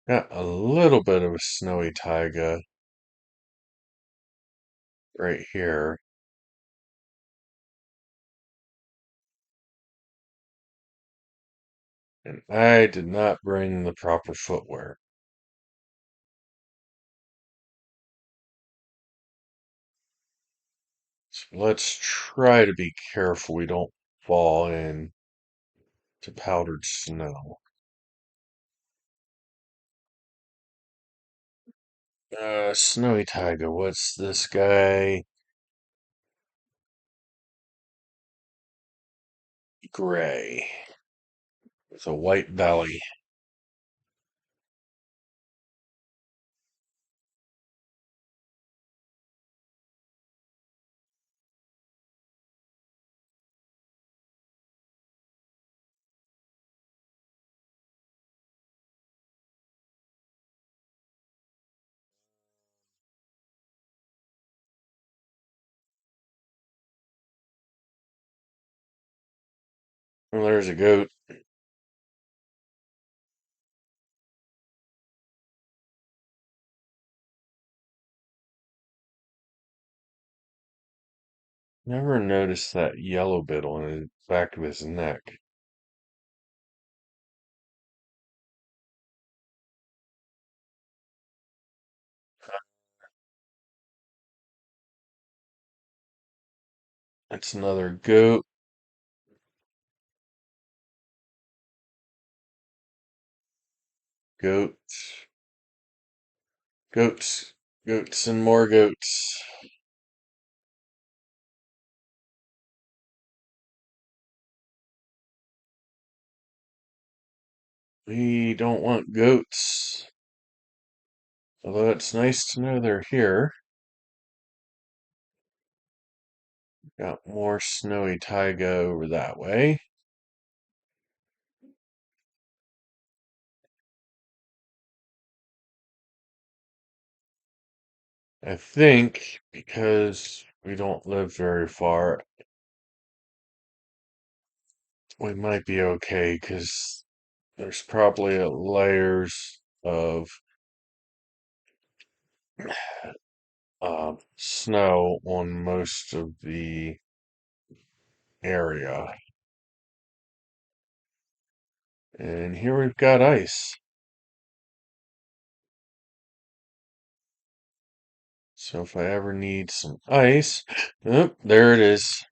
Got a little bit of a snowy taiga right here, and I did not bring the proper footwear. So let's try to be careful we don't fall in to powdered snow. Snowy taiga. What's this guy? Gray with a white belly. Well, there's a goat. Never noticed that yellow bit on the back of his neck. That's another goat. Goats. Goats. Goats and more goats. We don't want goats. Although it's nice to know they're here. Got more snowy taiga over that way. I think because we don't live very far, we might be okay because there's probably layers of snow on most of the area. And here we've got ice. So if I ever need some ice, oh, there it is.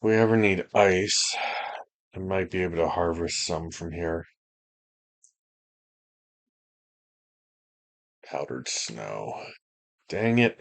If we ever need ice, I might be able to harvest some from here. Powdered snow. Dang it.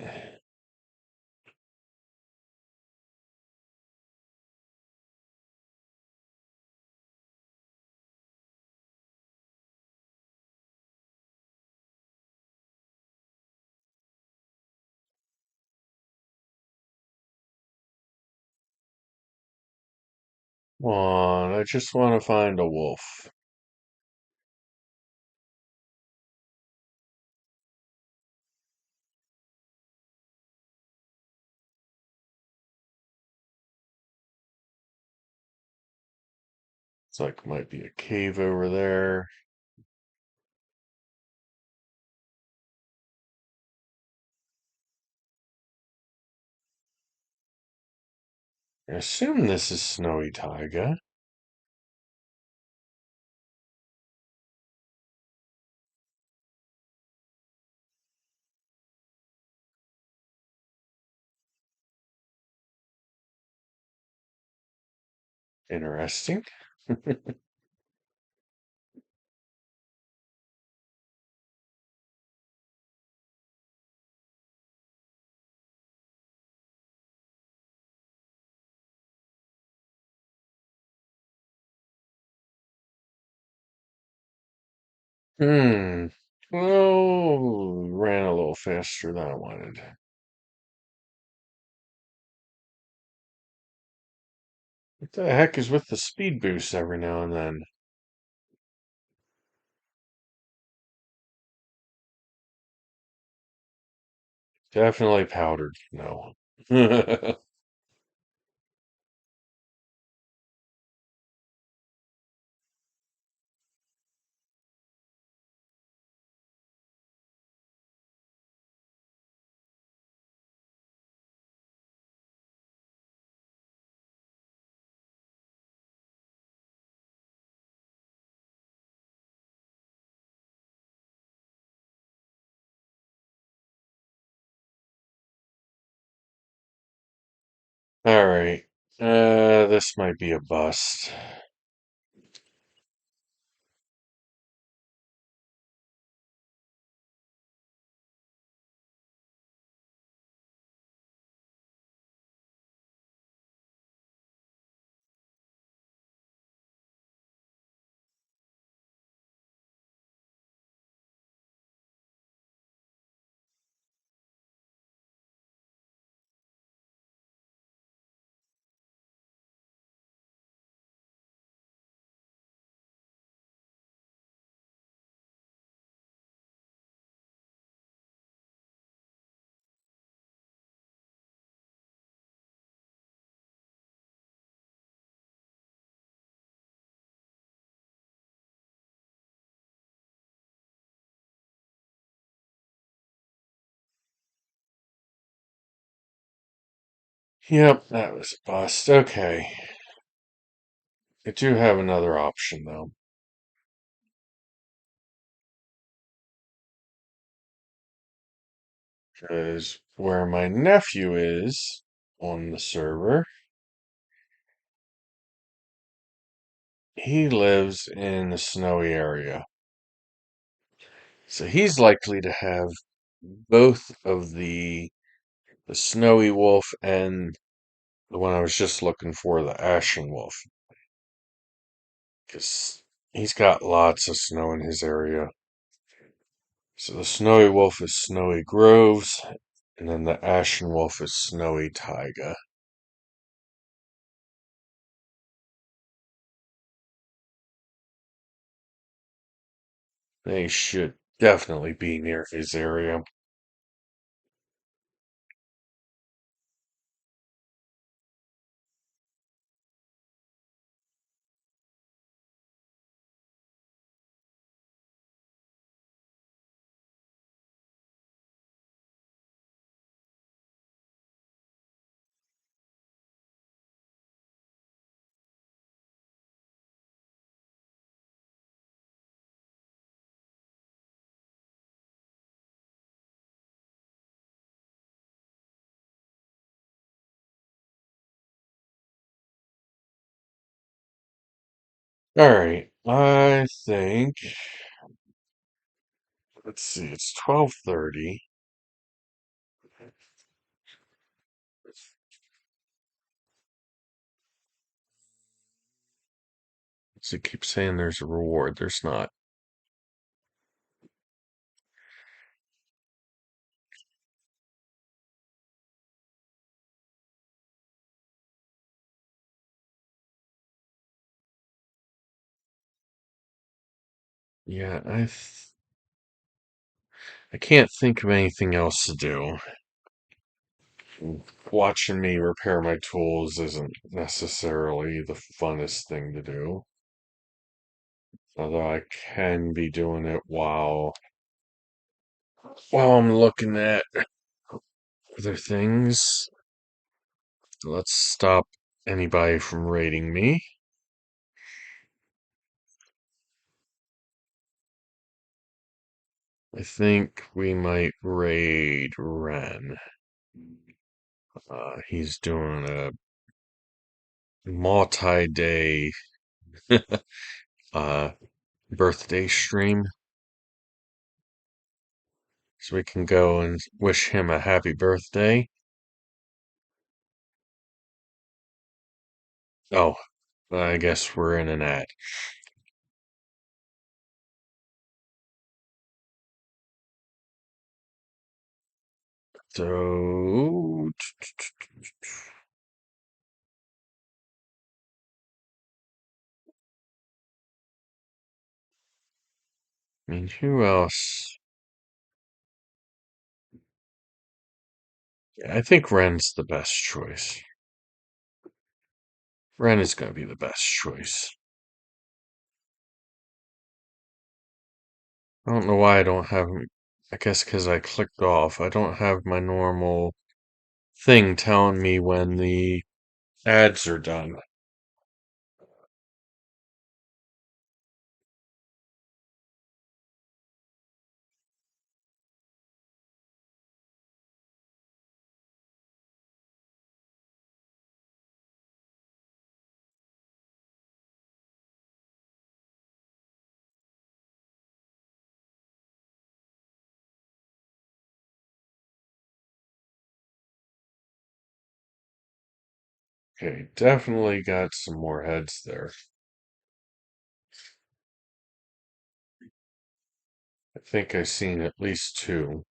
Come on, I just want to find a wolf. It's like might be a cave over there. I assume this is snowy taiga. Interesting. Hmm. Oh, ran a little faster than I wanted. What the heck is with the speed boost every now and then? Definitely powdered. No. Alright. This might be a bust. Yep, that was a bust. Okay. I do have another option, though. Because where my nephew is on the server, he lives in the snowy area. So he's likely to have both of the snowy wolf and the one I was just looking for, the ashen wolf. Because he's got lots of snow in his area. So the snowy wolf is snowy groves, and then the ashen wolf is snowy taiga. They should definitely be near his area. Alright, I think, let's see, it's 12:30. So it keeps saying there's a reward. There's not. Yeah, I can't think of anything else to do. Watching me repair my tools isn't necessarily the funnest thing to do. Although I can be doing it while I'm looking at other things. Let's stop anybody from raiding me. I think we might raid Ren. He's doing a multi-day uh, birthday stream, so we can go and wish him a happy birthday. Oh, I guess we're in an ad. So, I mean, who else? Yeah, I think Ren's the best choice. Ren is going to be the best choice. I don't know why I don't have. I guess because I clicked off. I don't have my normal thing telling me when the ads are done. Okay, definitely got some more heads there. I think I've seen at least two.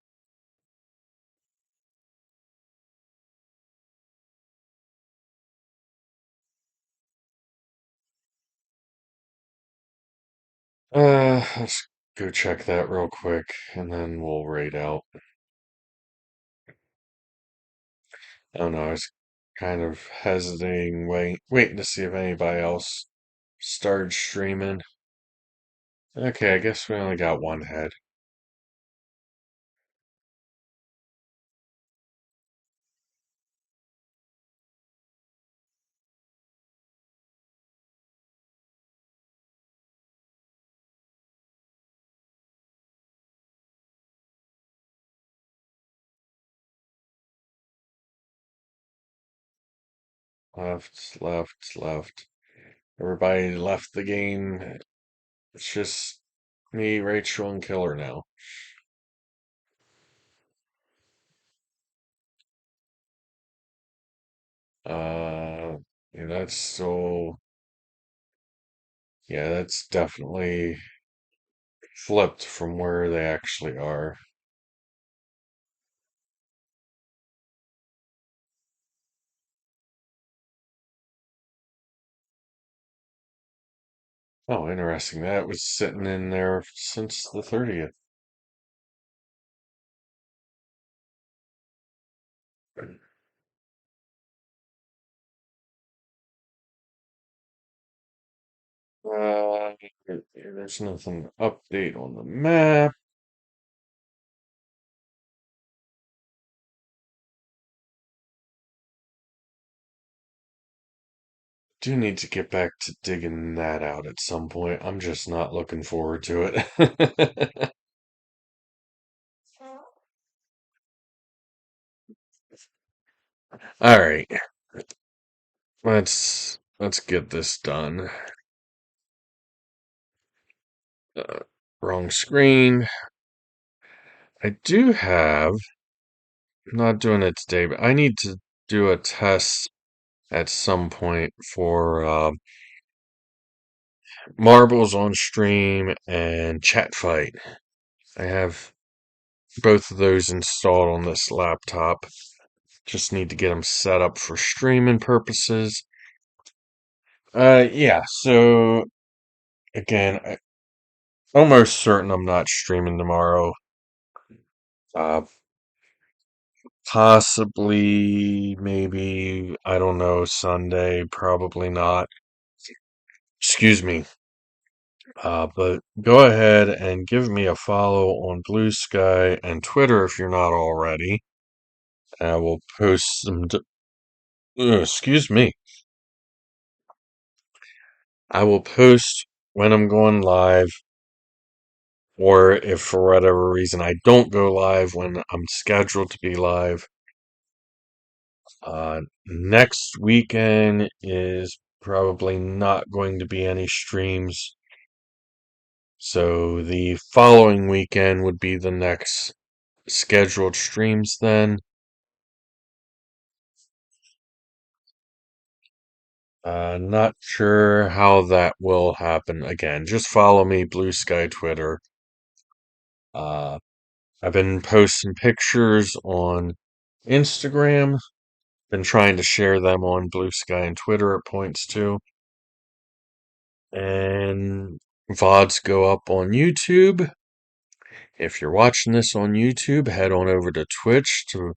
Let's go check that real quick, and then we'll raid out. I don't know, I was kind of hesitating, waiting to see if anybody else started streaming. Okay, I guess we only got one head. Left, left, left. Everybody left the game. It's just me, Rachel, and Killer now. Uh, yeah, that's so. Yeah, that's definitely flipped from where they actually are. Oh, interesting. That was sitting in there since the 30th. Uh, there's nothing to update on the map. Do need to get back to digging that out at some point. I'm just not looking forward to it. All right, let's get this done. Uh, Wrong screen. I do have. I'm not doing it today, but I need to do a test at some point for marbles on stream and chat fight. I have both of those installed on this laptop. Just need to get them set up for streaming purposes. Yeah, so again, almost certain I'm not streaming tomorrow. Uh, Possibly, maybe, I don't know, Sunday, probably not. Excuse me. But go ahead and give me a follow on Blue Sky and Twitter if you're not already. I will post some. Excuse me. I will post when I'm going live, or if for whatever reason I don't go live when I'm scheduled to be live. Next weekend is probably not going to be any streams. So the following weekend would be the next scheduled streams then. Not sure how that will happen again. Just follow me, Blue Sky Twitter. Uh, I've been posting pictures on Instagram. Been trying to share them on Blue Sky and Twitter at points too. And VODs go up on YouTube. If you're watching this on YouTube, head on over to Twitch to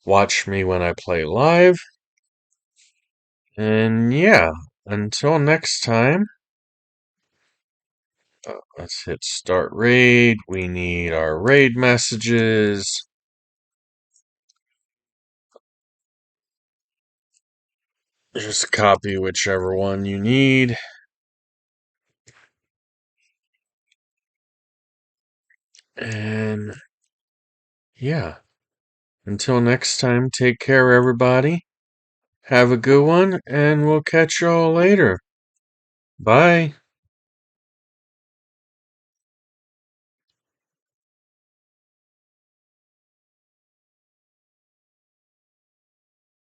watch me when I play live. And yeah, until next time, let's hit start raid. We need our raid messages. Just copy whichever one you need. And yeah, until next time, take care, everybody. Have a good one, and we'll catch y'all later. Bye.